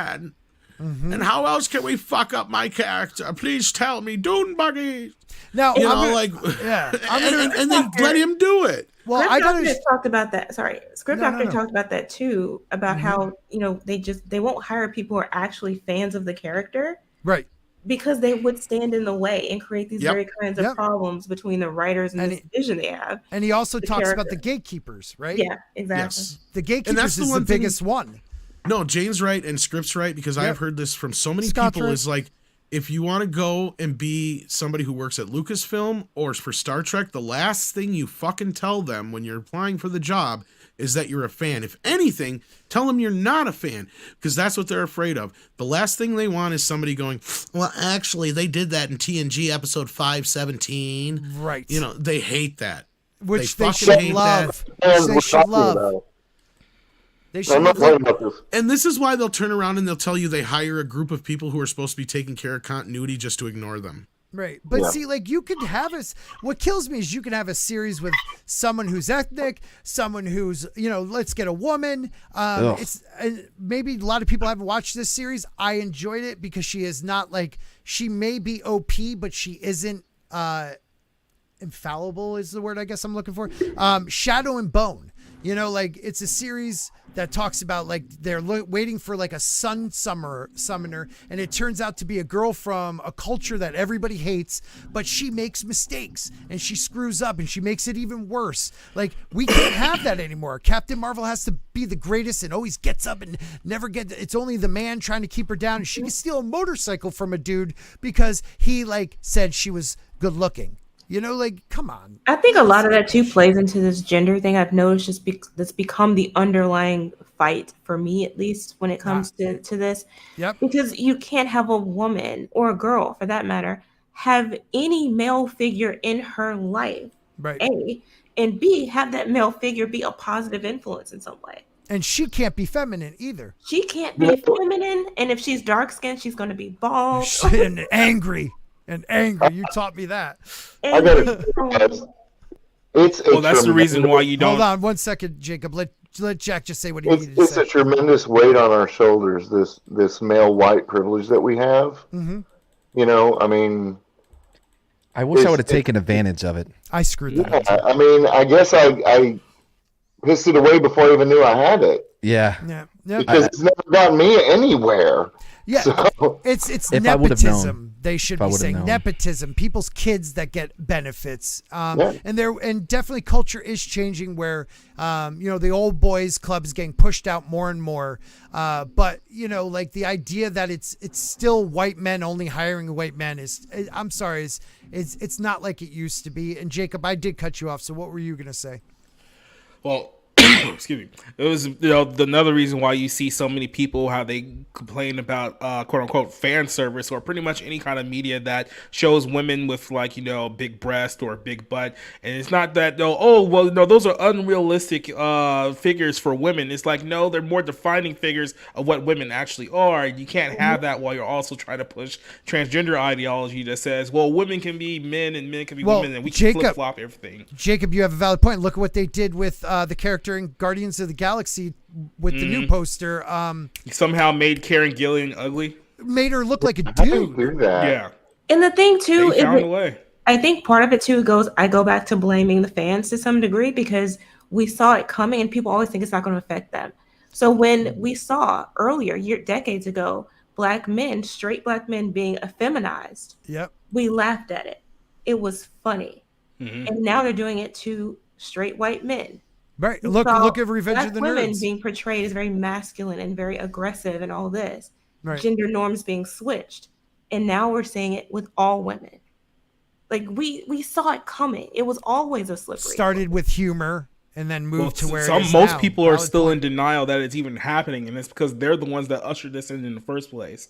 And how else can we fuck up my character? Please tell me, Dune buggy. Now, You I'm know, gonna- like, yeah. and they let him do it. Well, Script I Doctor gotta. talked about that. Sorry, Script No, Doctor no. talked about that too. About how they won't hire people who are actually fans of the character Right. because they would stand in the way and create these Yep. very kinds of Yep. problems between the writers and, And the vision they have. And he also The talks about character. the gatekeepers, right? Yeah, exactly. Yes. The gatekeepers that's the is the one thing- biggest one. No, Jane's right and Script's right because I Yep. have heard this from so many Scott's people. right. Is like, if you want to go and be somebody who works at Lucasfilm or for Star Trek, the last thing you fucking tell them when you're applying for the job is that you're a fan. If anything, tell them you're not a fan because that's what they're afraid of. The last thing they want is somebody going, well, actually, they did that in TNG episode 517. Right. You know, they hate that. Which they they fucking should hate love. And Which they we're should talking love. about. They I'm should not love. talking about this. And this is why they'll turn around and they'll tell you they hire a group of people who are supposed to be taking care of continuity just to ignore them. Right. But Yeah. see, like you could have what kills me is you can have a series with someone who's ethnic, someone who's, let's get a woman. It's maybe a lot of people haven't watched this series. I enjoyed it because she is not she may be OP, but she isn't infallible is the word I guess I'm looking for. Shadow and Bone. It's a series that talks about they're waiting for a sun summoner, and it turns out to be a girl from a culture that everybody hates, but she makes mistakes and she screws up and she makes it even worse. We can't have that anymore. Captain Marvel has to be the greatest and always gets up and never it's only the man trying to keep her down. She can steal a motorcycle from a dude because he said she was good looking. Come on. I think a lot of that too plays into this gender thing. I've noticed that's become the underlying fight for me, at least when it comes to this. Yep. Because you can't have a woman or a girl, for that matter, have any male figure in her life. Right. A, and B, have that male figure be a positive influence in some way. And she can't be feminine either. She can't be feminine, and if she's dark skinned, she's going to be bald. And angry. You taught me that. I gotta realize it's a Well, that's the reason why you Hold don't. on 1 second, Jacob. let Jack just say what he needed to It's say. a tremendous weight on our shoulders. This male white privilege that we have. Mm-hmm. You know, I mean, I wish I would have taken advantage of it. I screwed that up. yeah, I mean, I guess I pissed it away before I even knew I had it. Yeah. Yeah. Yeah. Because it's never gotten me anywhere. Yeah, So, it's If I would've known. nepotism. They should If I be would've saying known. nepotism. People's kids that get benefits, Yeah. and definitely culture is changing. Where the old boys club is getting pushed out more and more. But like the idea that it's still white men only hiring white men I'm sorry, it's not like it used to be. And Jacob, I did cut you off. So what were you gonna say? Well, excuse me. It was another reason why you see so many people how they complain about quote unquote fan service or pretty much any kind of media that shows women with big breast or big butt, and it's not that those are unrealistic figures for women. It's like no, they're more defining figures of what women actually are. You can't have that while you're also trying to push transgender ideology that says women can be men and men can be women and we can flip flop everything. Jacob, you have a valid point. Look at what they did with the character in Guardians of the Galaxy with the new poster. Somehow made Karen Gillan ugly. Made her look like a I didn't dude. do that. Yeah, And the thing too they is found a way. I think part of it too I go back to blaming the fans to some degree because we saw it coming and people always think it's not going to affect them. So when we saw earlier, decades ago, straight black men being effeminized, Yep. we laughed at it. It was funny. Mm-hmm. And now they're doing it to straight white men. Right. We Look saw at Revenge black of the women Nerds. being portrayed as very masculine and very aggressive and all this. Right. Gender norms being switched. And now we're seeing it with all women. Like we saw it coming. It was always a slippery. Started with humor and then moved to where it is most now. people are Valid still point. in denial that it's even happening, and it's because they're the ones that ushered this in the first place.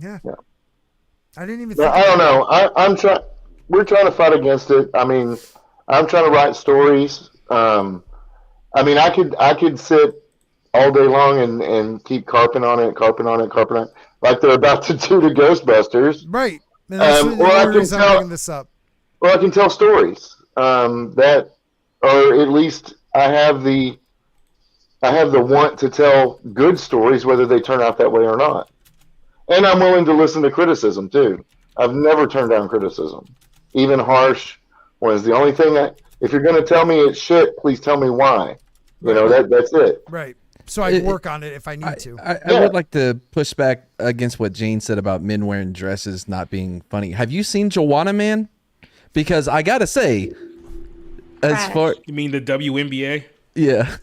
Yeah. Yeah. I didn't even Yeah, think I don't know. I'm trying. We're trying to fight against it. I mean, I'm trying to write stories. I mean, I could sit all day long and keep carping on it, like they're about to do to Ghostbusters. Right. And that's the or I only can reason I'm tell- bringing this up. Or I can tell stories that, or at least I have the want to tell good stories, whether they turn out that way or not. And I'm willing to listen to criticism too. I've never turned down criticism, even harsh ones. The only thing if you're going to tell me it's shit, please tell me why. That's it. Right. So I can work on it if I need to. I would like to push back against what Jane said about men wearing dresses not being funny. Have you seen Joanna Man? Because I gotta say, as far You mean the WNBA? yeah,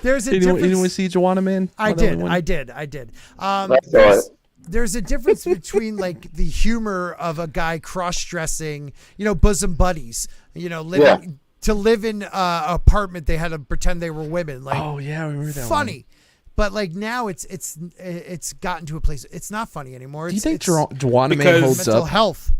There's a difference. anyone see Joanna Man? I did. There's a difference between like the humor of a guy cross-dressing, bosom buddies, living to live in an apartment. They had to pretend they were women. Like, Oh yeah, I remember that funny. one. But like now it's gotten to a place. It's not funny anymore. Do you It's, think it's Joanna Man Because- holds mental up? health.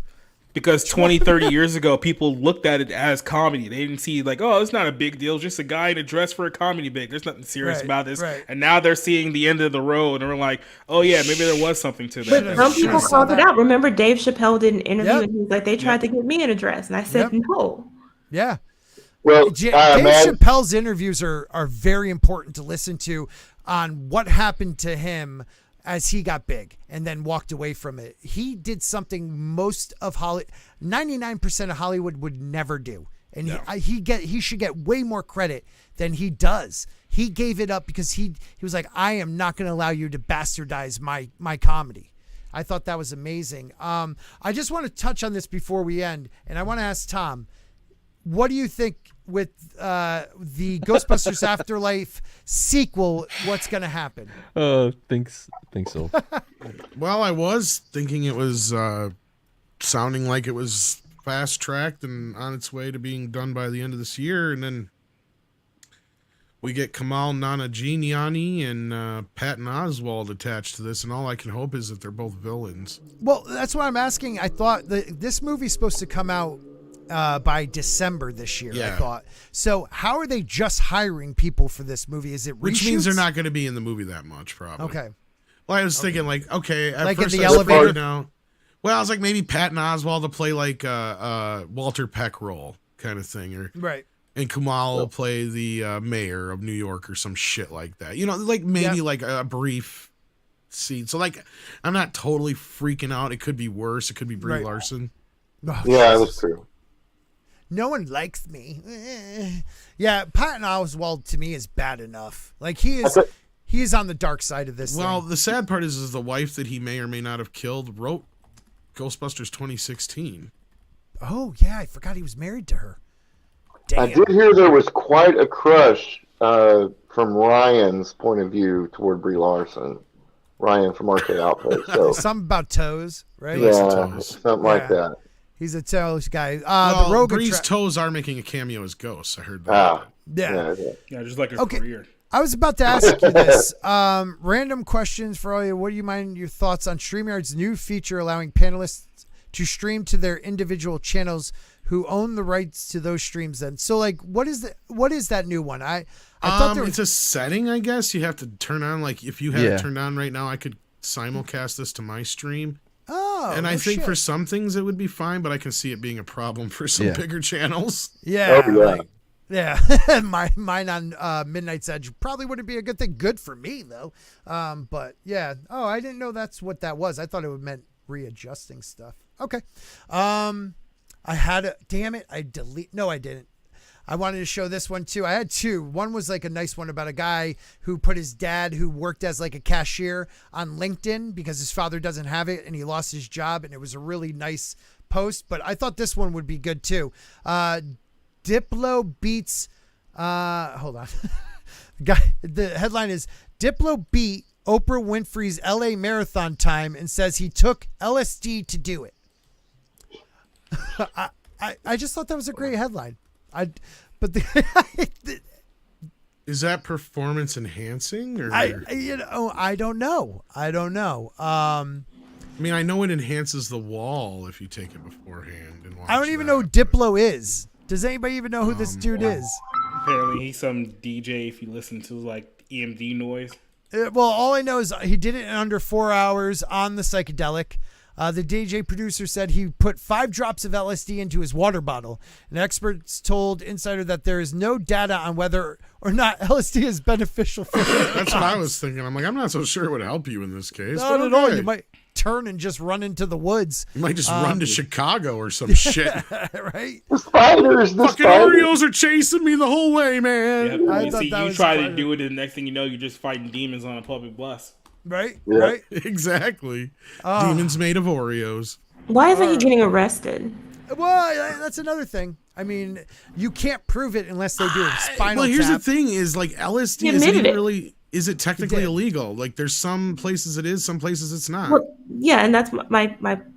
Because 20, 30 years ago, people looked at it as comedy. They didn't see like, oh, it's not a big deal. It's just a guy in a dress for a comedy bit. There's nothing serious Right, about this. right. And now they're seeing the end of the road and we're like, oh yeah, maybe there was something to that. But some people Sure. called it out. Remember Dave Chappelle did an interview Yep. and he was like, they tried to get me in a dress. And I said, Yep. no. Yeah. Well, Dave man, Chappelle's interviews are very important to listen to on what happened to him as he got big and then walked away from it. He did something most of 99% of Hollywood would never do. And he should get way more credit than he does. He gave it up because he was like, I am not going to allow you to bastardize my comedy. I thought that was amazing. I just want to touch on this before we end. And I want to ask Tom, what do you think with the Ghostbusters Afterlife sequel? What's going to happen? Think so. Well, I was thinking it was sounding like it was fast tracked and on its way to being done by the end of this year, and then we get Kamal Nanjiani and Patton Oswalt attached to this, and all I can hope is that they're both villains. Well, that's what I'm asking. I thought this movie's supposed to come out by December this year. I Yeah. thought. So how are they just hiring people for this movie? Is it Which reshoots? means they're not going to be in the movie that much, probably. Okay. Well, I was thinking at Like in first the I was elevator? thinking, well, I was like maybe Patton Oswalt to play like Walter Peck role kind of thing, or Right. And Kumal will play the mayor of New York or some shit like that. You know, like maybe like a brief scene. So like, I'm not totally freaking out. It could be worse. It could be Brie Larson. Oh, Yeah, Jesus. that's true. No one likes me. Yeah, Patton Oswalt to me is bad enough. Like he is on the dark side of this. Well, thing. the sad part is the wife that he may or may not have killed wrote Ghostbusters 2016. Oh yeah, I forgot he was married to her. Damn. I did hear there was quite a crush from Ryan's point of view toward Brie Larson. Ryan from Arcade Outfit. So Something about toes, right? likes yeah, toes. something like that. He's a toes guy. Well, The Rogue Brie's toes are making a cameo as ghosts. I heard that. Ah, Yeah. Yeah, just like her Okay. career. I was about to ask you this. Random questions for all you. What do you mind your thoughts on StreamYard's new feature allowing panelists to stream to their individual channels who own the rights to those streams then? So like what is that new one? I thought there was It's a setting, I guess. You have to turn on, like if you have it turned on right now, I could simulcast this to my stream. And I think for some things it would be fine, but I can see it being a problem for some bigger channels. Yeah. Oh, yeah. Like, yeah. Mine on Midnight's Edge probably wouldn't be a good thing. Good for me though. But yeah. Oh, I didn't know that's what that was. I thought it meant readjusting stuff. Okay. I had a damn it. I didn't. I wanted to show this one too. I had two. One was like a nice one about a guy who put his dad, who worked as like a cashier, on LinkedIn because his father doesn't have it and he lost his job. And it was a really nice post. But I thought this one would be good too. Diplo beats. Hold on. The headline is Diplo beat Oprah Winfrey's LA marathon time and says he took LSD to do it. I just thought that was a great headline. Is that performance enhancing, or I don't know. I mean, I know it enhances the wall if you take it beforehand and watch I don't even that, know who but- Diplo is. Does anybody even know who this dude is? Apparently, he's some DJ. If you listen to like EMD noise. Well, all I know is he did it in under 4 hours on the psychedelic. The DJ producer said he put 5 drops of LSD into his water bottle. And experts told Insider that there is no data on whether or not LSD is beneficial for you. That's what I was thinking. I'm like, I'm not so sure it would help you in this case. Not but at all. okay. You might turn and just run into the woods. You might just run to Chicago or some shit. Right? The spiders, the Fucking spiders. Oreos are chasing me the whole way, man. Yeah, I you thought see, that you was try fire. to do it, and the next thing you know, you're just fighting demons on a public bus. Right? Yeah. Right? Exactly. Demons made of Oreos. Why isn't he getting arrested? Well, that's another thing. I mean, you can't prove it unless they do a spinal Well, here's tap. the thing: is like LSD He isn't admitted even it. really. Is it technically did. illegal? Like, there's some places it is, some places it's not. Well, yeah, and that's my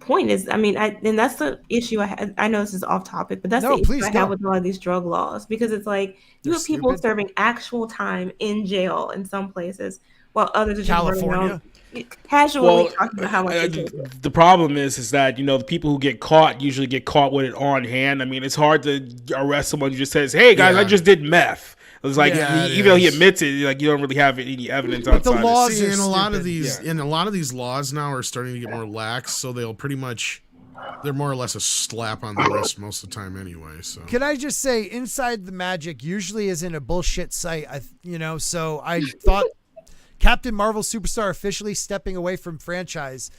point is, I mean, and that's the issue I had. I know this is off topic, but that's No, the issue please I go. have with a lot of these drug laws, because it's like you They're have people stupid. serving actual time in jail in some places, while others are just running California. around casually talking about how much they take. The problem is that, you know, the people who get caught usually get caught with it on hand. I mean, it's hard to arrest someone who just says, "Hey guys, Yeah. I just did meth." It's like, Yeah, it even though he is. admits it, like you don't really have any evidence But the outside. laws See, are and a lot of stupid. these, and a lot of these laws now are starting to get more lax, so they'll pretty much, they're more or less a slap on the wrist most of the time, anyway. So Can I just say, Inside the Magic usually isn't a bullshit site. So I thought Captain Marvel Superstar officially stepping away from franchise.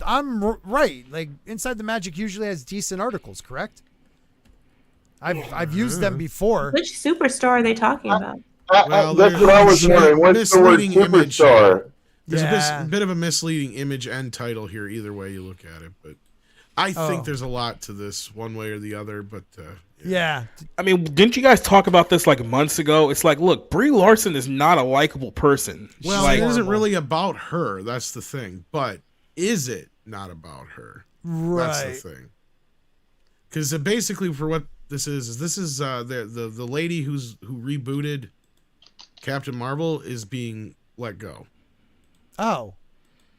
I'm right. Like Inside the Magic usually has decent articles, correct? I've used them before. Which superstar are they talking about? Well, That's there's what I was a wondering. What's the word misleading image. superstar? There's Yeah. a bit of a misleading image and title here, either way you look at it. But I think there's a lot to this, one way or the other. But Yeah. I mean, didn't you guys talk about this like months ago? It's like, look, Brie Larson is not a likable person. well, Like, it isn't really about her. That's the thing. But is it not about her? Right. That's the thing. Because basically, for what this is the lady who rebooted Captain Marvel is being let go, Oh.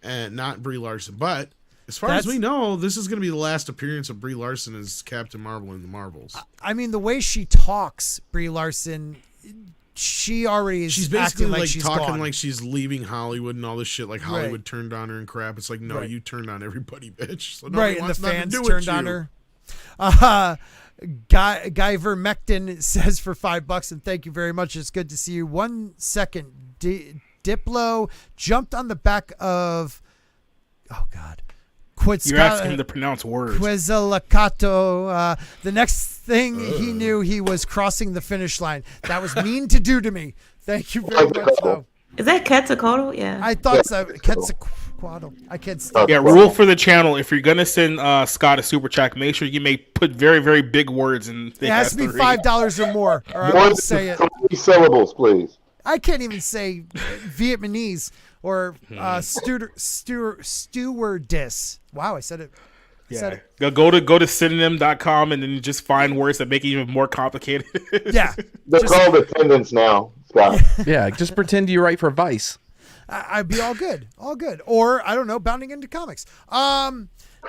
and not Brie Larson. But as far as we know, this is going to be the last appearance of Brie Larson as Captain Marvel in the Marvels. I mean, the way she talks, Brie Larson, she already is. She's basically acting like she's talking gone. like she's leaving Hollywood and all this shit. Like Hollywood Right. turned on her and crap. It's like, no, Right. you turned on everybody, bitch. So Right, nobody and wants the nothing to fans do with turned you. on her. Guy Vermectin says for $5, and thank you very much. It's good to see you. 1 second. Diplo jumped on the back of, oh God, You're asking him to pronounce words. Quetzalcoatl. The next thing he knew, he was crossing the finish line. That was mean to do to me. Thank you very much, though. Is that Quetzalcoatl? Yeah. I thought so. Quetzalcoatl. I can't stop. Yeah, rule for the channel: if you're gonna send Scott a super chat, make sure you may put very, very big words in. It has to be $5 or more, or I More won't than say it. 3 syllables, please. I can't even say Vietnamese or stewardess. Wow, I said it. Yeah, go to synonym.com and then you just find words that make it even more complicated. Yeah, They're called attendants now, Scott. Yeah, just pretend you write for Vice. I'd be all good, all good. Or I don't know, bounding into comics.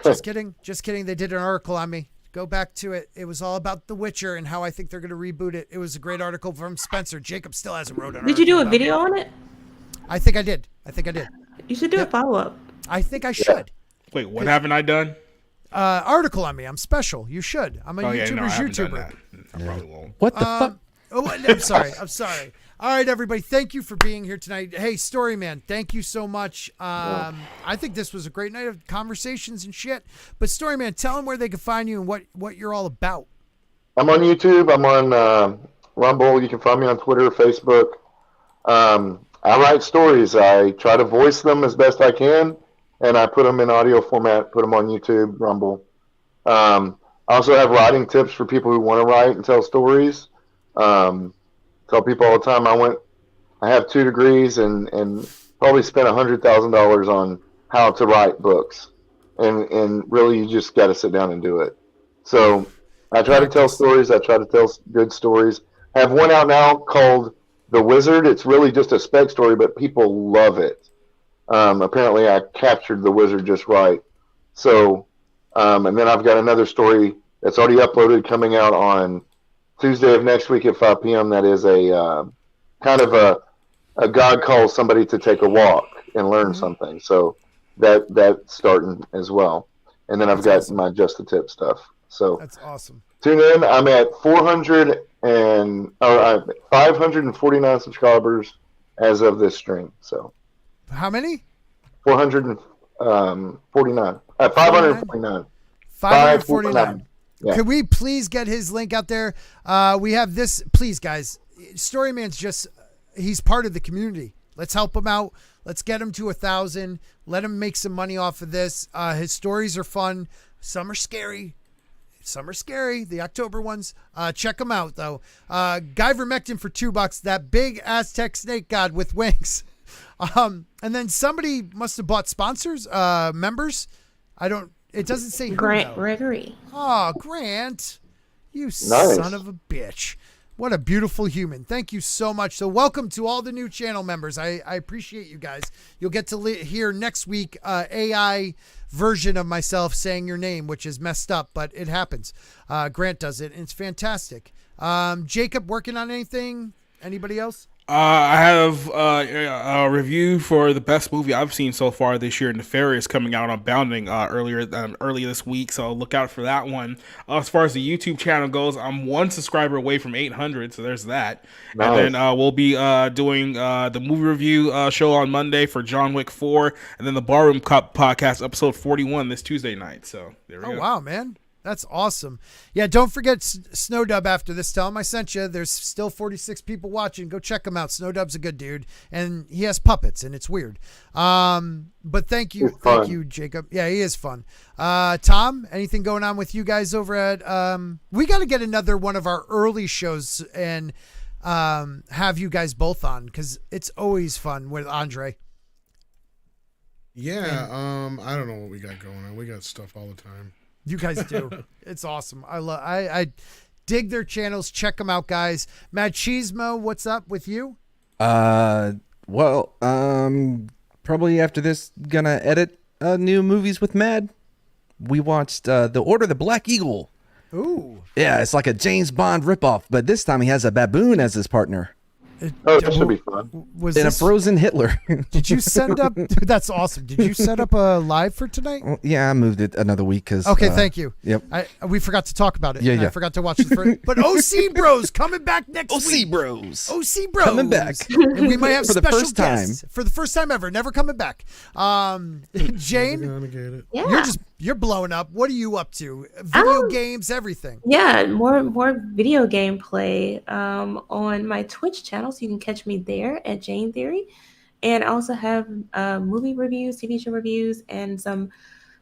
Just kidding. They did an article on me. Go back to it. It was all about The Witcher and how I think they're going to reboot it. It was a great article from Spencer. Jacob still hasn't wrote it. Did you do a video on it? I think I did. You should do a follow-up. I think I should. Wait, what haven't I done? Article on me. I'm special. You should. I'm a YouTuber's YouTuber. I probably won't. What the fuck? Oh, I'm sorry. All right, everybody. Thank you for being here tonight. Hey, Storyman, thank you so much. I think this was a great night of conversations and shit. But Storyman, tell them where they can find you and what you're all about. I'm on YouTube. I'm on Rumble. You can find me on Twitter, Facebook. I write stories. I try to voice them as best I can, and I put them in audio format, put them on YouTube, Rumble. I also have writing tips for people who want to write and tell stories. Tell people all the time I have 2 degrees and probably spent $100,000 on how to write books. And really you just got to sit down and do it. So I try to tell stories. I try to tell good stories. I have one out now called The Wizard. It's really just a spec story, but people love it. Apparently I captured the wizard just right. So, and then I've got another story that's already uploaded coming out on Tuesday of next week at 5 p.m. That is a kind of a God calls somebody to take a walk and learn something. So that's starting as well. And then I've got my Just the Tip stuff. So that's awesome. Tune in. I'm at 549 subscribers as of this stream. So how many? 449. 549. 549. Yeah. Could we please get his link out there? We have this. Please, guys. Storyman's he's part of the community. Let's help him out. Let's get him to 1,000. Let him make some money off of this. His stories are fun. Some are scary. The October ones. Check them out, though. Guy Vermectin for $2. That big Aztec snake god with wings. And then somebody must have bought sponsors, members. It doesn't say Grant Gregory. Oh, Grant. You Nice. son of a bitch. What a beautiful human. Thank you so much. So welcome to all the new channel members. I appreciate you guys. You'll get to hear next week AI version of myself saying your name, which is messed up, but it happens. Grant does it, and it's fantastic. Jacob, working on anything? Anybody else? I have a review for the best movie I've seen so far this year, Nefarious, coming out on Bounding earlier this week, so look out for that one. As far as the YouTube channel goes, I'm 1 subscriber away from 800, so there's that. Nice. And then we'll be doing the movie review show on Monday for John Wick 4, and then the Barroom Cup podcast, episode 41, this Tuesday night. So there we go. Oh, wow, man. That's awesome. Yeah, don't forget Snowdub after this. Tell him I sent you. There's still 46 people watching. Go check him out. Snowdub's a good dude, and he has puppets, and it's weird. But thank you, Jacob. Yeah, he is fun. Tom, anything going on with you guys over at? We got to get another one of our early shows and have you guys both on because it's always fun with Andre. Yeah, I don't know what we got going on. We got stuff all the time. You guys do. It's awesome. I dig their channels. Check them out, guys. Machismo, what's up with you? Well, probably after this, gonna edit new movies with Mad. We watched The Order of the Black Eagle. Ooh. Yeah, it's like a James Bond ripoff, but this time he has a baboon as his partner. Oh, that should be fun. Was And a this, frozen Hitler. did you send up? That's awesome. Did you set up a live for tonight? Well, yeah, I moved it another week because. Okay, thank you. Yep. We forgot to talk about it. Yeah, I yeah. forgot to watch the first. But OC Bros coming back next week. OC Bros. OC Bros Coming back. And we might have For the special first time. guests for the first time ever. Never coming back. Jane, Gonna get it. Yeah. you're blowing up. What are you up to? Video games, everything. Yeah, more video game play on my Twitch channel, so you can catch me there at Jane Theory, and I also have movie reviews, TV show reviews, and some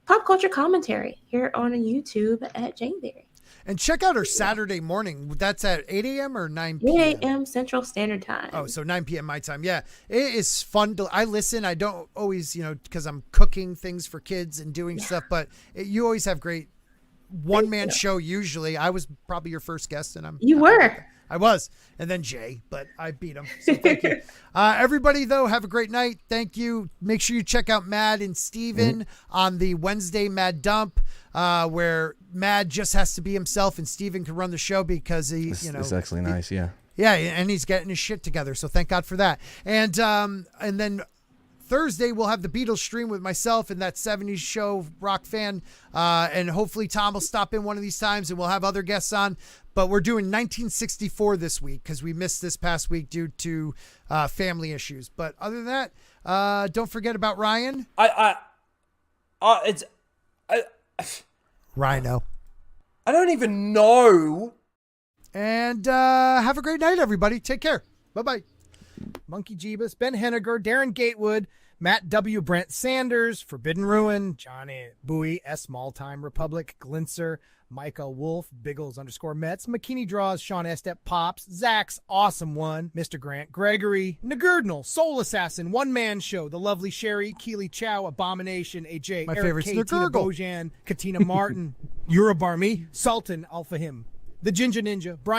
pop culture commentary here on YouTube at Jane Theory. And check out her Saturday morning. That's at 8 a.m. or 9 p.m. 8 a.m. Central Standard Time. Oh, so 9 p.m. my time. Yeah, it is fun. I listen. I don't always, because I'm cooking things for kids and doing stuff, but you always have great one-man show usually. I was probably your first guest, and You were. I was, and then Jay, but I beat him. So thank you. Everybody, though, have a great night. Thank you. Make sure you check out Mad and Steven on the Wednesday Mad Dump, where Mad just has to be himself and Steven can run the show because he, It's actually nice, yeah. Yeah, and he's getting his shit together. So thank God for that. And then Thursday, we'll have the Beatles stream with myself and that 70s show rock fan. And hopefully Tom will stop in one of these times and we'll have other guests on. But we're doing 1964 this week because we missed this past week due to family issues. But other than that, don't forget about Ryan. Rhino. I don't even know. And have a great night, everybody. Take care. Bye-bye. Monkey Jeebus, Ben Henniger, Darren Gatewood, Matt W. Brent Sanders, Forbidden Ruin, Johnny Bowie, S. Small Time Republic, Glinser, Micah Wolf, Biggles_Mets, McKinney Draws, Sean Estep, Pops, Zach's Awesome One, Mr. Grant, Gregory, Nagurdnal, Soul Assassin, One Man Show, The Lovely Sherry, Keely Chow, Abomination, AJ, My Eric favorite's K, Tina Nagurgle. Bojan, Katina Martin, Eurobarmy, Sultan, Alpha Him, The Ginger Ninja, Brian